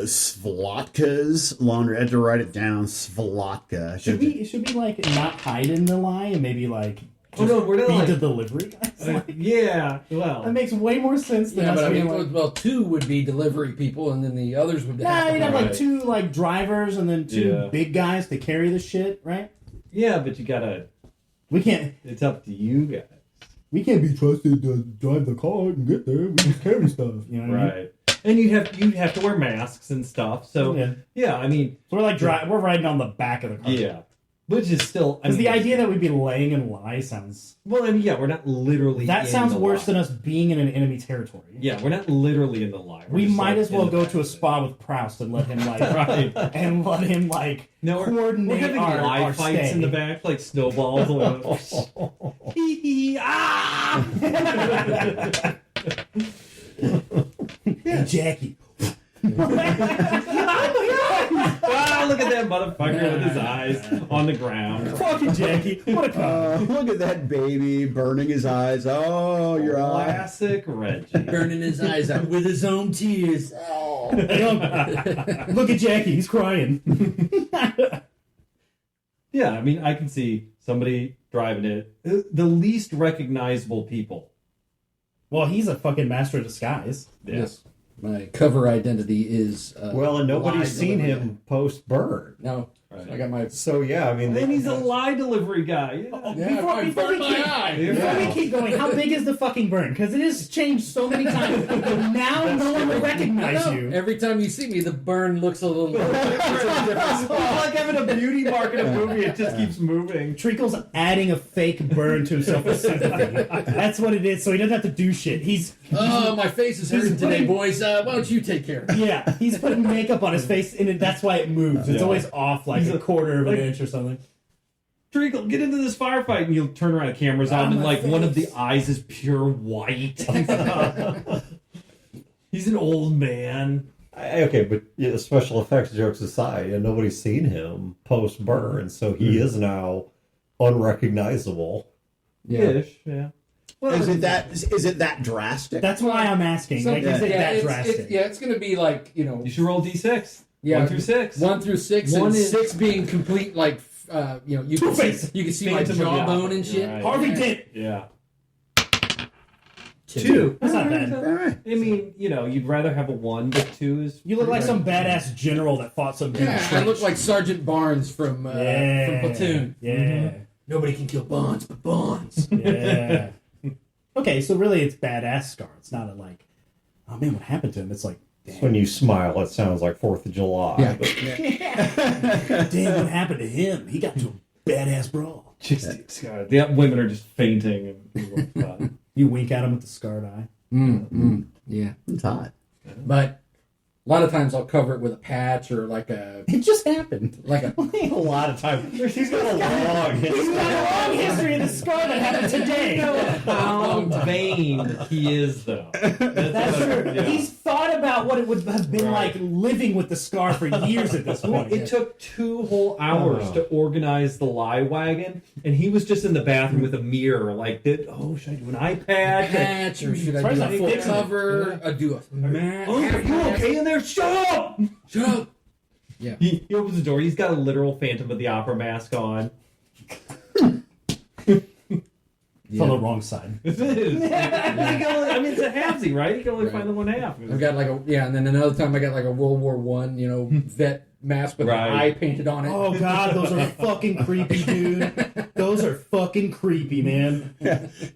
Svolotka's laundry. I had to write it down. Svolotka. Should we like not hide in the lie and maybe like Oh, no, we're not be like- the delivery guys? Like, Yeah. Well. that makes way more sense than Yeah, us but I being mean, like, well, two would be delivery people, and then the others would nah, have you'd to have Right. like two like drivers and then two Yeah. big guys to carry the shit, right? Yeah, but you gotta. We can't It's up to you guys. be trusted to drive the car and get there. We just carry stuff, you know what I mean? Right. And you'd have to wear masks and stuff. So Yeah. yeah, I mean, So we're like we're riding on the back of the car. yeah. Which is still Because the idea that we'd be laying in lie sounds... well, and yeah, we're not literally. That in sounds the worse lie. than us being in an enemy territory. Yeah, we're not literally in the lie. We're We just, might like, as well in the go back to a of it. spa with Proust and let him like Right. and let him like No, we're coordinate having our lie fights stay. in the back, like snowballs. Hee hee ah! Hey, Jackie. Ah, look at that motherfucker with his eyes on the ground. Fucking Jackie. What a cunt. Look at that baby burning his eyes. Oh, your eye. Classic Reggie. burning his eyes out with his own tears. Oh. Look at Jackie. He's crying. Yeah, I mean, I can see somebody driving it. The least recognizable people. Well, he's a fucking master of disguise. Yeah. Yes. My cover identity is. Well, and nobody's lie seen delivery. him post burn. No. Right. I got my. So yeah, I mean, And he's a lie delivery guy. Yeah. Yeah, I before burned we my keep- eye. Before we keep going, how big is the fucking burn? Because it has changed so many times. Now no one will recognize you. Every time you see me, the burn looks a little. It's like having a beauty mark in a movie. It just keeps moving. Treacle's adding a fake burn to himself with sympathy. That's what it is. So he doesn't have to do shit. He's Oh, my face is hurting today, boys. Why don't you take care? yeah, he's putting makeup on his face, and that's why it moves. It's Yeah. always off like a quarter of an inch or something. Treacle, get into this firefight, and you'll turn around, the camera's on, and my like one of the face. eyes is pure white. He's an old man. okay, but yeah, special effects jokes aside, and nobody's seen him post burn, so he is now unrecognizable. Ish, yeah. Well, Is it that drastic? That's why I'm asking. Like, is it that drastic? It's going to be like, you should roll d6. Yeah. 1 through 6. 1 through 6, One and is- 6 being complete, like, you can Two-Face. you can see my Phantom of the jawbone Opera. and shit. Right. Harvey Dent. Yeah. 2. That's not bad. All right. I mean, you'd rather have a 1, but 2 is. You look like some badass general that fought some dude. in a Yeah, I trench. look like Sergeant Barnes from Platoon. Yeah. Nobody can kill Bonds but Bonds. Yeah. Okay, so really it's badass Scar. It's not a like, oh man, what happened to him? It's like, When you smile, it sounds like 4th of July. Yeah. But damn, what happened to him? He got to a badass brawl. Just, God, the women are just fainting. And, You wink at him with the scarred eye. Yeah. It's hot. But a lot of times I'll cover it with a patch or like a It just happened. a lot of time. He's got a long He's history. got a long history of the scar that happened today. how vain he is, though. That's true. Yeah. He's thought about what it would have been like living with the scar for years at this point. It took 2 whole hours to organize the lie wagon, and he was just in the bathroom with a mirror. Like, should I do an iPad? patch or should I do a Surprised I full fixed it. cover? I do a mat. Oh, are you okay in there? Shut up! Shut up. Yeah. He opens the door. He's got a literal Phantom of the Opera mask on. It's on the wrong side. It is. I mean, it's a halvesy, right? You can only find the one half. I've got like and then another time I got like a World War One, vet mask with Right. an eye painted on it. Oh god, those are fucking creepy, dude. Those are fucking creepy, man.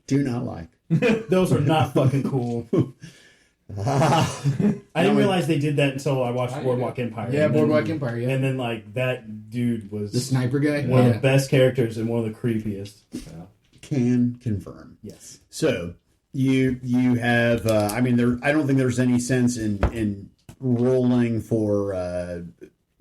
Do not like. Those are not fucking cool. I didn't realize they did that until I watched Boardwalk Empire. Yeah, And then- Boardwalk Empire. Yeah, And then like that dude was the sniper guy. one of the best characters and one of the creepiest. Can confirm. Yes. So, You have. I mean, I don't think there's any sense in rolling for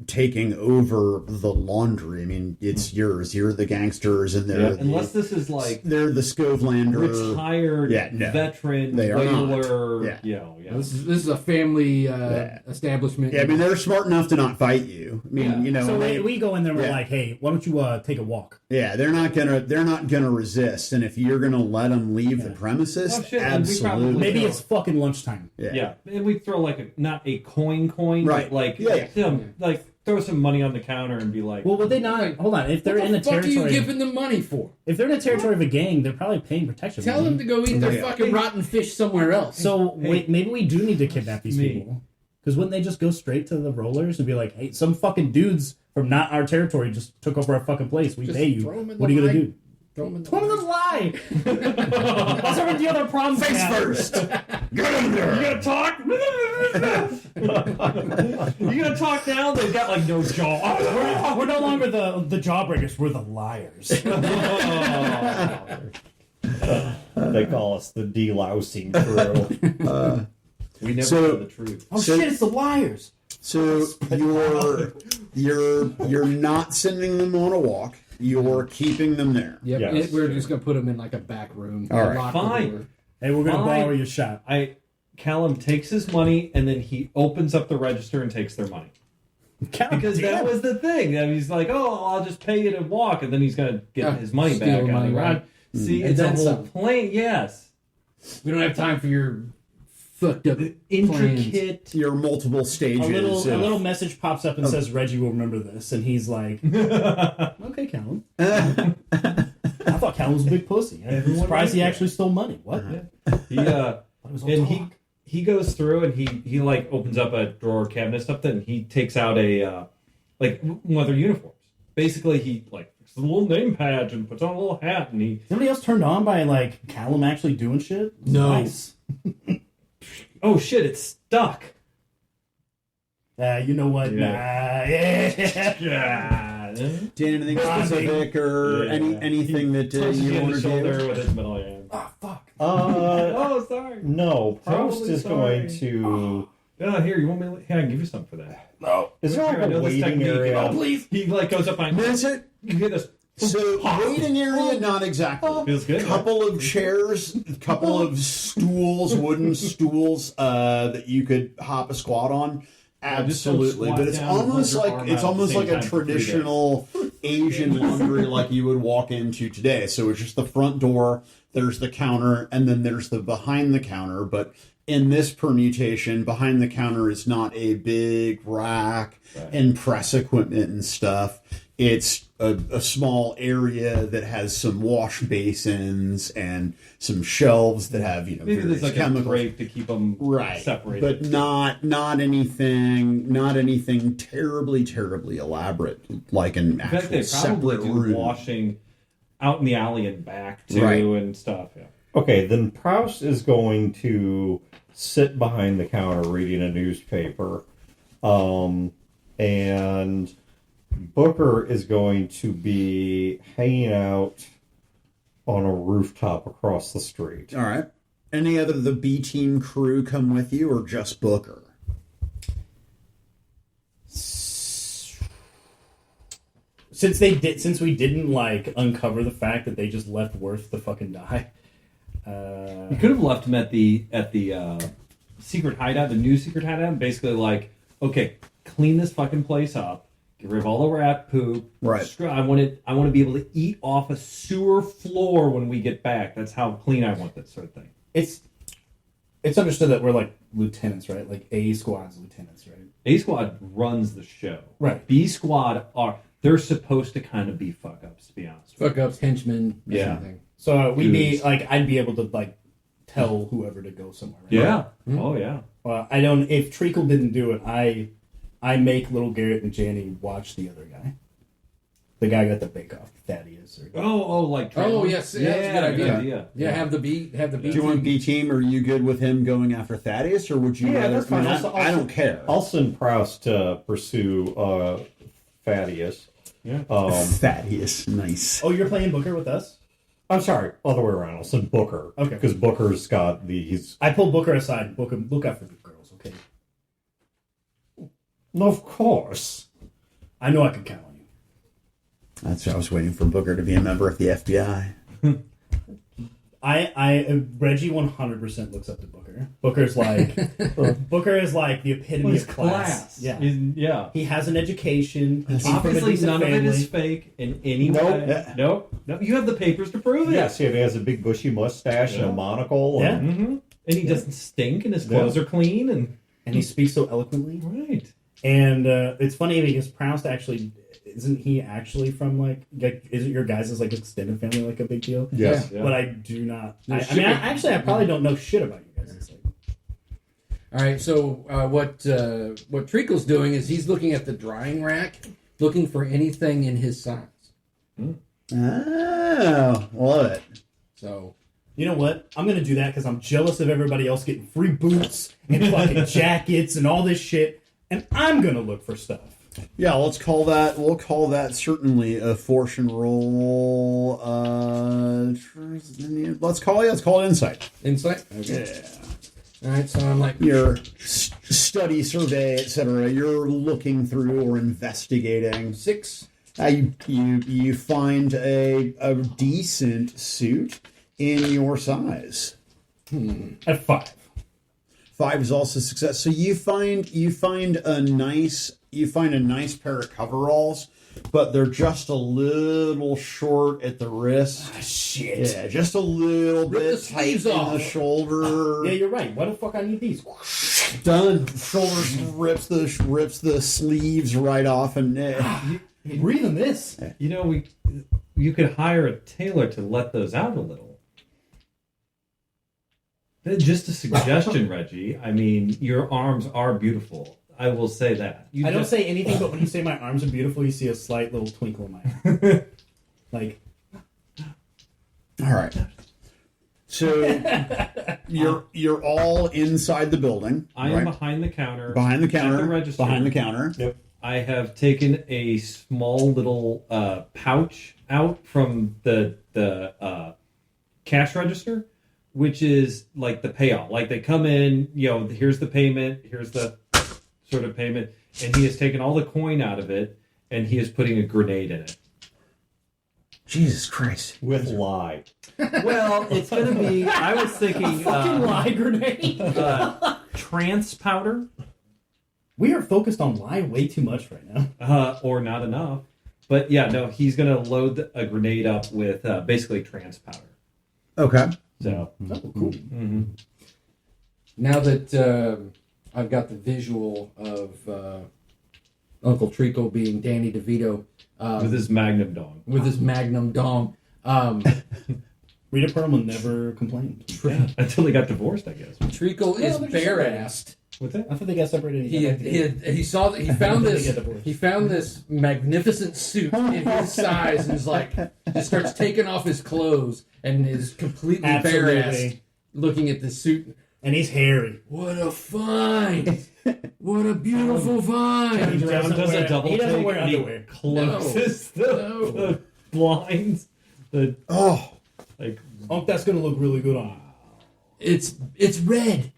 taking over the laundry. I mean, it's yours. You're the gangsters, and they're Unless this is like they're the Scovelander. retired They veteran are not. whaler. Yeah. This is a family establishment. Yeah, I mean, they're smart enough to not fight you. I mean, you know, So they- we go in there and we're Yeah. like, hey, why don't you take a walk? yeah, they're not gonna resist. And if you're gonna let them leave the premises, Oh, shit, and we probably- absolutely. Maybe it's fucking lunchtime. Yeah, and we throw like not a coin, Right. but like Yeah. like throw some money on the counter and be like, Well, would they not? Hold on. If they're What in the the fuck are you territory, giving them money for? if they're in the territory of a gang, they're probably paying protection. Tell them to go eat their Yeah. fucking rotten fish somewhere else. So wait, maybe we do need to kidnap these Me. people. Because wouldn't they just go straight to the rollers and be like, "Hey, some fucking dudes from not our territory just took over our fucking place. We Just pay you. throw 'em in What are the you gonna line. do?" Throw them in the Throw them in the lie. What's up with the other problems? face now? first. Get in "You there. gonna talk? You gonna talk now?" They've got like no jaw. We're no longer the jawbreakers. We're the liars. They call us the delousing crew. We never So- know the truth. Oh So- shit! It's the liars. So you're not sending them on a walk. You're keeping them there. Yep, Yes. we're just gonna put them in like a back room. All right. Lock the Fine. door. Hey, we're gonna Fine. borrow your shot. Callum takes his money and then he opens up the register and takes their money. Because that was the thing. And he's like, "Oh, I'll just pay you to walk," and then he's gonna get his money steal back the out money, of the right. rod. See, And it's a then whole some. plan. Yes, We don't have time for your fucked up plans. intricate. Your multiple stages. A little message pops up and says Reggie will remember this, and he's like, "Okay, Callum." I thought Callum was a big pussy. I'm surprised he actually stole money. What? He It was all and talk. he goes through and he like opens up a drawer cabinet stuff. Then he takes out a like one of their uniforms. Basically, he like fixes a little name badge and puts on a little hat, and he Is anybody else turned on by like Callum actually doing shit? It's No. nice. oh shit, it's stuck. You know what? Yeah. Nah, yeah. Yeah. Dan, anything specific or Yeah. anything that Touches you you on want the to shoulder do? with his middle hand. Oh fuck. Oh, sorry. No, Proust Totally is sorry. going to. Oh, here, you want me? Here, I can give you something for that. No. Is there Here, I like know a this waiting technique. area? Oh, please. He like goes up behind. That's it. You hear this? So waiting area, not exactly. Feels good. Couple of chairs, couple of stools, wooden stools that you could hop a squat on. just don't Absolutely, squat but it's down and almost hold your like arm it's out at the almost same like a time for 3 days. traditional Asian laundry like you would walk into today. So it's just the front door, there's the counter, and then there's the behind the counter. But in this permutation, behind the counter is not a big rack and press equipment and stuff. It's a small area that has some wash basins and some shelves that have Maybe various there's like chemicals. a break to keep them Right, separated. but not anything terribly elaborate like an in fact, actual they probably separate do room. washing out in the alley and back too Right. and stuff. Yeah. Okay, then Proust is going to sit behind the counter reading a newspaper. And Booker is going to be hanging out on a rooftop across the street. All right. Any other of the B team crew come with you, or just Booker? Since we didn't like uncover the fact that they just left Worth to fucking die. You could have left him at the secret hideout, the new secret hideout, and basically like, okay, clean this fucking place up, get rid of all the rat poop. Right. I want to be able to eat off a sewer floor when we get back. That's how clean I want this sort of thing. It's understood that we're like lieutenants, right? Like A squad's lieutenants, right? A squad runs the show. Right. B squad they're supposed to kind of be fuck ups, to be honest. Fuck ups, henchmen, that Yeah. kind of thing. So we'd be Dudes. like, I'd be able to like tell whoever to go somewhere. Right? Yeah. Oh yeah. Well, I don't. If Treacle didn't do it, I make little Garrett and Janny watch the other guy. The guy got the bake off, Thaddeus. Or, Like Oh yes, yeah, that's a good idea. idea. Yeah, have the B Do you want B team? Are you good with him going after Thaddeus, or would you Yeah, rather? that's fine. I, mean, I don't care. I'll send Proust to pursue Thaddeus. Yeah. Thaddeus, nice. oh, you're playing Booker with us? I'm sorry, other way around. I'll send Booker. Okay. Because Booker's got he's. I pulled Booker aside. Booker, look out for the girls, okay? Of course. I know I can count on you. That's what I was waiting for Booker to be a member of the FBI. Reggie 100% looks up to Booker. Booker's like, Booker is like the epitome of class. Yeah. Yeah. He has an education. He came from a Obviously, decent none of it is family. fake in any Nope. way. Nope. No, you have the papers to prove it. Yes, he has a big bushy mustache and a monocle. Yeah. And, Mm-hmm. And he doesn't stink, and his clothes are clean, and And he speaks so eloquently. right. And it's funny because Proust actually, isn't he actually from like, isn't your guys' like extended family like a big deal? Yes. Yeah. But I do not. No, I shit. mean, I probably don't know shit about you guys. It's like, All right, so what Treacle's doing is he's looking at the drying rack, looking for anything in his size. Oh, love it. So you know what? I'm gonna do that because I'm jealous of everybody else getting free boots and fucking jackets and all this shit, and I'm gonna look for stuff. Yeah, let's call that. We'll call that certainly a fortune roll. Let's call it insight. insight. Okay. All right, so I'm like, Your study, survey, etc. You're looking through or investigating. 6. You find a decent suit in your size. At 5. 5 is also success. So you find a nice pair of coveralls, but they're just a little short at the wrist. Shit. Yeah, just a little Rip the bit tight sleeves in off. the shoulder. Yeah, you're right. Why the fuck I need these? Done. Shoulders rips the sleeves right off, and Breathing this. You know, you could hire a tailor to let those out a little. Just a suggestion, Reggie. I mean, your arms are beautiful. I will say that. I don't say anything, but when you say my arms are beautiful, you see a slight little twinkle in my eye. Like, all right. So you're all inside the building. I am right? behind the counter. behind the at counter. register. Behind the counter. Yep. I have taken a small little pouch out from the cash register, which is like the payout. Like they come in, here's the payment, here's the sort of payment, and he has taken all the coin out of it, and he is putting a grenade in it. Jesus Christ. With lie. Well, it's going to be, I was thinking fucking lie grenade. trance powder, We are focused on lie way too much right now. or not enough. But yeah, no, he's going to load a grenade up with basically trance powder. Okay. So, Oh, cool. now that I've got the visual of Uncle Treacle being Danny DeVito with his Magnum dong. with his Magnum Dong. Rita Perlman never complained. Yeah, until they got divorced, I guess. Treacle is they're just bare-assed. What's that? I thought they got separated. He saw that he found They this get divorced. he found this magnificent suit in his size and is like just starts taking off his clothes and is completely bare-assed Absolutely. looking at this suit. And he's hairy. What a find! What a beautiful He find! doesn't does wear- a double he doesn't take wear and he underwear. closes No. the blinds. Oh, Like, Oh, that's gonna look really good on you. It's red.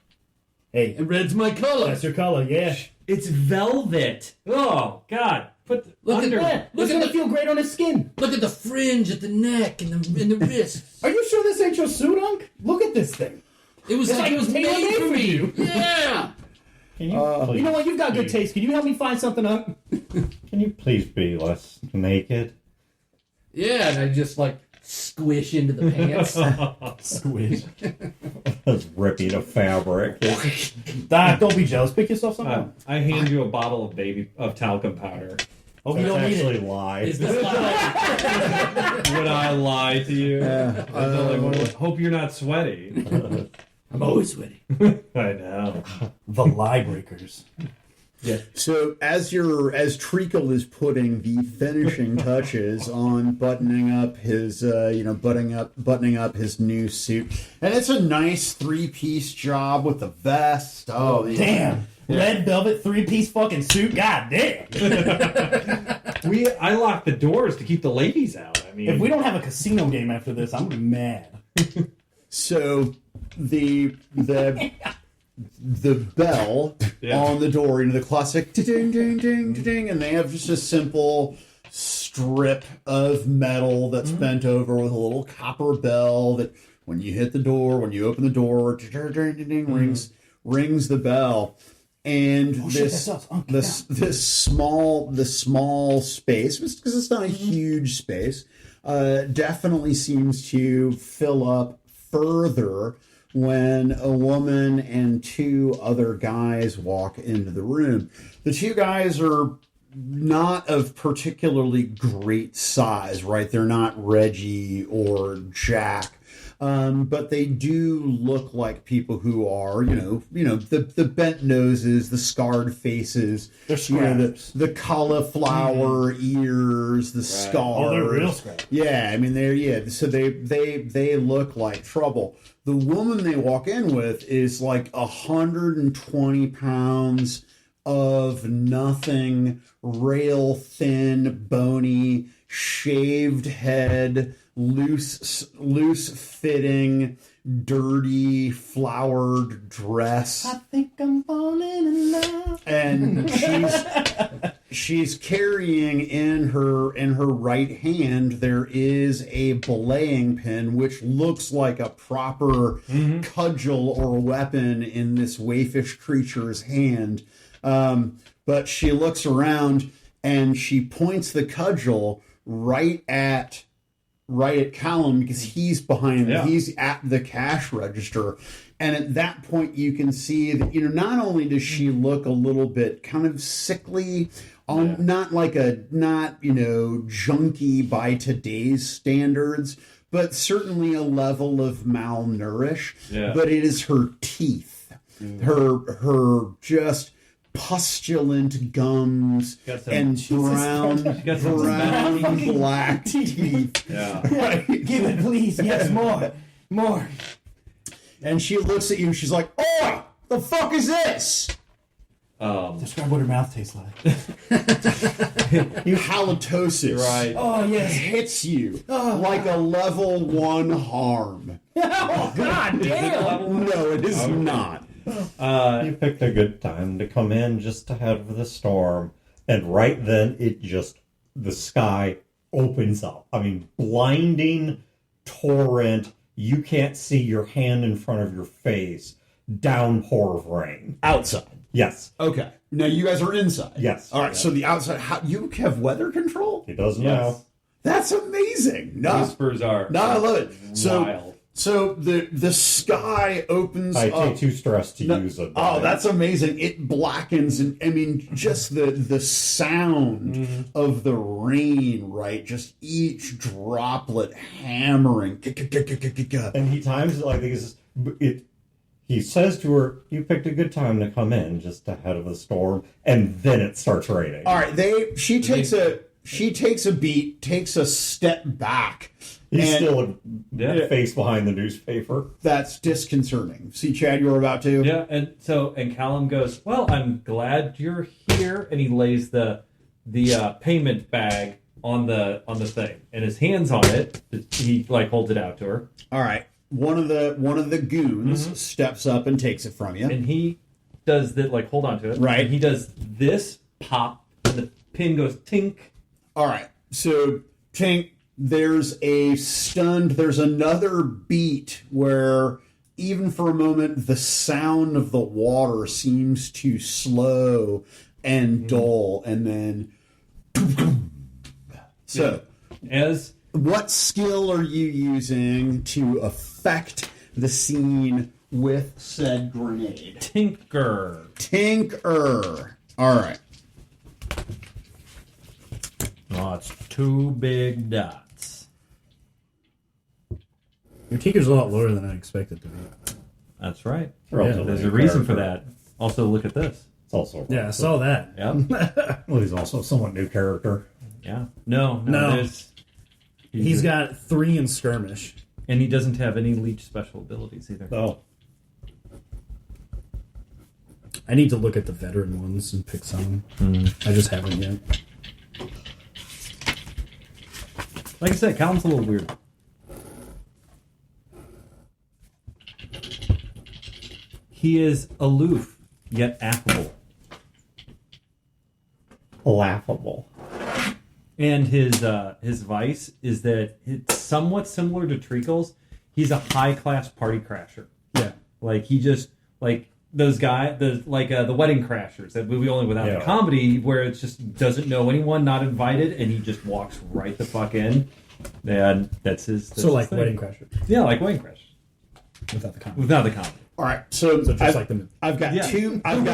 Hey, And red's my color. that's your color, yeah. it's velvet. Oh God! Put Look under. Yeah, Look it's at gonna the- feel great on his skin. Look at the fringe at the neck and the wrists. Are you sure this ain't your suit, Unc? Look at this thing. It was It's like it like was tailor-made made for for me. you. Yeah. Can you, please, You know what? You've got good taste. Can you help me find something, Unc? Can you please be less naked? Yeah, and I just like squish into the pants. Squish. That's ripping a fabric. Doc, don't be jealous. Pick yourself something up. I hand you a bottle of talcum powder. Oh, you That's don't need actually it. lie. Is this like, Would I lie to you? Hope you're not sweaty. I'm always sweaty. I know. The lie breakers. so as Treacle is putting the finishing touches on buttoning up his buttoning up his new suit, and it's a nice 3-piece job with the vest. Oh Damn. Red velvet 3-piece fucking suit. God damn. I locked the doors to keep the ladies out. I mean, If we don't have a casino game after this, I'm gonna be mad. So the bell Yeah. on the door, the classic ding ding ding ding, and they have just a simple strip of metal that's bent over with a little copper bell that when you hit the door, when you open the door, ding ding ding rings the bell. And this small space, because it's not a huge space, definitely seems to fill up further when a woman and two other guys walk into the room. The two guys are not of particularly great size, right? They're not Reggie or Jack. But they do look like people who are, the bent noses, the scarred faces, the cauliflower ears, the scars. Oh, they're real scraps. Yeah, I mean, so they look like trouble. The woman they walk in with is like 120 pounds of nothing, rail thin, bony, shaved head, loose fitting, dirty, flowered dress. I think I'm falling in love. And she's carrying in her right hand there is a belaying pin, which looks like a proper cudgel or weapon in this wayfish creature's hand. But she looks around and she points the cudgel right at Callum, because he's behind, he's at the cash register. And at that point, you can see that, not only does she look a little bit kind of sickly, not junky by today's standards, but certainly a level of malnourished. Yeah. But it is her teeth, her just pustulent gums Got some- and brown got some black teeth. Yeah. Right. Give it, please. Yes, more. And she looks at you and she's like, "Oi, the fuck is this?" Describe what her mouth tastes like. Halitosis. Right. Oh yes. Hits you like a level 1 harm. Oh God damn. No, it is not. You picked a good time to come in just ahead of the storm, and right then the sky opens up. I mean, blinding torrent. You can't see your hand in front of your face. Downpour of rain. Outside. Yes. Okay. Now you guys are inside. Yes. All right. So the outside. You have weather control? He does Yes. now. That's amazing. No, Whispers are no, I love it. wild. So the sky opens I up. take too stressed to use it. Oh, that's amazing. It blackens, and I mean, just the sound of the rain, right? Just each droplet hammering. And he times it like this. He says to her, "You picked a good time to come in, just ahead of the storm," and then it starts raining. All right, she takes a beat, takes a step back. He's and still face behind the newspaper. that's disconcerting. See, Chad, you were about to. Yeah, and Callum goes, "Well, I'm glad you're here," and he lays the payment bag on the thing, and his hands on it. He holds it out to her, All right, one of the goons steps up and takes it from you. and he does that. Hold on to it, Right. And he does this pop, and the pin goes tink. All right, so Tink, there's another beat where even for a moment the sound of the water seems to slow and dull, and then so As what skill are you using to affect the scene with said grenade? Tinker. Tinker. All right. Oh, it's 2 big dots. Your tinker's a lot lower than I expected to be. That's right. Relatively There's a reason for character. that. Also, look at this. It's also Yeah, I saw that. Yeah. well, he's also a somewhat new character. Yeah. No. No. There's, He's got 3 in skirmish. and he doesn't have any leech special abilities either. Oh, I need to look at the veteran ones and pick some. I just haven't yet. Like I said, Callum's a little weird. He is aloof yet affable, Laughable. and his vice is that it's somewhat similar to Treacle's. He's a high class party crasher. Yeah. Like he just like those guys, the Wedding Crashers, that movie only without Yeah. the comedy, where it just doesn't know anyone, not invited, and he just walks right the fuck in. And that's his. That's So his like thing. Wedding Crashers Yeah, like Wedding Crashers without the comedy. without the comedy. All right, so, So just like the movie. I've got Yeah. two. I've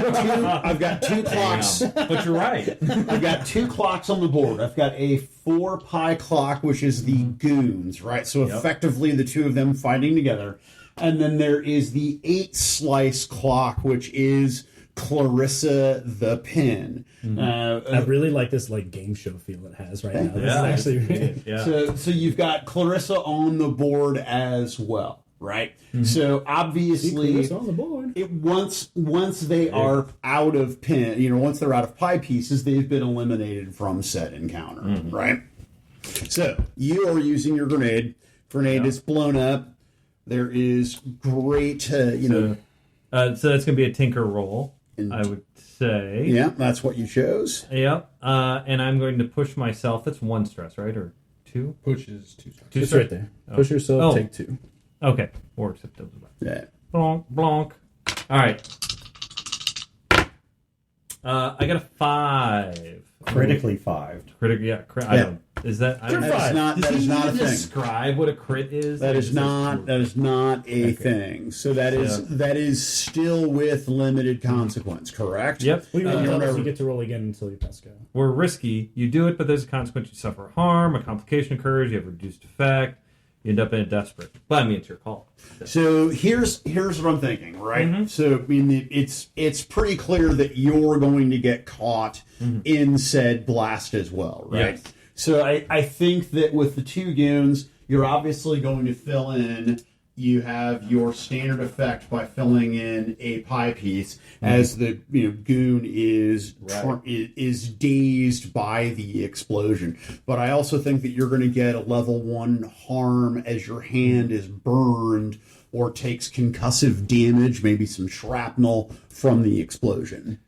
got two clocks. But you're right. I've got two clocks on the board. I've got a 4 pie clock, which is the goons, right? So effectively, the two of them fighting together, and then there is the 8 slice clock, which is Clarissa the Pin. I really like this like game show feel it has right now. This Yeah. is actually really Yeah. So you've got Clarissa on the board as well, right? So obviously, Clarissa on the board. once they are out of pin, once they're out of pie pieces, they've been eliminated from said encounter, right? So you are using your grenade. Grenade is blown up. There is great, So that's going to be a tinker roll, I would say. yeah, that's what you chose. Yep. And I'm going to push myself. That's 1 stress, right? Or 2? Pushes 2. 2 It's stress. right there. Push yourself, Oh. take 2. Okay. Works. It doesn't matter. Yeah. Blonk, blonk. All right. I got a 5. Critically 5. Yeah. I don't. Is that? I don't know. That is not. Does That he is not a need to thing. describe what a crit is? That Or is just not. That is not a thing. So that is still with limited consequence. Correct. Yep. What do you mean? whatever. You get to roll again until you pass go. We're risky. You do it, but there's a consequence. You suffer harm. A complication occurs. You have reduced effect. You end up in a desperate. But I mean, it's your call. So here's what I'm thinking, right? So I mean, it's pretty clear that you're going to get caught in said blast as well, right? Yes. So I think that with the 2 goons, you're obviously going to fill in. You have your standard effect by filling in a pie piece as the goon is is dazed by the explosion. But I also think that you're going to get a level 1 harm as your hand is burned or takes concussive damage, maybe some shrapnel from the explosion.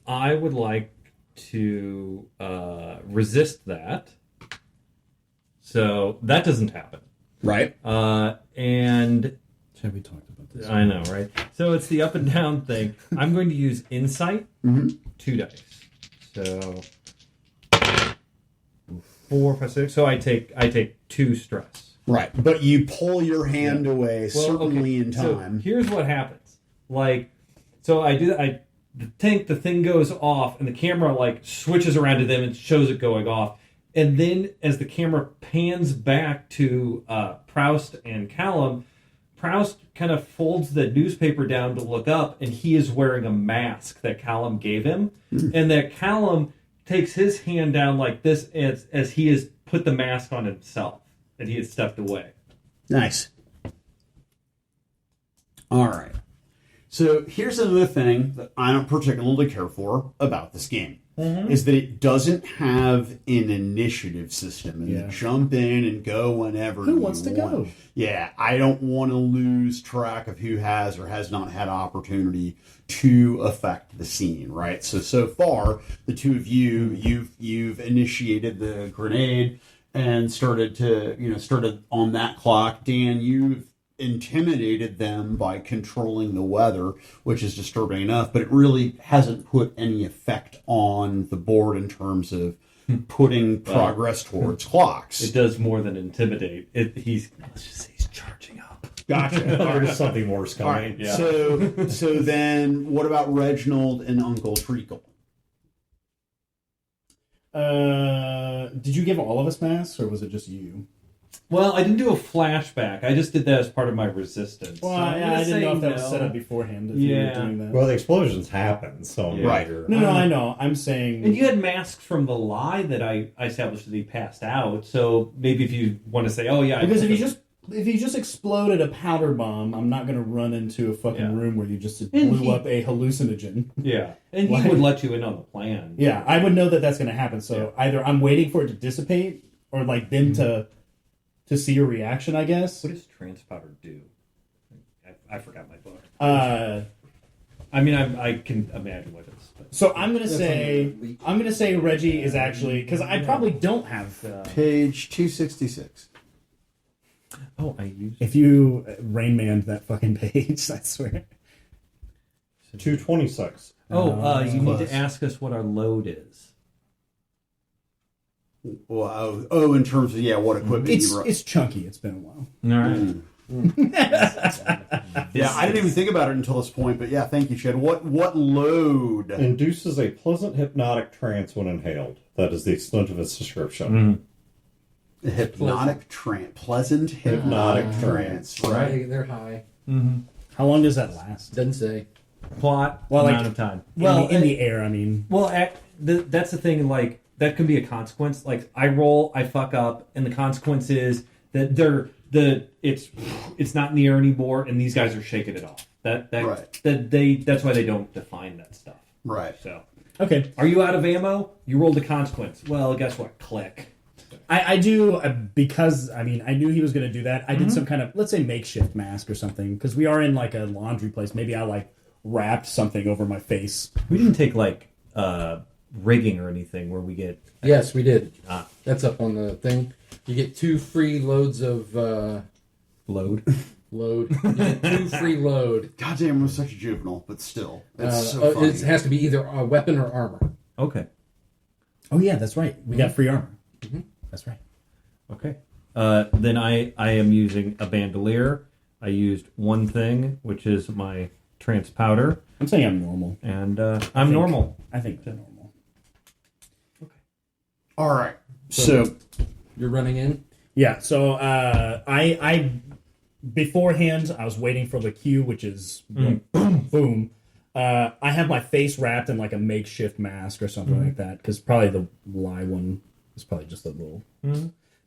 I would like to resist that. So that doesn't happen. Right? And Have we talked about this? I know, right? So it's the up and down thing. I'm going to use insight, 2 dice. So 4, 5, 6. So I take 2 stress. Right. But you pull your hand away, certainly in So time. here's what happens. So I do that. The thing goes off, and the camera switches around to them and shows it going off. And then as the camera pans back to Proust and Callum, Proust kind of folds the newspaper down to look up, and he is wearing a mask that Callum gave him. And that Callum takes his hand down like this as he has put the mask on himself, and he has stepped away. Nice. All right. So here's another thing that I don't particularly care for about this game. Is that it doesn't have an initiative system, and you jump in and go whenever Who you wants to want. go? Yeah, I don't want to lose track of who has or has not had opportunity to affect the scene, right? So far, the two of you've initiated the grenade and started on that clock. Dan, you've intimidated them by controlling the weather, which is disturbing enough, but it really hasn't put any effect on the board in terms of putting progress towards clocks. It does more than intimidate. Let's just say he's charging up. Gotcha. There's something worse All coming. right. Yeah. So then, what about Reginald and Uncle Treacle? Did you give all of us masks, or was it just you? Well, I didn't do a flashback. I just did that as part of my resistance. Well, So I'm gonna I didn't say know if that was no. set up beforehand. If you were doing that. Well, the explosions happen, so Yeah. Right. No, I know. I'm saying. And you had masks from the lie that I established that he passed out. So maybe if you want to say, oh yeah, Because if you just exploded a powder bomb, I'm not going to run into a fucking Yeah. room where you just And blew he- up a hallucinogen. yeah, and he Like- would let you in on the plan. Yeah, I would know that that's going to happen. So either I'm waiting for it to dissipate, or them to to see your reaction, I guess. What does trans powder do? I forgot my book. I mean, I can imagine what it is. But. So I'm gonna say Reggie is actually, because I probably don't have. Page 266. Oh, I used. If you Rain Man'd that fucking page, I swear. 226. You need close. to ask us what our load is. Wow. Oh, in terms of what equipment you brought. It's chunky. It's been a while. All right. Yeah, I didn't even think about it until this point, but yeah, thank you, Chad. What load? Induces a pleasant hypnotic trance when inhaled. That is the extent of its description. Hypnotic trance, pleasant hypnotic trance, right? They're high. How long does that last? Doesn't say. Plot, Well, like- amount of time. In the air, I mean. Well, that's the thing. Like that can be a consequence. Like I roll, I fuck up, and the consequence is that it's not in the air anymore, and these guys are shaking it off. That's why they don't define that stuff. Right. So, Okay. are you out of ammo? You rolled a consequence. Well, guess what? Click. I do, because, I mean, I knew he was going to do that. I did some kind of, let's say, makeshift mask or something, because we are in, like, a laundry place. Maybe I, like, wrapped something over my face. We didn't take like rigging or anything where we get. Yes, we did. Ah. That's up on the thing. You get 2 free loads of Load. load. You get 2 free load. Goddamn, I'm such a juvenile, but still, it's so funny. It has to be either a weapon or armor. Okay. Oh, yeah, that's right. We got free armor. That's right. Okay. Then I am using a bandolier. I used one thing, which is my trance powder, I'm saying I'm normal. and I'm normal. I think I'm normal. All right. So You're running in. Yeah, so I beforehand, I was waiting for the cue, which is boom, boom. I have my face wrapped in like a makeshift mask or something like that, because probably the lie one is probably just a little.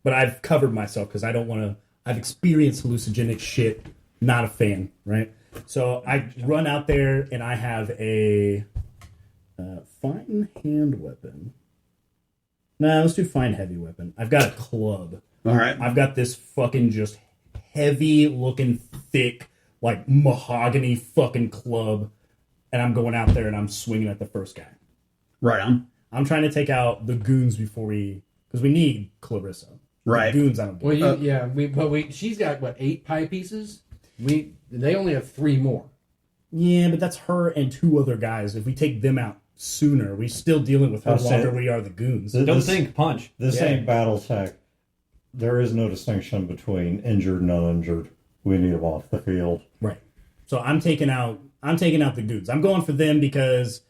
But I've covered myself because I don't want to. I've experienced hallucinogenic shit. Not a fan, right? So I run out there and I have a fine hand weapon. Nah, let's do fine heavy weapon. I've got a club. all right. I've got this fucking just heavy looking thick like mahogany fucking club, and I'm going out there and I'm swinging at the first guy. Right on. I'm trying to take out the goons before because we need Clarissa. Right. The goons, I don't get. Well, she's got what, 8 pie pieces. They only have 3 more. Yeah, but that's her and 2 other guys. If we take them out sooner, we're still dealing with how I'll say longer it. we are the goons. Don't think, punch. This ain't BattleTech. There is no distinction between injured and uninjured. We need them off the field. Right. So I'm taking out the goons. I'm going for them because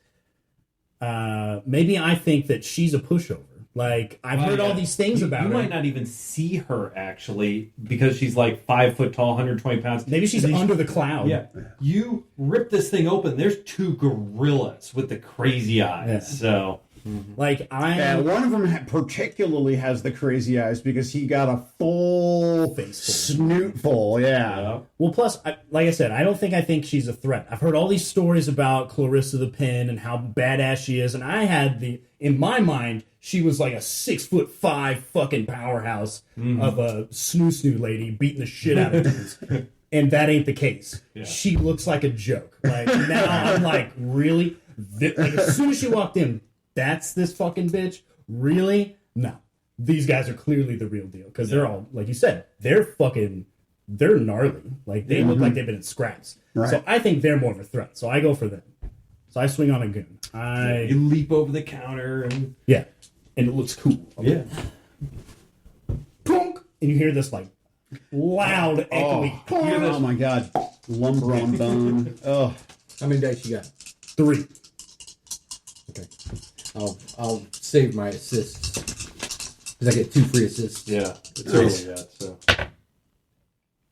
maybe I think that she's a pushover. Like, I've heard all these things about you her. might not even see her actually because she's like 5 foot tall, 120 pounds. Maybe she's under the cloud. Yeah. You rip this thing open. There's 2 gorillas with the crazy eyes. Yeah. So Like, Yeah, one of them particularly has the crazy eyes because he got a full Face full. snoot full. Yeah. Well, plus, like I said, I think she's a threat. I've heard all these stories about Clarissa the Pen and how badass she is, and I had in my mind, she was like a 6'5" fucking powerhouse of a snoo lady beating the shit out of dudes. And that ain't the case. Yeah. She looks like a joke. Like, now I'm like, really? Like, as soon as she walked in, that's this fucking bitch? Really? No. These guys are clearly the real deal. Because they're all, like you said, they're gnarly. Like, they look like they've been in scraps. Right. So I think they're more of a threat. So I go for them. So I swing on a goon. you leap over the counter and Yeah. And it looks cool. yeah. Punk! And you hear this, like, loud, echoey. Oh my god. Lumber on bone. Oh. How many dice you got? 3. Okay. I'll save my assists. Because I get 2 free assists. Yeah. It's Nice. early yet, so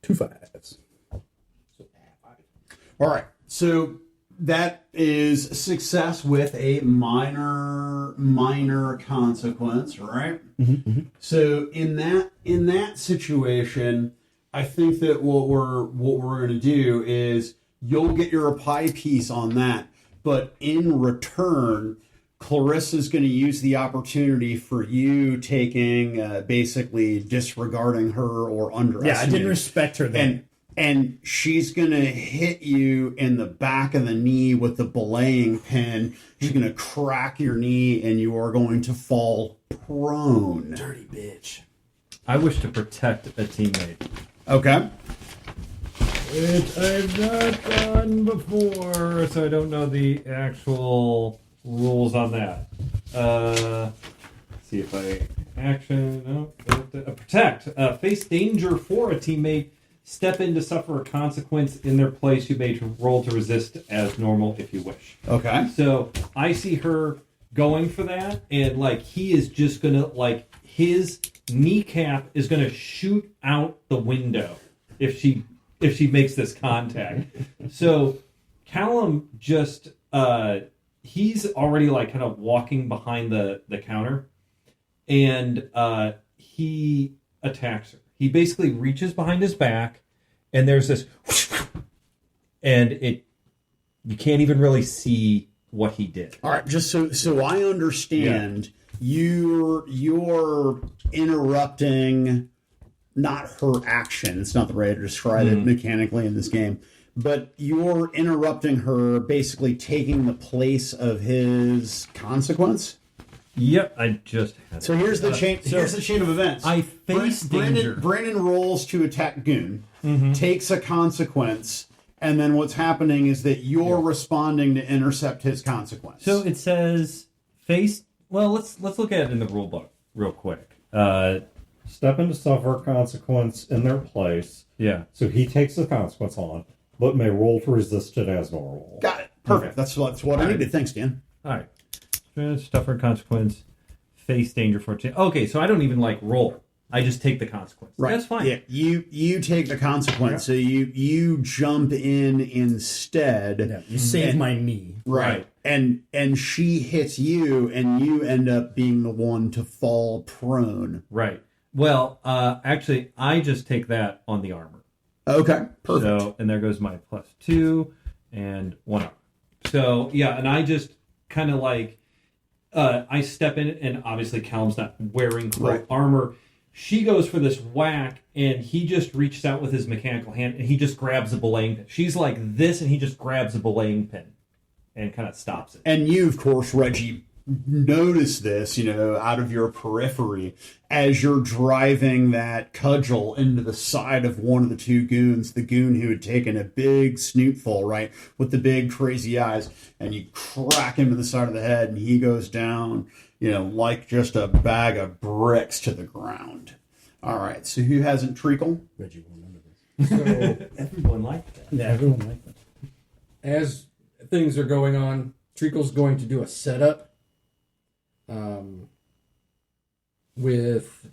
2 5s. All right. So that is success with a minor consequence, right? So in that situation, I think that what we're going to do is you'll get your pie piece on that, but in return, Clarissa's going to use the opportunity for you taking basically disregarding her or underestimating. Yeah, I didn't respect her then. And she's going to hit you in the back of the knee with the belaying pin. She's going to crack your knee, and you are going to fall prone. Dirty bitch. I wish to protect a teammate. Okay. Which I've not done before, so I don't know the actual rules on that. See if I action. No, protect. Face danger for a teammate. Step in to suffer a consequence in their place. You may roll to resist as normal if you wish. Okay. So I see her going for that, and like he is just gonna like his kneecap is gonna shoot out the window if she makes this contact. So Callum just he's already like kind of walking behind the counter, and he attacks her. He basically reaches behind his back, and there's this, and you can't even really see what he did. All right, just so I understand, you're interrupting not her action. It's not the way to describe it mechanically in this game, but you're interrupting her, basically taking the place of his consequence. Yep, I just had So here's the chain. Here's the chain of events. I face danger. Brandon rolls to attack Goon, takes a consequence, and then what's happening is that you're responding to intercept his consequence. So it says face. Well, let's look at it in the rule book real quick. Step in to suffer a consequence in their place. Yeah. So he takes the consequence on, but may roll to resist it as normal. Got it. Perfect. Okay. That's what I needed. Thanks, Dan. All right. Suffer consequence. Face danger for change. Okay, so I don't even like roll. I just take the consequence. Right. That's fine. Yeah, you take the consequence, so you jump in instead. Yeah, you saved my knee. Right. And she hits you, and you end up being the one to fall prone. Right. Well, actually, I just take that on the armor. Okay. Perfect. So, and there goes my +2 and 1 up. So, yeah, and I just kind of like, I step in, and obviously Callum's not wearing full armor. She goes for this whack, and he just reaches out with his mechanical hand, and he just grabs a belaying pin. She's like this, and he just grabs a belaying pin and kind of stops it. And you, of course, Reggie, notice this, out of your periphery as you're driving that cudgel into the side of one of the two goons, the goon who had taken a big snootful, right, with the big crazy eyes, and you crack him in the side of the head, and he goes down, like just a bag of bricks to the ground. All right, so who hasn't treacle? Reggie will remember this. So Everyone liked that. Yeah, everyone liked that. as things are going on, Treacle's going to do a setup with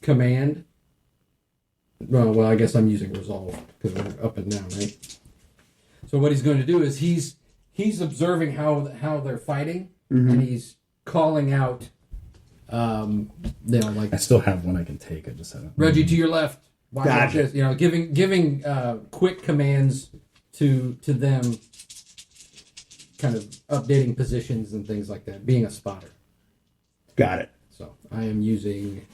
command. Well, I guess I'm using resolve because we're up and down, right? So what he's going to do is he's observing how they're fighting, and he's calling out, like I still have one I can take. I just haven't. Reggie to your left. Watch out Gotcha. this, giving quick commands to them, kind of updating positions and things like that. Being a spotter. Got it. So I am using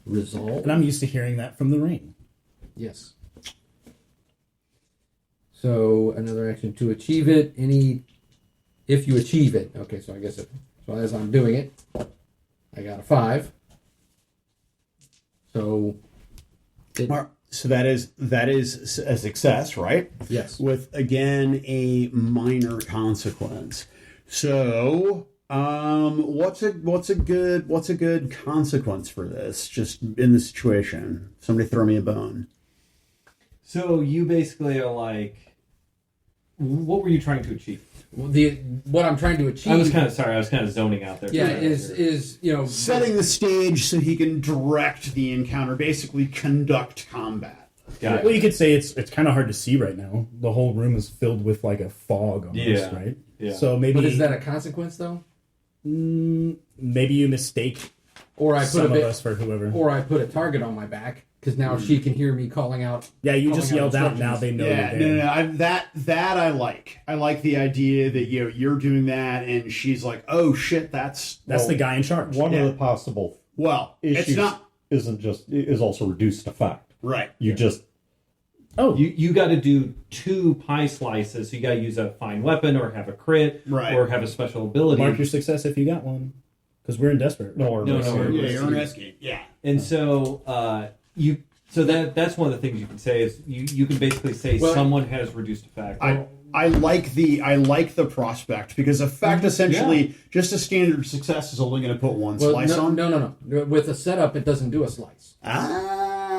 resolve. And I'm used to hearing that from the ring. Yes. So another action to achieve it. If you achieve it. Okay, so I guess so as I'm doing it, I got a 5. So So that is a success, right? yes. With again a minor consequence. So, what's a good consequence for this? Just in this situation, somebody throw me a bone. So you basically are like, what were you trying to achieve? What I'm trying to achieve. I was kind of zoning out there. Yeah, is Setting the stage so he can direct the encounter, basically conduct combat. Got Well, it. you could say it's kind of hard to see right now. The whole room is filled with like a fog almost, Yeah. right? Yeah. So maybe But is that a consequence though? maybe you mistake or I put Some a of bit, us for whoever. or I put a target on my back because now she can hear me calling out. Yeah, you just calling yelled out. Now instructions. they know Yeah, you're no, there. no, no. That I like. I like the idea that you're doing that, and she's like, "Oh shit, that's That's the guy in charge. One Yeah. of the possible well, issues it's not is also reduced effect. right." You just Oh, You got to do 2 pie slices. So you got to use a fine weapon, or have a crit, Right. or have a special ability. mark your success if you got one, because we're in desperate. no, No, we're Yeah, you're an escape. Yeah. And so that's one of the things you can say is you can basically say Well, someone has reduced effect. I like the prospect because effect essentially just a standard success is only going to put one Well, slice on. no. With a setup, it doesn't do a slice.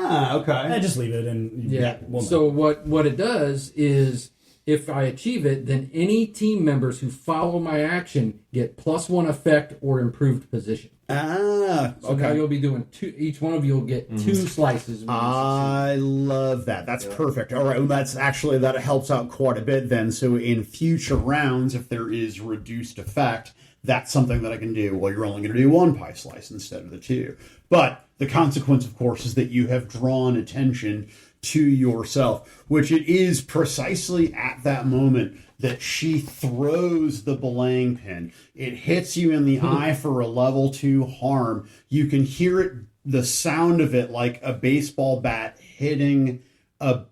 Okay. I just leave it and Yeah. we'll know. So what it does is, if I achieve it, then any team members who follow my action get +1 effect or improved position. So now Okay. you'll be doing 2. Each one of you will get 2 slices. when you I love that. That's perfect. All right. Well, that helps out quite a bit then. So in future rounds, if there is reduced effect, that's something that I can do. Well, you're only going to do 1 pie slice instead of the 2. But the consequence, of course, is that you have drawn attention to yourself, which it is precisely at that moment that she throws the belaying pin. It hits you in the eye for a level 2 harm. You can hear it, the sound of it, like a baseball bat hitting a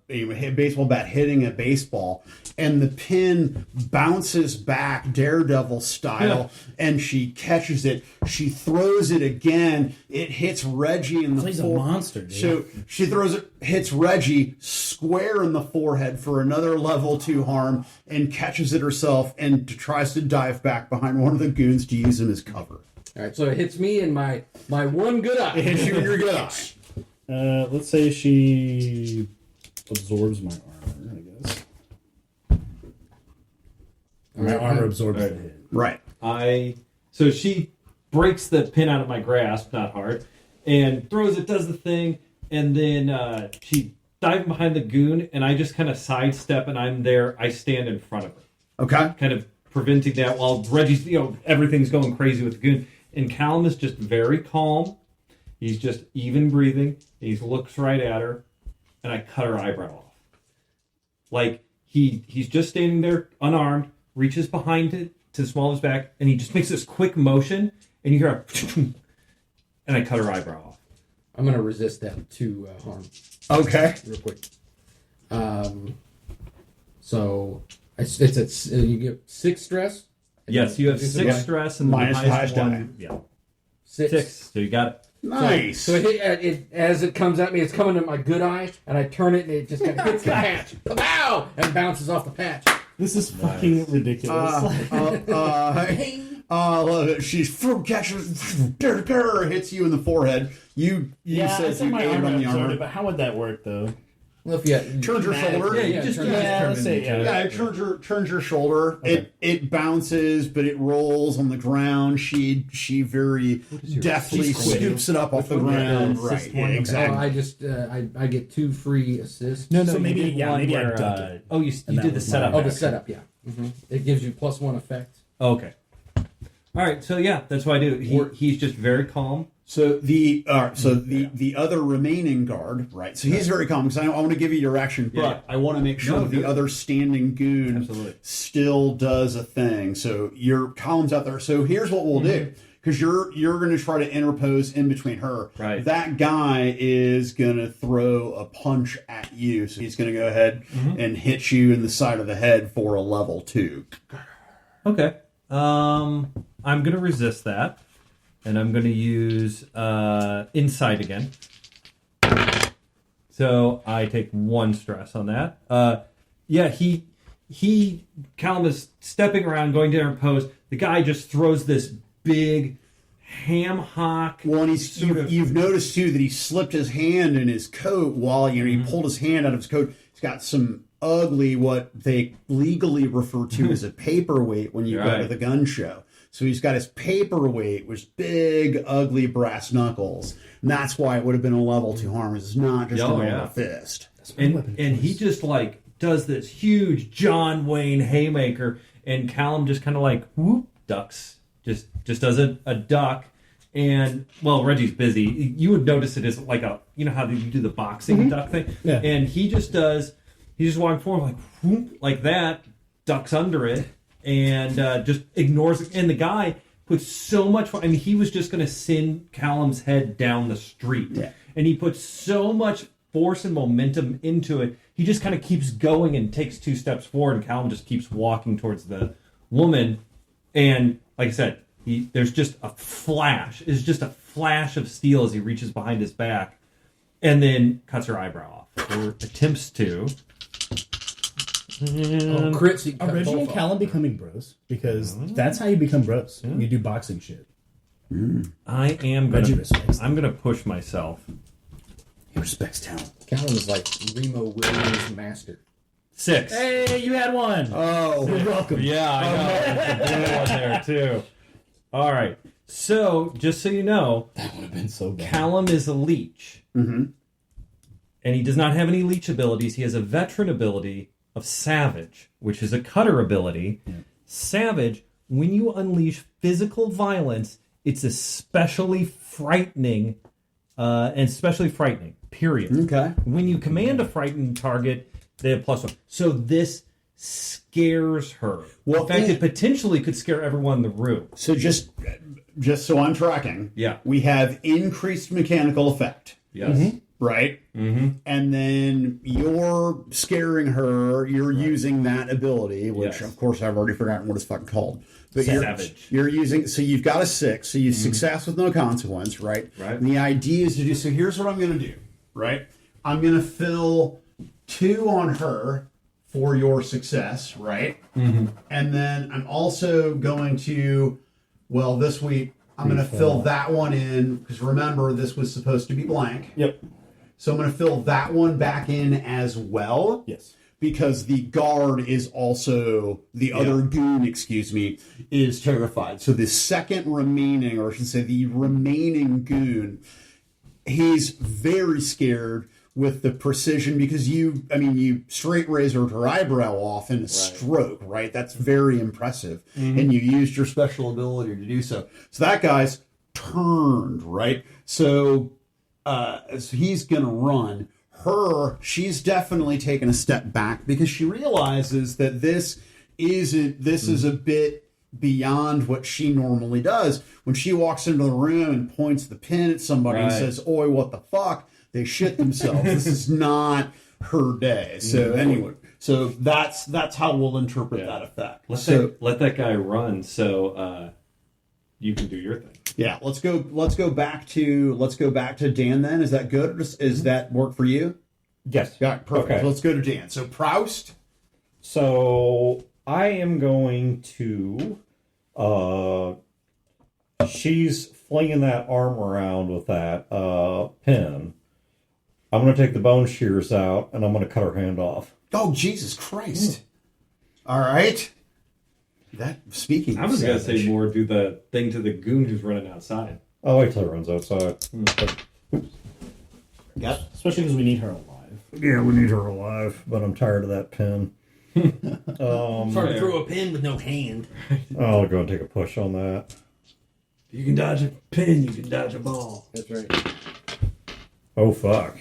baseball bat hitting a baseball, and the pin bounces back Daredevil style, and she catches it. She throws it again. It hits Reggie in the He's a fore- monster, dude. So she throws it, hits Reggie square in the forehead for another level 2 harm, and catches it herself and tries to dive back behind one of the goons to use him as cover. All right, so it hits me in my one good eye. It hits you in your good eye. Let's say she absorbs my armor, I guess. My armor absorbs the hit. Right. So she breaks the pin out of my grasp, not hard, and throws it, does the thing, and then she dives behind the goon, and I just kind of sidestep, and I'm there. I stand in front of her, Okay. kind of preventing that while Reggie's, everything's going crazy with the goon. And Callum is just very calm. He's just even breathing. He looks right at her, and I cut her eyebrow off. Like he's just standing there unarmed, reaches behind it to the small of his back, and he just makes this quick motion, and you hear a and I cut her eyebrow off. I'm gonna resist that 2 harm Okay. real quick. So it's you get 6 stress. Yes, you have It's 6 okay. stress and Minus the the highest highest one. die. Yeah, 6. 6. So you got it. Nice. So it as it comes at me, it's coming to my good eye, and I turn it, and it just kind of hits the patch. Pow! And bounces off the patch. This is fucking ridiculous. I love it. She's fruit catches, hits you in the forehead. You yeah, I said said you my aimed armor on the absorbed armor. it, but how would that work, though? Well, if you Turns her shoulder. Yeah, you just turn Yeah, let's say, Yeah, it turns your shoulder. Okay. It bounces, but it rolls on the ground. She very deftly She's quick. scoops it up off the one? ground. Assist Right, one? Okay. exactly. I just I get 2 free assists. No, So you maybe- did yeah, one maybe I where, ducked it. you And that did the was setup. my- Oh, the action. setup, yeah. It gives you +1 effect. Okay. All right. So yeah, that's what I do. He's just very calm. So the other remaining guard, right? So he's very calm because I want to give you your action, but Yeah. I want to make sure No, that the good. other standing goon Absolutely. still does a thing. So your column's out there. So here's what we'll do. Because you're going to try to interpose in between her. Right. That guy is going to throw a punch at you. So he's going to go ahead and hit you in the side of the head for a level 2. Okay. I'm gonna resist that, and I'm gonna use insight again. So I take 1 stress on that. Callum is stepping around, going to interpose. The guy just throws this big ham hock. Well, and you've noticed too that he slipped his hand in his coat while he pulled his hand out of his coat. He's got some ugly, what they legally refer to as a paperweight when you go to Right. the gun show. So he's got his paperweight, which big, ugly brass knuckles, and that's why it would have been a level 2 harm. It's not just a Oh, normal yeah. fist. And he just like does this huge John Wayne haymaker, and Callum just kind of like whoop ducks, just does a duck, And well, Reggie's busy. You would notice it as like a, you know how you do the boxing duck thing, Yeah. and he just walking forward like whoop, like that, ducks under it, and just ignores it. And the guy puts so much. I mean, he was just going to send Callum's head down the street, and he puts so much force and momentum into it. He just kind of keeps going and takes 2 steps forward, and Callum just keeps walking towards the woman. And like I said, there's just a flash. It's just a flash of steel as he reaches behind his back, and then cuts her eyebrow off, or attempts to. Oh, crits. You cut Original both off. Callum becoming bros, because that's how you become bros. You do boxing shit. I am Reggie gonna. respects. I'm gonna push myself. He respects talent. Callum is like Remo Williams master. 6. Hey, you had one. Oh, You're welcome. Yeah, I know. There's a blue one there too. All right. So, just so you know, That would have been so bad. Callum is a leech, and he does not have any leech abilities. He has a veteran ability of Savage, which is a cutter ability. Savage, when you unleash physical violence, it's especially frightening, and especially frightening. Period. okay. When you command a frightened target, they have +1. So this scares her. Well, in fact, yeah. it potentially could scare everyone in the room. So just so I'm tracking, Yeah. we have increased mechanical effect, Yes. right? Mm-hmm. And then you're scaring her. You're using that ability, which Yes. of course I've already forgotten what it's fucking called. But Savage. You're using. So you've got a 6. So you success with no consequence, right? Right. And the idea is to do. So here's what I'm going to do, right? I'm going to fill 2 on her for your success, right? Mm-hmm. And then I'm also going to, well, this week I'm going to fill that one in because remember this was supposed to be blank. Yep. So I'm going to fill that one back in as well. Yes. Because the guard is also the other goon, is terrified. So the second remaining, or I should say the remaining goon, he's very scared with the precision because you straight razored her eyebrow off in a stroke, right? That's very impressive. And you used your special ability to do so. So that guy's turned, right? So he's gonna run. She's definitely taken a step back because she realizes that this is a bit beyond what she normally does. When she walks into the room and points the pin at somebody and says, "Oi, what the fuck?" They shit themselves. This is not her day. So anyway, so that's how we'll interpret that effect. Let that guy run so you can do your thing. Yeah, let's go back to Dan then. Is that good? Or is that work for you? Yes. Yeah, perfect. Okay. Let's go to Dan. So Proust. So I am going to. She's flinging that arm around with that pin. I'm going to take the bone shears out and I'm going to cut her hand off. Oh, Jesus Christ. All right. That speaking. I was gonna say more do the thing to the goon who's running outside. I'll wait till he runs outside. Yep. Especially because we need her alive. Yeah, we need her alive, but I'm tired of that pin. Trying to throw a pin with no hand. I'll go and take a push on that. If you can dodge a pin, you can dodge a ball. That's right. Oh, fuck.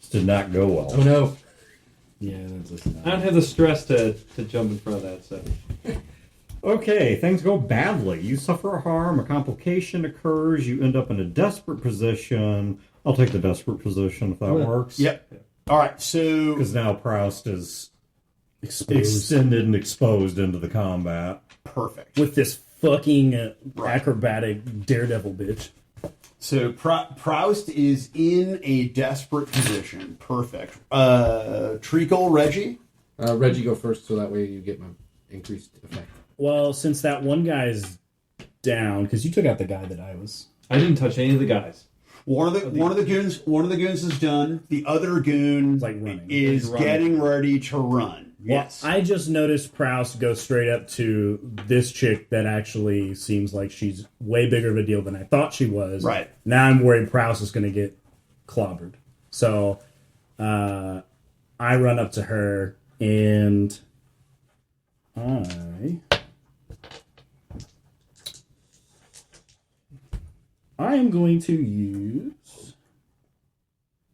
This did not go well. Oh no. Yeah, that's just I don't have the stress to jump in front of that. So Okay, things go badly. You suffer a harm, a complication occurs, you end up in a desperate position. I'll take the desperate position if that works. Yep. All right. So Because now Proust is exposed extended and exposed into the combat. perfect. with this fucking acrobatic daredevil bitch. So Proust is in a desperate position. Perfect. Treacle, Reggie. Reggie, go first, so that way you get my increased effect. Well, since that one guy's down, because you took out the guy that I was. I didn't touch any of the guys. One of the goons is done. The other goon Like running. is He's running. getting ready to run. Yes. I just noticed Proust go straight up to this chick that actually seems like she's way bigger of a deal than I thought she was. Right. Now I'm worried Proust is going to get clobbered. So I run up to her and I am going to use,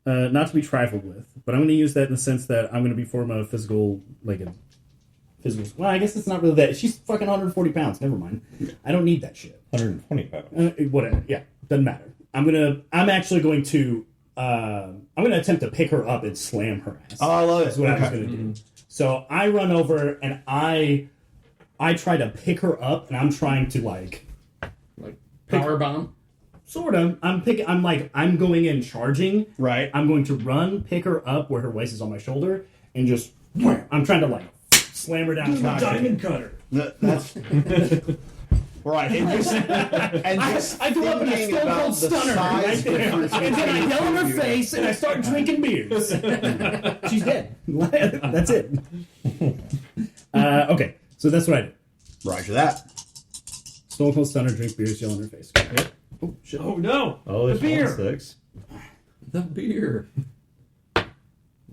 not to be trifled with, but I'm going to use that in the sense that I'm going to be form a physical, well, I guess it's not really that. She's fucking 140 pounds. Never mind. I don't need that shit. 120 pounds. Whatever. Yeah, doesn't matter. I'm actually going to, I'm going to attempt to pick her up and slam her ass. Oh, I love it. That's what I was going to do. So I run over and I try to pick her up, and I'm trying to Like power bomb. sort of. I'm going in charging. Right. I'm going to run, pick her up where her waist is on my shoulder, and just wham, I'm trying to slam her down. Diamond cutter. That's right. I go up in a stone cold stunner right there, and then I yell in her face, and I start drinking beers. She's dead. That's it. Okay, so that's what I did. Roger that. Stone cold stunner, drink beers, yell in her face. Oh shit! Oh no! Oh, there's the beer. 6. The beer.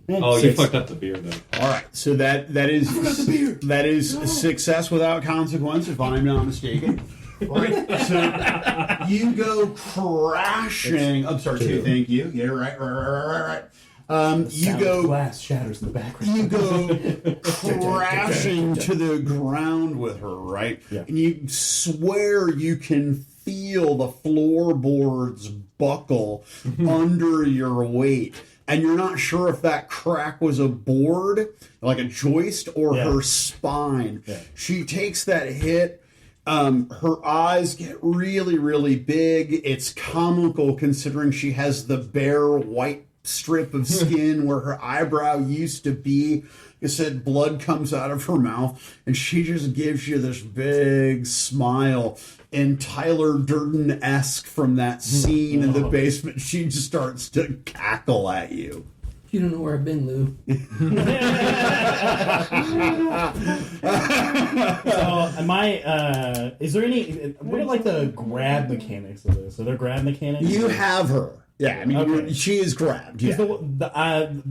Oh, you Six. fucked up the beer then. All right, so that is success without consequence, if I'm not mistaken. Right, so you go crashing. I'm sorry, too. Thank you. Yeah, right. You Sound of go. glass shatters in the background. You go crashing to the ground with her, right? Yeah. And you swear you can feel the floorboards buckle under your weight. And you're not sure if that crack was a board, like a joist, or Yeah. her spine. Yeah. She takes that hit. Her eyes get really, really big. It's comical considering she has the bare white strip of skin where her eyebrow used to be. Like I said, blood comes out of her mouth, and she just gives you this big smile. And Tyler Durden-esque from that scene in the basement, she just starts to cackle at you. You don't know where I've been, Lou. So, is there any? What are the grab mechanics of this? Are there grab mechanics? You have her. Yeah, I mean, Okay. she is grabbed. Yeah.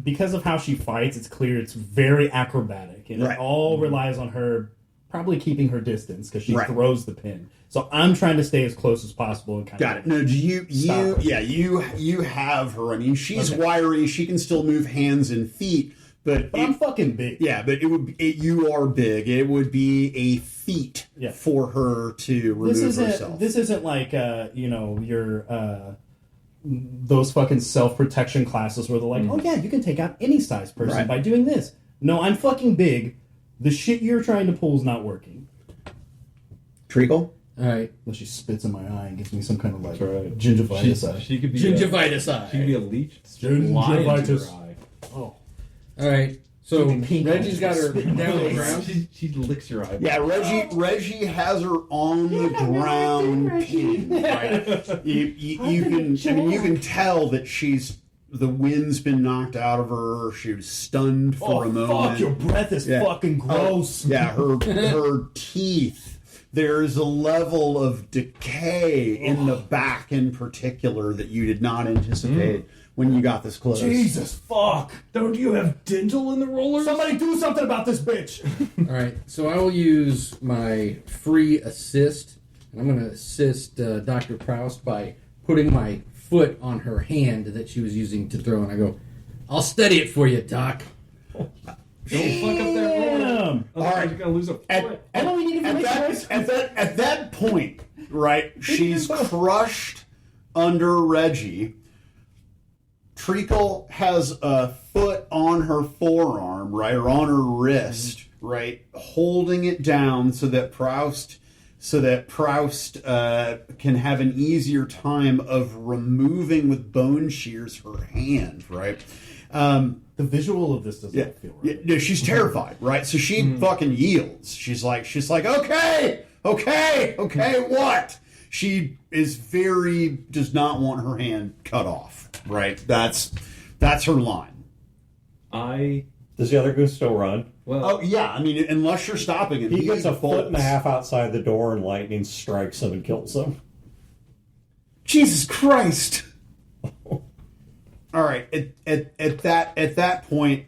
Because of how she fights, it's clear it's very acrobatic, and Right. it all relies on her probably keeping her distance because she Right. throws the pin. So I'm trying to stay as close as possible and kind Got of it. No, you Stop her. you have her. I mean, she's Okay. wiry. She can still move hands and feet, but I'm fucking big. yeah, but you are big. It would be a feat Yeah. for her to remove herself. This isn't like your those fucking self-protection classes where they're like, oh yeah, you can take out any size person Right. by doing this. No, I'm fucking big. The shit you're trying to pull is not working. Treacle? All right. Well, she spits in my eye and gives me some kind of right. gingivitis eye. She could be Gingivitis she could be eye. a leech. Gingivitis. Fly into her eye. Oh. All right. So Pink Reggie's got her spit in down on the my ground. She licks your eye. Yeah, Reggie has her on the ground pinned. Right? You can tell that the wind's been knocked out of her. She was stunned for a moment. Fuck, your breath is Yeah. fucking gross. Yeah, her teeth. There's a level of decay in the back, in particular, that you did not anticipate when you got this close. Jesus fuck. Don't you have dental in the rollers? Somebody do something about this bitch. All right. So I will use my free assist, and I'm going to assist Dr. Proust by putting my foot on her hand that she was using to throw, and I go, "I'll steady it for you, Doc." Don't fuck up that roller. Damn. Otherwise you're gonna lose a foot. I don't need At that point, right, she's crushed under Reggie. Treacle has a foot on her forearm, right, or on her wrist, right, holding it down so that Proust can have an easier time of removing with bone shears her hand, right? The visual of this doesn't feel right. Yeah, she's terrified, right? So she fucking yields. She's like, okay, what? She is does not want her hand cut off, right? That's her line. Does the other goose still run? Oh yeah, I mean, unless you're stopping him, He gets a bolts. foot and a half outside the door, and lightning strikes him and kills him. Jesus Christ! All right, at that point,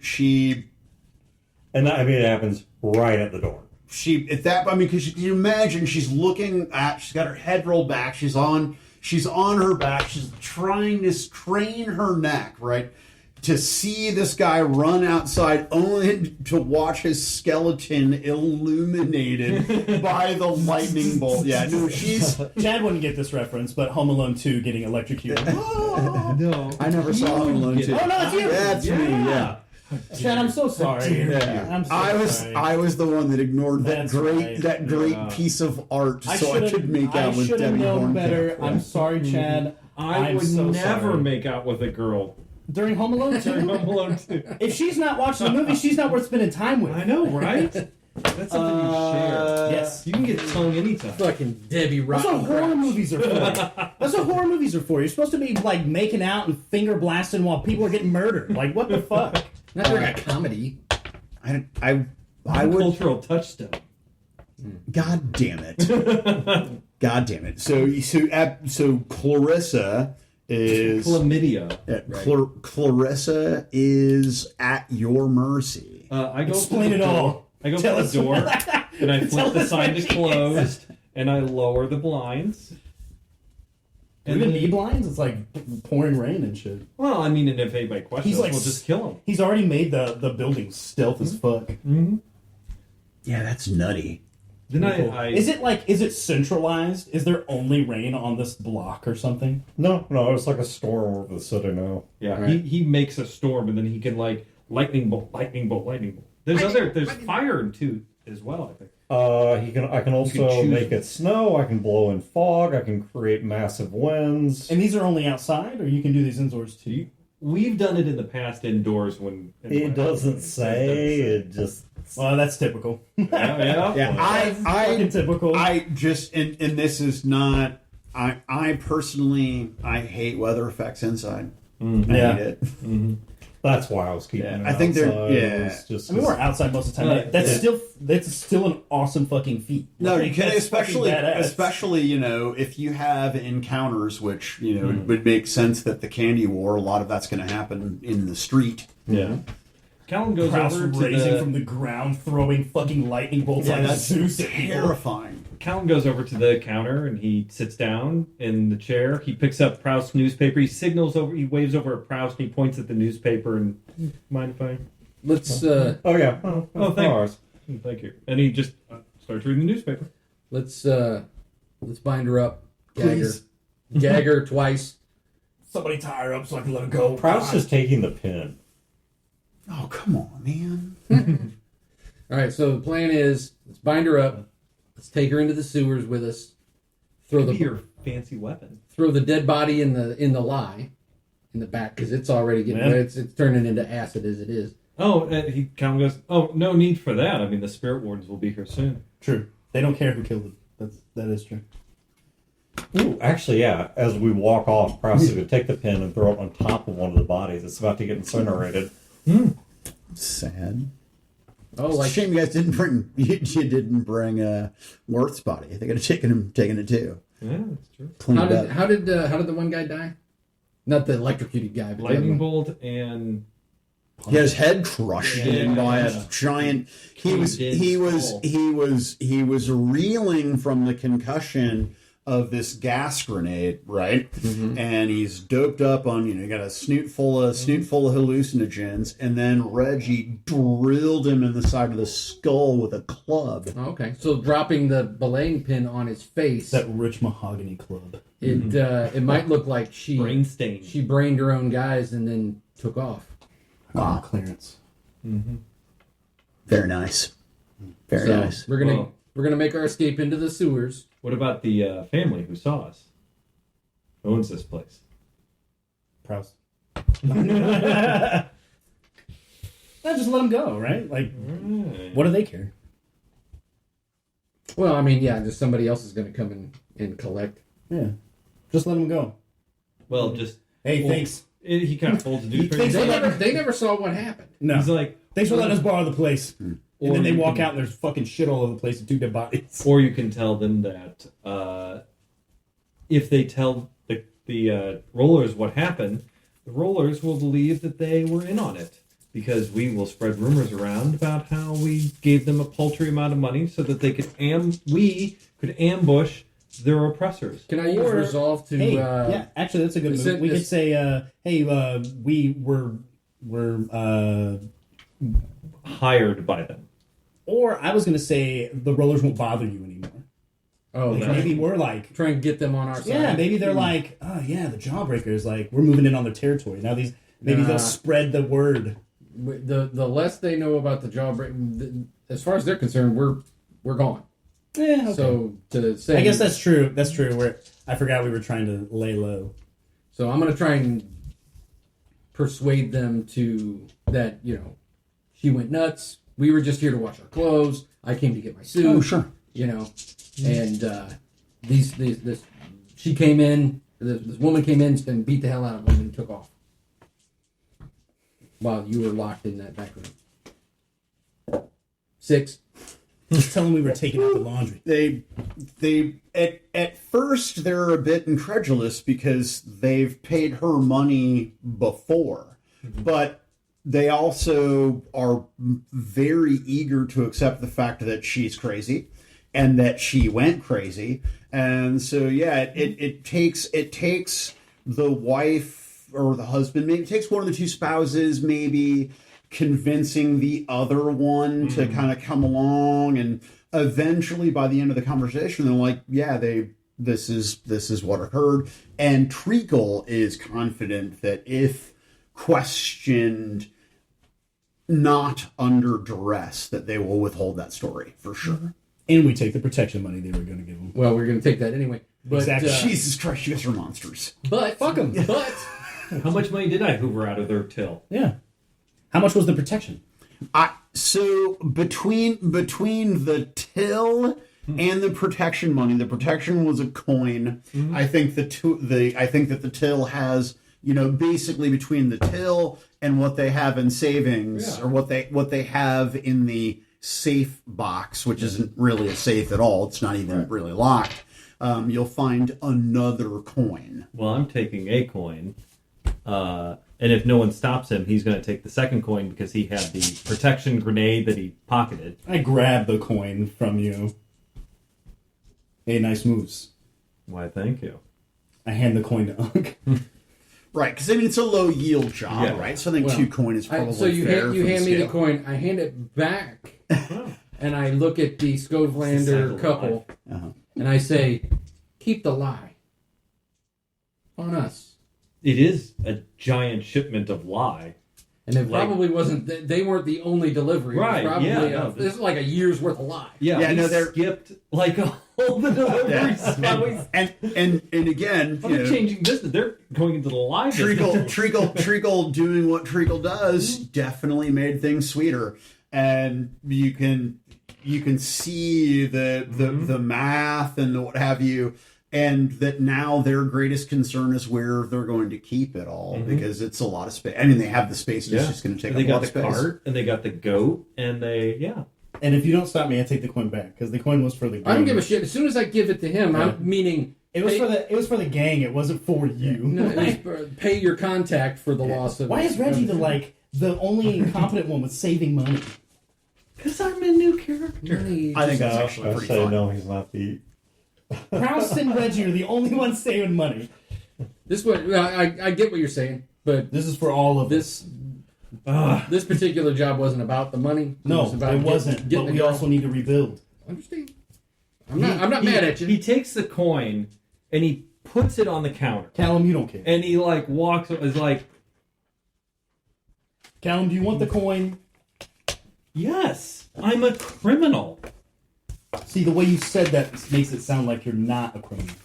And that, it happens right at the door. because you imagine she's got her head rolled back, she's on she's on her back. She's trying to strain her neck, right? To see this guy run outside only to watch his skeleton illuminated by the lightning bolt. Yeah, no, she's... Chad wouldn't get this reference, but Home Alone 2 getting electrocuted. No, I never saw Home Alone 2. Oh, no, it's you! That's me, yeah. Chad, I'm so sorry. Yeah. I'm so sorry. I was the one that ignored That's that great piece of art so I could make out with should have Debbie known better. Hornkamp. I'm sorry, Chad. I I'm would so never sorry. make out with a girl During Home Alone 2? during Home Alone 2. If she's not watching the movie, she's not worth spending time with. I know, right? That's something you share. Yes. You can get tongue anytime. Fucking Debbie That's what Rotten. horror movies are for. That's what horror movies are for. You're supposed to be like making out and finger blasting while people are getting murdered. Like, what the fuck? Not during a comedy. I would. Cultural touchstone. God damn it! God damn it! So Clarissa is Chlamydia. Clarissa is at your mercy. I go Explain to the it all. door. I go Tell to us the door and I Tell flip the us sign what to she closed and I lower the blinds. And the knee blinds, it's like pouring rain and shit. Well, I mean, and if anybody questions, He's like we'll just kill him. He's already made the building stealth as fuck. Yeah, that's nutty. Then I Is it centralized? Is there only rain on this block or something? No, it's like a storm over the city now. yeah, Right. he makes a storm and then he can like lightning bolt, lightning bolt, lightning bolt. There's fire in 2 as well, I think. I can also choose. make it snow. I can blow in fog. I can create massive winds. And these are only outside, or you can do these indoors too? We've done it in the past indoors when It doesn't say. It just. Well, that's typical. Yeah. Yeah, Fucking typical. I just and this is not. I personally hate weather effects inside. I Yeah. hate it. That's why I was keeping Yeah, it I think they're- outside. yeah. It's just, I mean, we're outside most of the time. Right. That's still an awesome fucking feat. No, Like, you can that's fucking badass. especially if you have encounters, which it would make sense that the candy war, a lot of that's going to happen in the street. yeah. Callum goes Krause over to raising from the ground, throwing fucking lightning bolts Yeah, like that's Zeus at people. terrifying. Callum goes over to the counter and he sits down in the chair. He picks up Proust's newspaper. He waves over at Proust and he points at the newspaper and mind if I? Let's Oh yeah. Oh, thank you. And he just starts reading the newspaper. let's bind her up. Gag her. Please. Gag her twice. Somebody tie her up so I can let her go. Proust is taking the pin. Oh, come on, man. All right. So the plan is let's bind her up. Let's take her into the sewers with us. Throw Be the your fancy weapon. dead body in the lye in the back because it's already getting Yeah. it's turning into acid as it is. Oh, Callum goes, oh, no need for that. I mean, the spirit wardens will be here soon. True. They don't care who killed him. That is true. Ooh, actually, yeah. As we walk off, Proust is going to take the pin and throw it on top of one of the bodies. It's about to get incinerated. Sad. Oh, It's a like shame you guys didn't bring Worth's body. They could have taken it too. Yeah, that's true. Cleaned how it did up. how did the one guy die? Not the electrocuted guy, but the other Lightning one. bolt and He had his head crushed in by a giant. He was reeling from the concussion of this gas grenade, right? And he's doped up on got a snoot full of hallucinogens, and then Reggie drilled him in the side of the skull with a club. Oh, okay, so dropping the belaying pin on his face, That rich mahogany club. it might look like she brain stain. she brained her own guys and then took off. Wow. Clearance. Very nice. Very So nice. we're gonna make our escape into the sewers. What about the family who saw us? Who owns this place? Proust. Just let him go, right? Like, what do they care? Well, I mean, yeah, just somebody else is gonna come and collect. Yeah. Just let him go. Well, just Hey, Well, thanks. he kind of folds the newspaper. thinks They never saw what happened. No. He's like, Thanks for letting us borrow the place. or And then they you walk can- out and there's fucking shit all over the place and 2 dead bodies. Or you can tell them that if they tell the rollers what happened, the rollers will believe that they were in on it. Because we will spread rumors around about how we gave them a paltry amount of money so that they could we could ambush They're oppressors. Can I use Or- resolve to? Hey, yeah, actually, that's a good move. send We could this- say, hey, we're Hired by them. or I was gonna say the rollers won't bother you anymore. Oh, Like, that's- maybe we're like, try and get them on our side. yeah, maybe they're like, oh yeah, the Jawbreakers, like we're moving in on their territory now. Maybe Nah. they'll spread the word. The less they know about the jawbreak, as far as they're concerned, we're gone. Yeah, okay. So to say, I guess that's true. That's true. I forgot we were trying to lay low. so. I'm gonna try and persuade them to that. She went nuts. We were just here to wash our clothes. I came to get my suit. Oh, sure. And this she came in. This woman came in and beat the hell out of him and took off while you were locked in that back room. 6. Just tell them we were taking out the laundry. They at first they're a bit incredulous because they've paid her money before, but they also are very eager to accept the fact that she's crazy and that she went crazy. And so yeah, it takes the wife or the husband, maybe it takes one of the two spouses maybe convincing the other one to kind of come along, and eventually by the end of the conversation they're like, yeah, this is what occurred. And Treacle is confident that if questioned not under duress, that they will withhold that story for sure. And we take the protection money they were going to give them. Well, we're going to take that anyway. But, Exactly. Jesus Christ, you guys are monsters. But Fuck 'em. But How much money did I hoover out of their till? Yeah. How much was the protection? So between the till and the protection money, the protection was a coin. I think that the till has, basically between the till and what they have in savings, or what they have in the safe box, which isn't really a safe at all. It's not even really locked. You'll find another coin. Well, I'm taking a coin. And if no one stops him, he's going to take the second coin because he had the protection grenade that he pocketed. I grab the coin from you. Hey, nice moves. Why, thank you. I hand the coin to Unk. Right, because it's a low yield job, Yeah. right? So I think Well, 2 coin is probably so you fair. hand, you for hand me the scale. coin. I hand it back, and I look at the Scovelander Cycle couple, Uh-huh. and I say, "Keep the lie on us." It is a giant shipment of lie. And it Like- probably wasn't. They weren't the only delivery. Right, It was probably yeah, no, this is like a year's worth of lie. Yeah, we no, they're- skipped like all the deliveries. Yeah. And again, Well, they're changing business. They're going into the lie business. Treacle doing what Treacle does definitely made things sweeter, and you can see the math and the what have you, and that now their greatest concern is where they're going to keep it all, because it's a lot of space. I mean, they have the space; it's just going to take And they up a lot got of the space. cart, and they got the goat, and they And if you don't stop me, I take the coin back because the coin was for the gang. I don't give a shit. As soon as I give it to him, I'm meaning It was for the gang. It wasn't for you. no, it was for- pay your contact for the loss of. Why is Reggie the only incompetent one with saving money? because I'm a new character. I think that's actually I pretty say fun. no, he's not the. Proust and Reggie are the only ones saving money. This what I get what you're saying, but This is for all of this this particular job wasn't about the money. No, was about it wasn't. Getting But the we girl. also need to rebuild. Understand? I'm not mad at you. He takes the coin and he puts it on the counter, Callum, you don't care. and he like walks. Is like, Callum, do you want the coin? yes, I'm a criminal. See, the way you said that makes it sound like you're not a criminal.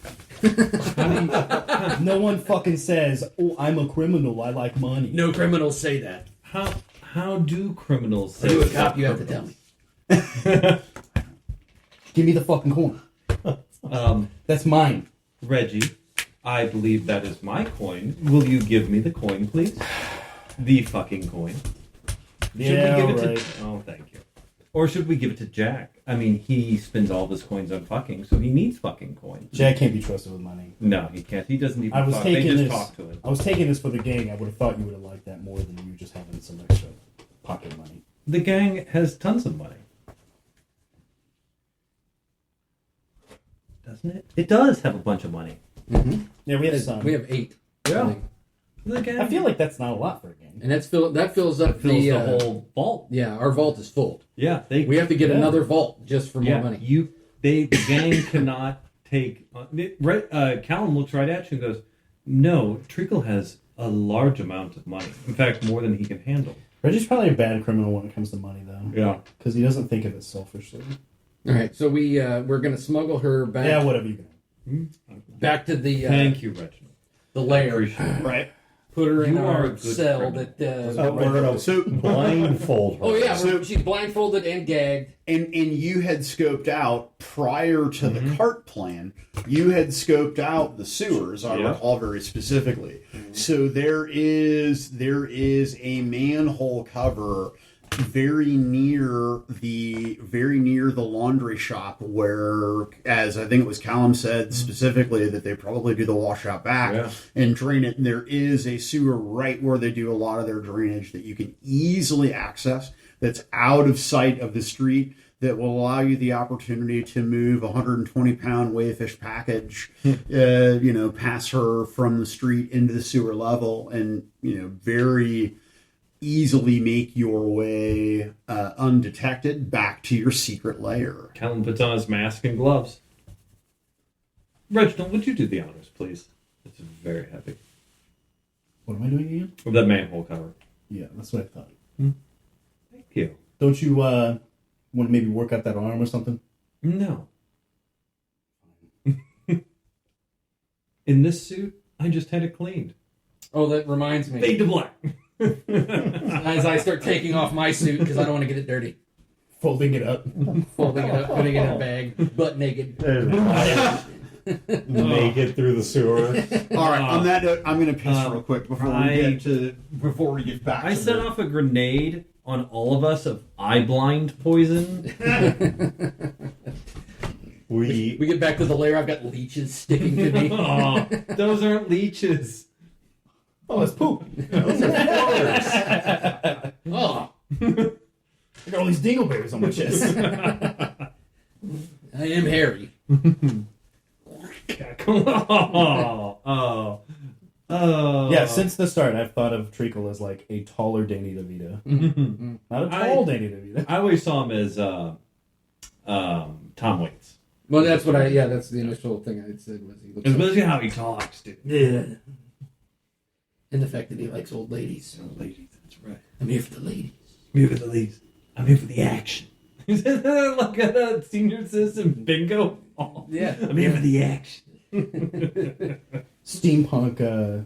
No one fucking says, "Oh, I'm a criminal. I like money." No criminals say that. How do criminals say You a that? cop, you have to tell me. Give me the fucking coin. That's mine. Reggie, I believe that is my coin. Will you give me the coin, please? The fucking coin. Yeah, Should we give it right. to? Oh, thank you. Or should we give it to Jack? I mean, he spends all of his coins on fucking, so he needs fucking coins. Jack can't be trusted with money. No, he can't. He doesn't even I was talk. They taking just this. talk to him. I was taking this for the gang. I would have thought you would have liked that more than you just having some extra pocket money. The gang has tons of money. doesn't it? It does have a bunch of money. Yeah, we have some. We have 8. Yeah. I think. I feel like that's not a lot for a game. And that fills up Fills the the whole vault. Yeah, our vault is full. Yeah, We have to get another vault just for more money. The gang cannot take. Callum looks right at you and goes, "No, Treacle has a large amount of money. In fact, more than he can handle." Reggie's probably a bad criminal when it comes to money, though. Yeah. Because he doesn't think of it selfishly. All right, so we're going to smuggle her back. Yeah, whatever you can. Back to the Thank you, Reginald. the lair. Appreciate it. Right. Put her in You are our a good cell. criminal. That. We're gonna So blindfold her. Oh yeah, So- she's blindfolded and gagged. and you had scoped out prior to the cart plan, you had scoped out the sewers, I recall very specifically. So there is a manhole cover very near the laundry shop where, as I think it was Callum said specifically, that they probably do the washout back and drain it. And there is a sewer right where they do a lot of their drainage that you can easily access, that's out of sight of the street, that will allow you the opportunity to move a 120-pound weighfish package, past her from the street into the sewer level, and very easily make your way undetected back to your secret lair. Callum puts on his mask and gloves. Reginald, would you do the honors, please? It's very heavy. What am I doing again? Of that manhole cover. Yeah, that's what I thought. Thank you. Don't you want to maybe work out that arm or something? No. In this suit, I just had it cleaned. Oh, that reminds me. Fade to black. As I start taking off my suit because I don't want to get it dirty. Folding it up. Folding it up, putting it in a bag, butt naked. Naked through the sewer. All right. On that note, I'm going to piss real quick before we get back. I to set the- off a grenade on all of us of eye blind poison. We We get back to the lair. I've got leeches sticking to me. Oh, those aren't leeches. Oh, it's poop. Oh, I got all these dingleberries on my chest. I am hairy. Yeah, since the start, I've thought of Treacle as like a taller Danny DeVito. Not a tall Danny DeVito. I always saw him as Tom Waits. Well, that's what that's the initial thing I said was he looks Especially how he talks, dude. yeah. And the fact that he likes old ladies. Ladies, that's right. I'm here for the ladies. I'm here for the ladies. I'm here for the action. Is that like a senior citizen bingo? Oh, Yeah. I'm here for the action. Steampunk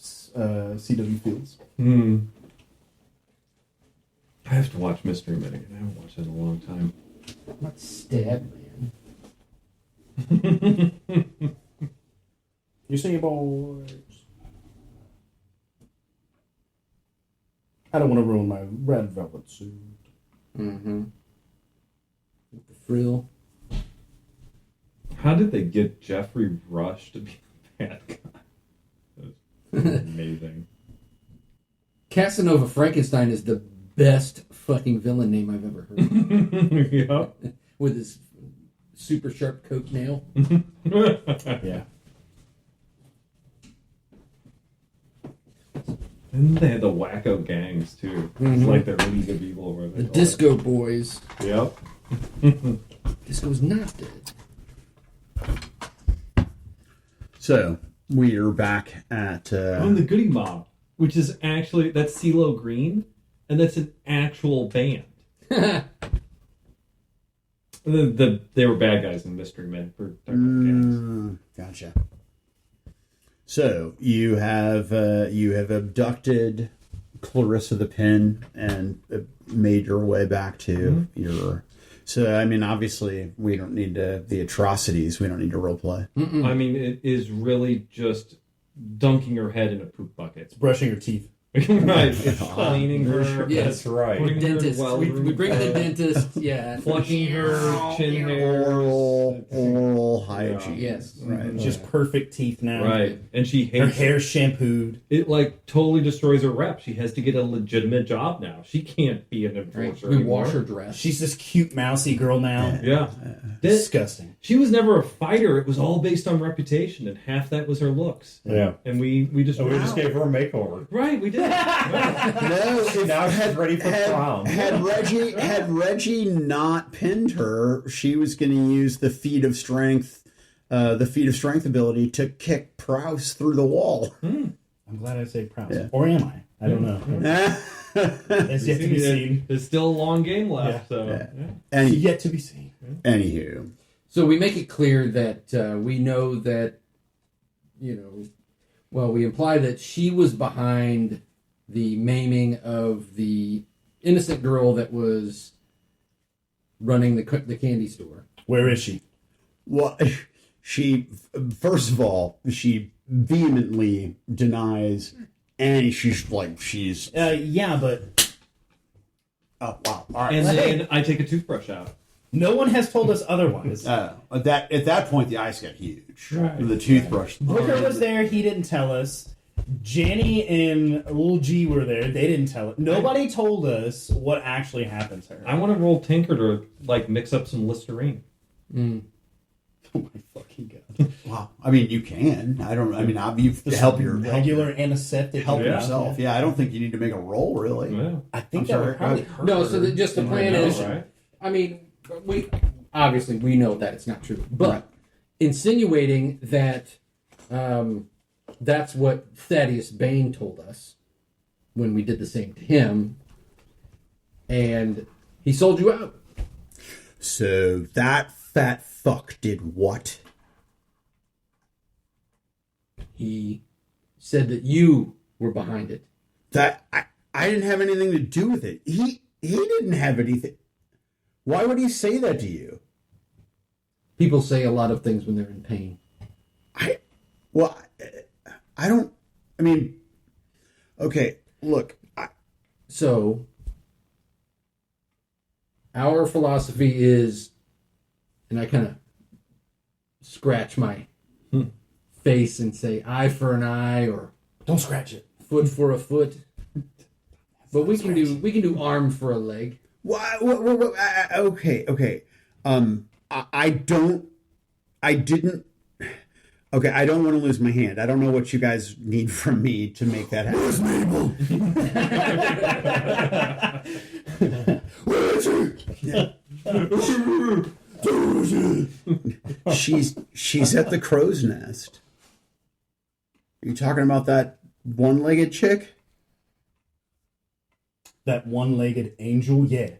CW Fields. I have to watch Mystery Men again. I haven't watched it in a long time. Not stab man. You see, boys. I don't want to ruin my red velvet suit. Mm-hmm. With the frill. How did they get Jeffrey Rush to be the bad guy? That's amazing. Casanova Frankenstein is the best fucking villain name I've ever heard. Yep. With his super sharp coat nail. Yeah. And they had the wacko gangs too. It's like they're League of Evil or whatever. The they call Disco Boys. it. Yep. Disco's not dead. So we are back at. I'm the Goody Mob, which is actually that's CeeLo Green, and that's an actual band. They were bad guys in Mystery Men for gangs. Gotcha. So you have abducted Clarissa the Pin and made your way back to your. So I mean, obviously, we don't need the atrocities. We don't need to role play. I mean, it is really just dunking her head in a poop bucket. Brushing your teeth. Right. Cleaning her. Yes. That's right. Putting her in Dentist. well We room. bring the dentist. Yeah. Flushing her chin hairs. Oral hygiene. Yes. Right. Just perfect teeth now. Right. And she Her hates hair shampooed. it. Like totally destroys her rep. She has to get a legitimate job now. She can't be an Right. enforcer We anymore. wash her dress. She's this cute mousy girl now. Yeah. Disgusting. She was never a fighter. It was all based on reputation, and half that was her looks. Yeah. And we just So we just gave her a makeover. right. We did. Right. No, if Now she's ready for prom. had Reggie not pinned her, she was going to use the feat of strength ability to kick Prowse through the wall. I'm glad I say Prowse. Yeah. Or am I? I don't know. It's yet to be seen. There's still a long game left. So Any, Yet to be seen. anywho, So we make it clear that we know that, we imply that she was behind the maiming of the innocent girl that was running the candy store. Where is she? well, she first of all she vehemently denies, and she's Yeah, but oh wow, all right. and then I take a toothbrush out. no one has told us otherwise. At that point, the ice got huge. Right. The toothbrush. Booker was there. He didn't tell us. Jenny and Lil G were there. They didn't tell us. Nobody told us what actually happened to her. I want to roll Tinker to mix up some Listerine. Mm. Oh my fucking god! Wow. I mean, you can. I don't. I mean, you help your regular antiseptic. help Yeah. yourself. Yeah, I don't think you need to make a roll really. Yeah. I think I'm that sorry. would probably hurt. No, her so just the in plan her is, nose. right. I mean, we know that it's not true, but Right. insinuating that that's what Thaddeus Bane told us when we did the same to him, and he sold you out. So that fat fuck did what? He said that you were behind it. That I didn't have anything to do with it. He didn't have anything. Why would he say that to you? People say a lot of things when they're in pain. I don't. I mean, okay. Look, So, our philosophy is, and I kind of scratch my face and say eye for an eye or Don't scratch it. foot for a foot. But we can do arm for a leg. What, okay. I didn't. Okay, I don't want to lose my hand. I don't know what you guys need from me to make that happen. She's at the crow's nest. Are you talking about that one-legged chick? That one-legged angel, yeah.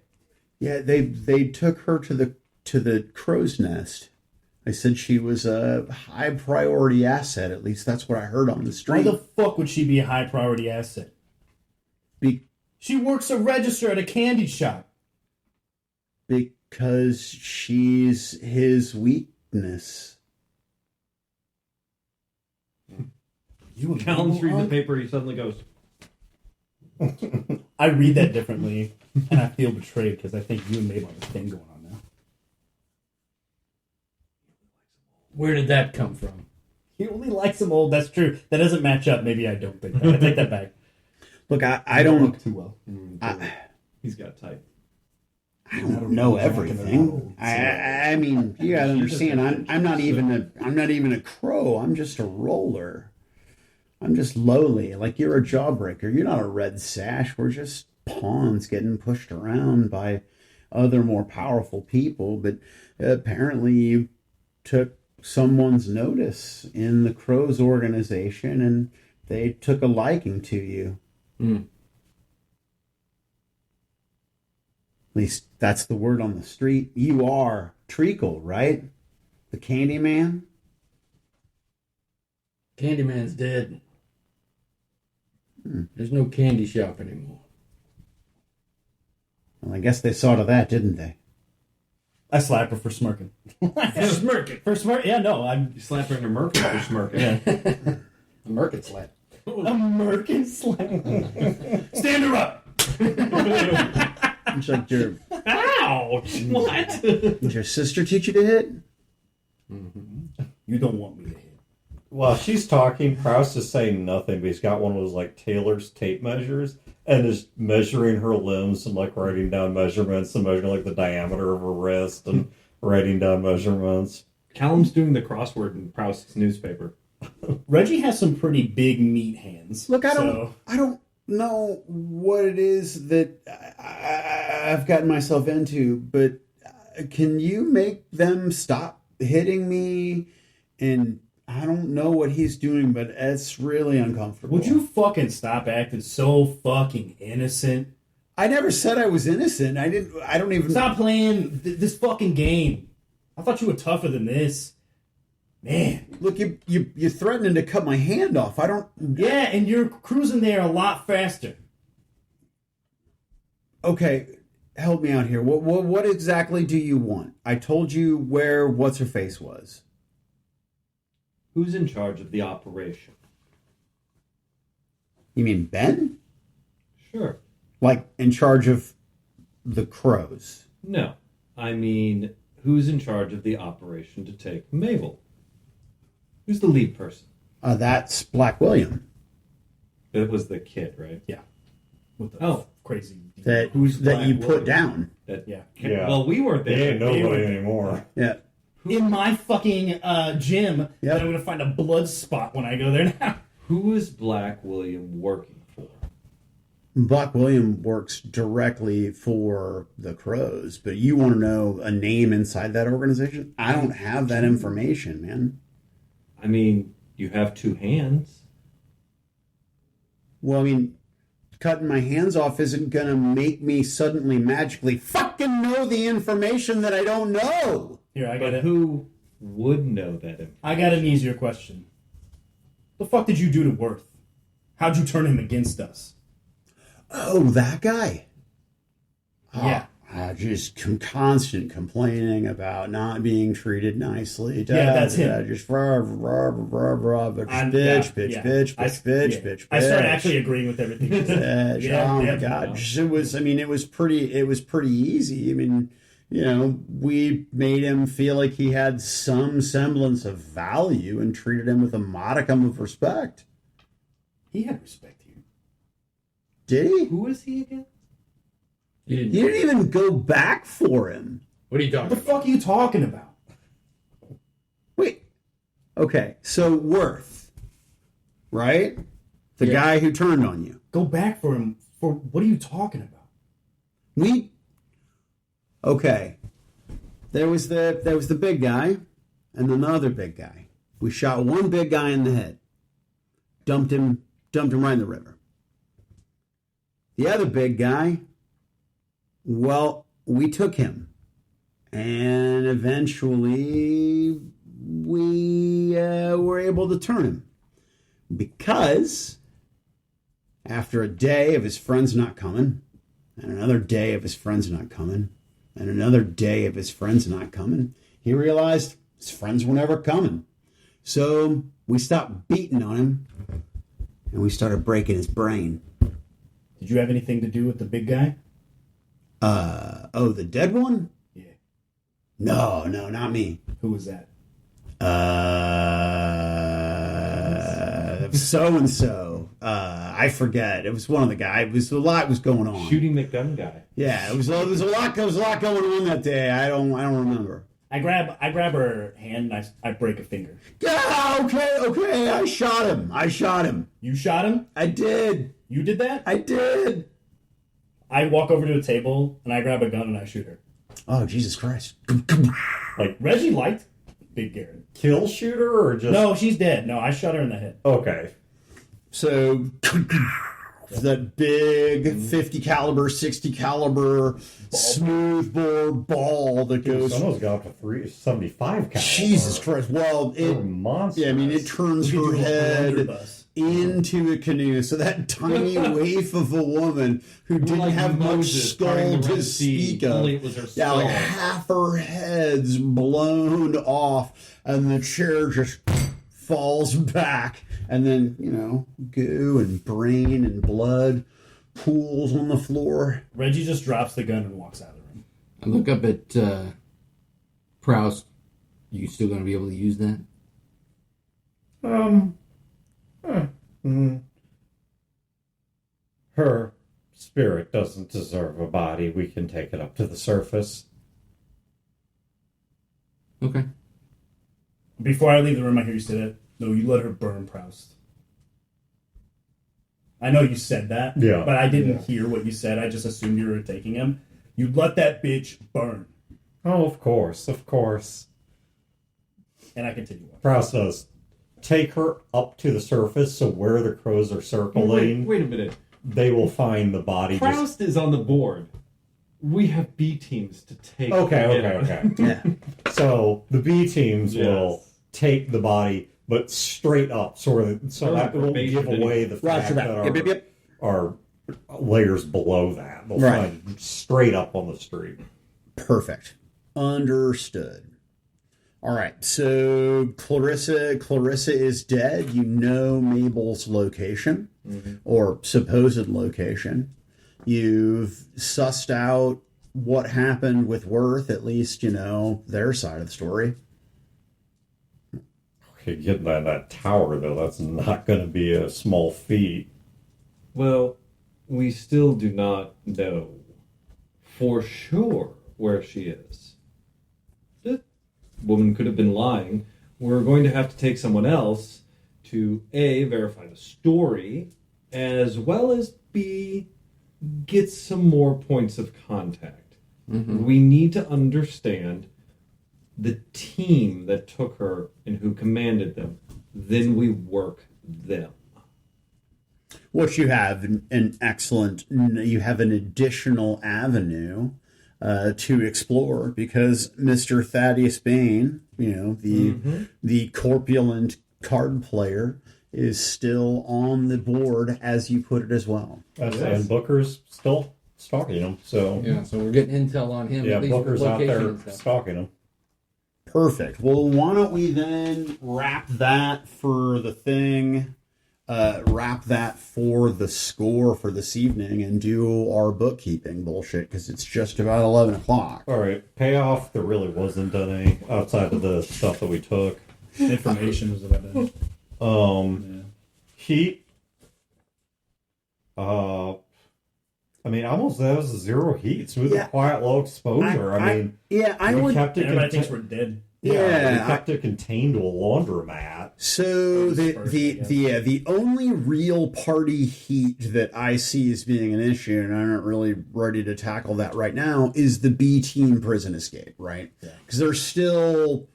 Yeah, they took her to the crow's nest. I said she was a high priority asset. At least that's what I heard on the Why street. the fuck would she be a high priority asset? She works a register at a candy shop. Because she's his weakness. You and Callum's reading the me, paper. He suddenly goes, I read that differently, and I feel betrayed because I think you and Mabel have a thing going on now. Where did that come from? He only likes him old. That's true. That doesn't match up. Maybe I don't think that. I take that back. Look, I don't look too well. he's got type. I don't know everything. I mean, you gotta understand. I'm not even a crow. I'm just a roller. I'm just lowly. Like you're a jawbreaker. You're not a red sash. We're just pawns getting pushed around by other more powerful people. But apparently, you took someone's notice in the Crows organization, and they took a liking to you. Mm. At least that's the word on the street. You are Treacle, right? The Candyman? Candyman's dead. There's no candy shop anymore. Well, I guess they saw to that, didn't they? I slap her for smirking. Smirking. For smirk? Yeah, no. I'm. You slap her in the merkin for smirking. Yeah. A merkin slap. American slang. Stand her up. It's like Ouch! What? did your sister teach you to hit? You don't want me to hit. While she's talking, Proust is saying nothing, but he's got one of those like Taylor's tape measures and is measuring her limbs and like writing down measurements and measuring like the diameter of her wrist and writing down measurements. Callum's doing the crossword in Proust's newspaper. Reggie has some pretty big meat hands. Look, I so- don't know what it is that I've gotten myself into, but can you make them stop hitting me? And I don't know what he's doing, but it's really uncomfortable. Would you fucking stop acting so fucking innocent? I never said I was innocent. I don't even. Stop playing this fucking game. I thought you were tougher than this. Man. Look, you're threatening to cut my hand off. I don't. Yeah, and you're cruising there a lot faster. Okay, help me out here. What exactly do you want? I told you where what's her face was. Who's in charge of the operation? You mean Ben? Sure. Like in charge of the crows? No. I mean, who's in charge of the operation to take Mabel? Who's the lead person? That's Black William. It was the kid, right? Yeah. With the Oh. crazy. That Who's that Black you put William? down. That, Yeah. Yeah. Well, we weren't They there. ain't nobody anymore. Yeah. In my fucking gym, Yep. that I'm gonna find a blood spot when I go there now. Who is Black William working for? Black William works directly for the crows, but you want to know a name inside that organization? I don't have that information, man. I mean, you have two hands. Well, I mean, cutting my hands off isn't going to make me suddenly magically fucking know the information that I don't know. Here, I got But it. who would know that information? I got an easier question. The fuck did you do to Worth? How'd you turn him against us? Oh, that guy. Yeah. Just constant complaining about not being treated nicely. Yeah, that's him. Just rah, rah, rah, rah, but I'm- bitch, yeah, bitch, yeah. bitch, I- bitch, bitch, yeah. bitch, I started bitch. actually agreeing with everything. you said. Bitch. Yeah, Oh my yeah. god. It was, I mean, it was pretty easy. I mean, you know, we made him feel like he had some semblance of value and treated him with a modicum of respect. He had respect here. Did he? Who is he again? You didn't. You didn't even go back for him. What are you What talking the about? fuck are you talking about? Wait. Okay, so Worth, right? The Yeah. guy who turned on you. Go back for him. For what are you talking about? Okay. There was the big guy and another big guy. We shot one big guy in the head. Dumped him right in the river. The other big guy, well, we took him. And eventually we were able to turn him. Because after a day of his friends not coming, and another day of his friends not coming, and another day of his friends not coming, he realized his friends were never coming. So we stopped beating on him, and we started breaking his brain. Did you have anything to do with the big guy? Oh, the dead one? Yeah. No, not me. Who was that? So-and-so. I forget. It was one of the guys. A lot was going on. Shooting McGun guy. Yeah, it was a lot going on that day. I don't remember. I grab her hand and I break a finger. Yeah, okay. I shot him. You shot him? I did. You did that? I did. I walk over to a table and I grab a gun and I shoot her. Oh, Jesus Christ. Reggie liked Big Garrett. Kill shooter or just No, she's dead. No, I shot her in the head. okay? So that big 50 caliber, 60 caliber smoothbore ball that goes. Someone's got up to 375 caliber. Jesus Christ. Well, They're it. monsters. Yeah, I mean, it turns We could her do a head blunderbuss. into a canoe. So that tiny waif of a woman who didn't like have much Moses skull parting the to Red Sea, speak of. only it was her Yeah, like skull. half her head's blown off, and the chair just falls back, and then, goo and brain and blood pools on the floor. Reggie just drops the gun and walks out of the room. I look up at Proust. You still going to be able to use that? Her spirit doesn't deserve a body. We can take it up to the surface. Okay. Before I leave the room, I hear you say that. No, you let her burn Proust. I know you said that, Yeah. but I didn't hear what you said. I just assumed you were taking him. You let that bitch burn. Oh, of course, of course. And I continue on. Proust does take her up to the surface, so where the crows are circling, Wait a minute. they will find the body. Proust is on the board. We have B teams to take. Okay. Yeah. So the B teams Yes. will take the body, but straight up, so that won't give away the fact that our layers below that. They'll Right. find straight up on the street. Perfect. Understood. All right. So Clarissa is dead. You know Mabel's location or supposed location. You've sussed out what happened with Worth, at least, their side of the story. Okay, getting that tower, though, that's not going to be a small feat. Well, we still do not know for sure where she is. The woman could have been lying. We're going to have to take someone else to A, verify the story, as well as B, get some more points of contact. We need to understand the team that took her and who commanded them. Then we work them. What you have you have an additional avenue to explore, because Mr. Thaddeus Bain, the corpulent card player, is still on the board, as you put it as well. And Booker's still stalking him, so Yeah, so we're getting intel on him. yeah, at least Booker's out location there and stuff. stalking him. Perfect. Well, why don't we then wrap that for the thing, wrap that for the score for this evening, and do our bookkeeping bullshit, because it's just about 11 o'clock. All right, payoff. There really wasn't any outside of the stuff that we took. Information was about that. Heat. Almost that was 0 heat. Smooth and quiet, low exposure. I we would. kept it. Everybody thinks we're dead. we Yeah, kept it contained to a laundromat. So the only real party heat that I see as being an issue, and I'm not really ready to tackle that right now, is the B team prison escape, right? Because there's still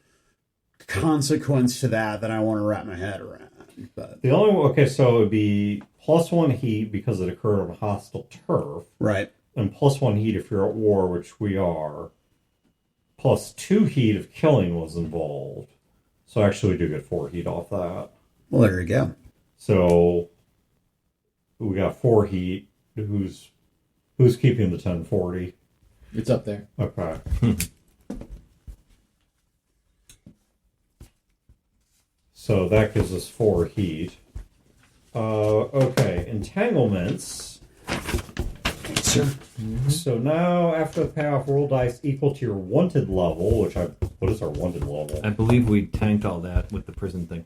consequence to that I want to wrap my head around. But The only so it would be +1 heat because it occurred on hostile turf, right, and +1 heat if you're at war, which we are. +2 heat if killing was involved. So actually, we do get 4 heat off that. well, there you go. So we got 4 heat. Who's keeping the 1040? It's up there. Okay. So that gives us 4 heat. Okay, entanglements. Sure. So now, after the payoff, roll dice equal to your wanted level, what is our wanted level? I believe we tanked all that with the prison thing.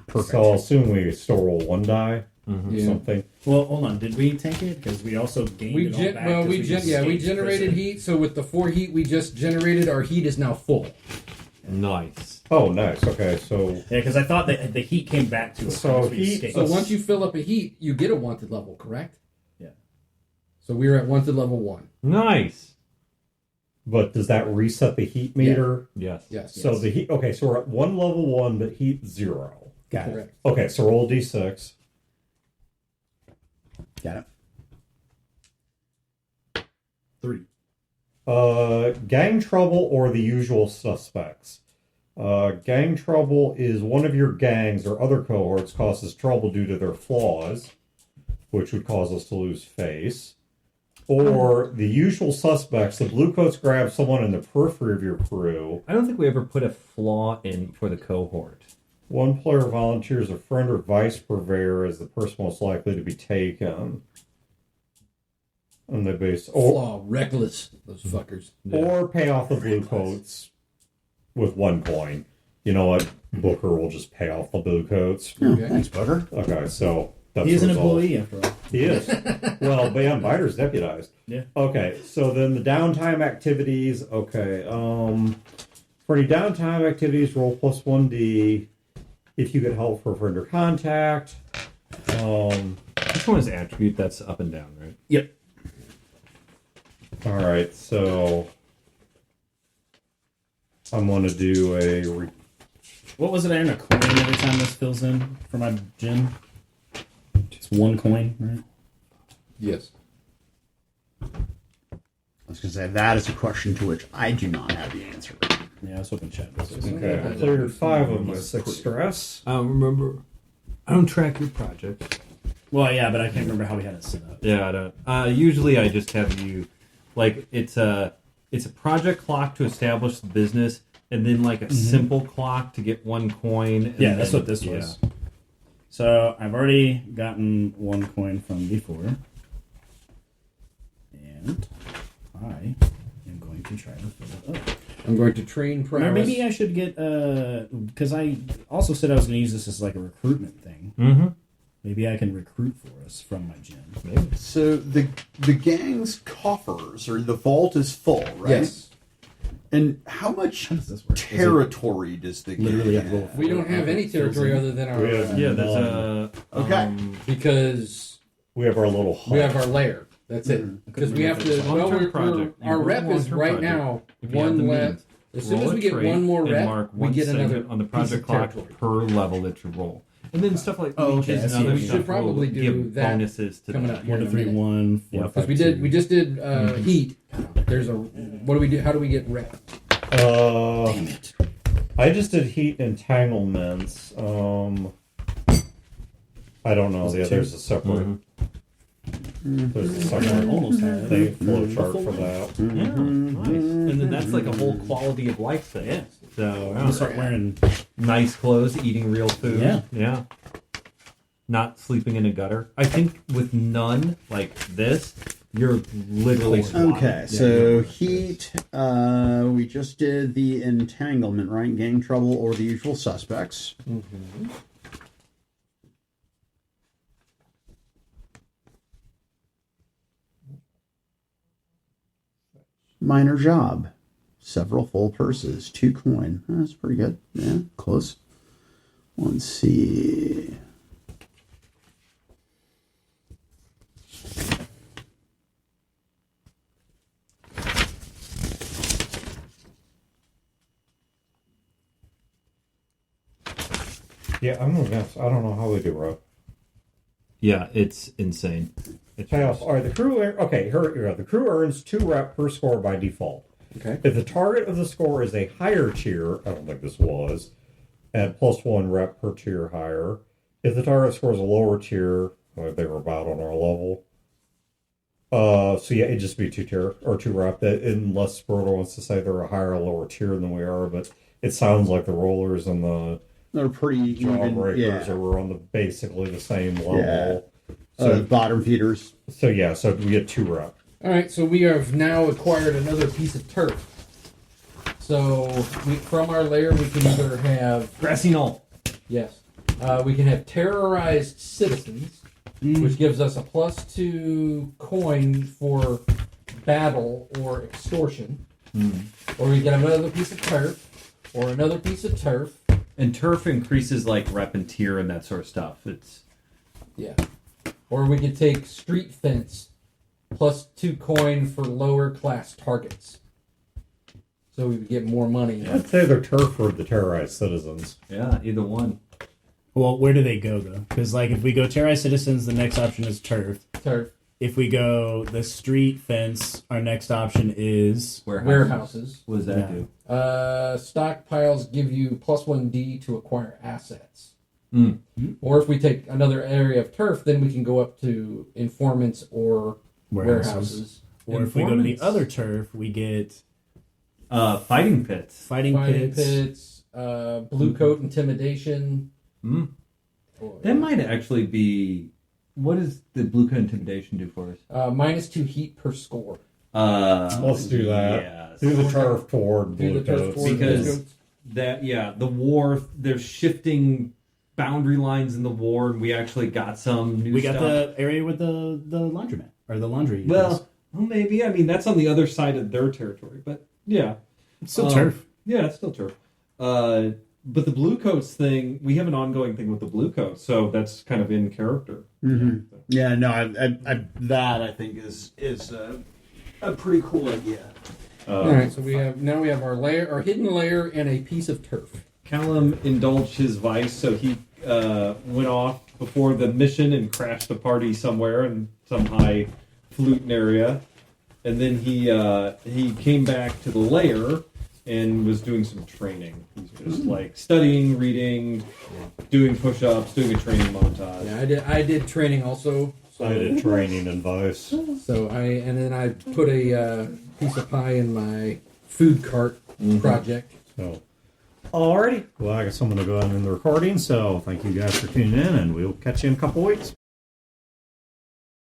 Perfect. So I'll assume we still roll 1 die or Yeah. something. Well, hold on. Did we tank it? Because we also gained We it all back. 'cause we just we escaped generated prison. heat. So with the 4 heat we just generated, our heat is now full. Nice. Oh, nice. Okay, so Yeah, because I thought that the heat came back to us. So once we heat- escaped. So once you fill up a heat, you get a wanted level, correct? Yeah. So we're at wanted level 1. Nice. but does that reset the heat meter? Yes. Yes. So the heat. Okay, so we're at level 1, but heat 0. Got it. Correct. Okay, so roll d6. Got it. 3. Gang trouble or the usual suspects. Gang trouble is one of your gangs or other cohorts causes trouble due to their flaws, which would cause us to lose face. Or the usual suspects, the bluecoats grab someone in the periphery of your crew. I don't think we ever put a flaw in for the cohort. One player volunteers a friend or vice purveyor as the person most likely to be taken. And they base Flaw, reckless, those fuckers. or pay off the blue coats with 1 coin. You know what? Booker will just pay off the blue coats. Okay. Thanks, Booker. Okay, so that's He's the an result. employee after all. He is. Well, Bam Biter's deputized. Yeah. Okay, so then the downtime activities. Okay, for any downtime activities, roll plus 1d. If you get help for a friend or contact. Which one is attribute? That's up and down, right? Yep. All right, so I'm going to do a. What was it? I earn a coin every time this fills in for my gym. It's 1 coin, right? Yes. I was going to say, that is a question to which I do not have the answer. Yeah, I was hoping Chad was. Okay, I cleared 5 of my 6 stress. Remember, I don't track your project. Well, yeah, but I can't remember how we had it set up. Yeah, I don't. Usually, I just have you like it's a project clock to establish the business, and then like a simple clock to get 1 coin. And Yeah, that's then- what this was. So I've already gotten 1 coin from before, and I am going to try to fill it up. I'm going to train Or prowess. maybe I should get because I also said I was going to use this as like a recruitment thing. Mm-hmm. Maybe I can recruit for us from my gym. So the gang's coffers, or the vault, is full, right? Yes. And how much How does this work? Is it territory does the literally gang have to roll have? We don't have any territory other than our... We have- Yeah, there's a Okay. because We have our little hut. we have our lair. That's it. Because we have to... It's a Well, long-term we're, project. our You rep roll a is long-term right project. now If you have the one left. means, As soon roll as we a get trait one more and rep, mark we one get another segment on the piece project of clock territory. per level that you roll, and then stuff like Oh, leeches okay, I and see. other We stuff should probably will do give that bonuses to coming that. up here. 1 to 3, 1, 4, Yeah, 5, Because we 2. just did heat. There's a... What do we do? How do we get rep? Damn it! I just did heat entanglements. I don't know. Was it Yeah, 2? there's a separate. There's a I separate almost had it. thing, flow chart for that. Yeah, nice. And then that's like a whole quality of life thing. Yeah. So I'm gonna start wearing. nice clothes, eating real food. Yeah. Yeah. Not sleeping in a gutter. I think with none like this, you're literally squatting. Okay, so heat. We just did the entanglement, right? Gang trouble or the usual suspects. Minor job. Several full purses. 2 coin. That's pretty good. Yeah, close. Let's see. Yeah, I'm gonna guess. I don't know how we do rep. Yeah, it's insane. It's Payoff. All right, the crew. Okay, the crew earns 2 rep per score by default. Okay. If the target of the score is a higher tier, I don't think this was, add plus 1 rep per tier higher. If the target scores a lower tier, they were about on our level. So yeah, it'd just be 2 tier or 2 rep. Unless Sproto wants to say they're a higher or lower tier than we are, but it sounds like the rollers and the They're pretty even. jawbreakers Yeah. are on the basically the same level. Yeah. So Bottom feeders. so yeah, so we get 2 rep. All right, so we have now acquired another piece of turf. So from our lair, we can either have grassy knoll. yes, we can have terrorized citizens, which gives us a +2 coin for battle or extortion, or we can have another piece of turf, or another piece of turf. And turf increases like rep and tier and that sort of stuff. It's Yeah, or we could take street fence, +2 coin for lower class targets. So we would get more money. I'd say they're turf for the terrorized citizens. yeah, either one. Well, where do they go though? Because like if we go terrorize citizens, the next option is turf. Turf If we go the street fence, our next option is warehouses. What does that Yeah. do? Stockpiles give you +1d to acquire assets. Mm. Or if we take another area of turf, then we can go up to informants or warehouses. Or if we go to the Informants. other turf, we get Fighting pits. fighting Fighting pits. pits. Blue Coat Intimidation. That might actually be. What does the Blue Coat Intimidation do for us? -2 heat per score. Let's do that. Yes. Do the turf toward Do blue the turf coats. toward Because- blue coats. The war. There's shifting boundary lines in the war, and we actually got some new We stuff. got the area with the laundromat or the laundry. well, maybe. I mean, that's on the other side of their territory, but yeah. it's still turf. Yeah, it's still turf. But the blue coats thing, we have an ongoing thing with the blue coats, so that's kind of in character. Yeah, no, that I think is a pretty cool idea. All right, so we have our hidden layer and a piece of turf. Callum indulged his vice, so he went off before the mission and crashed a party somewhere in some highfalutin area, and then he came back to the lair and was doing some training. He's just like studying, reading, doing push-ups, doing a training montage. Yeah, I did training also. So, I did training advice. So I put a piece of pie in my food cart project. So, alrighty. Well, I got someone to go on in the recording, so thank you guys for tuning in, and we'll catch you in a couple weeks.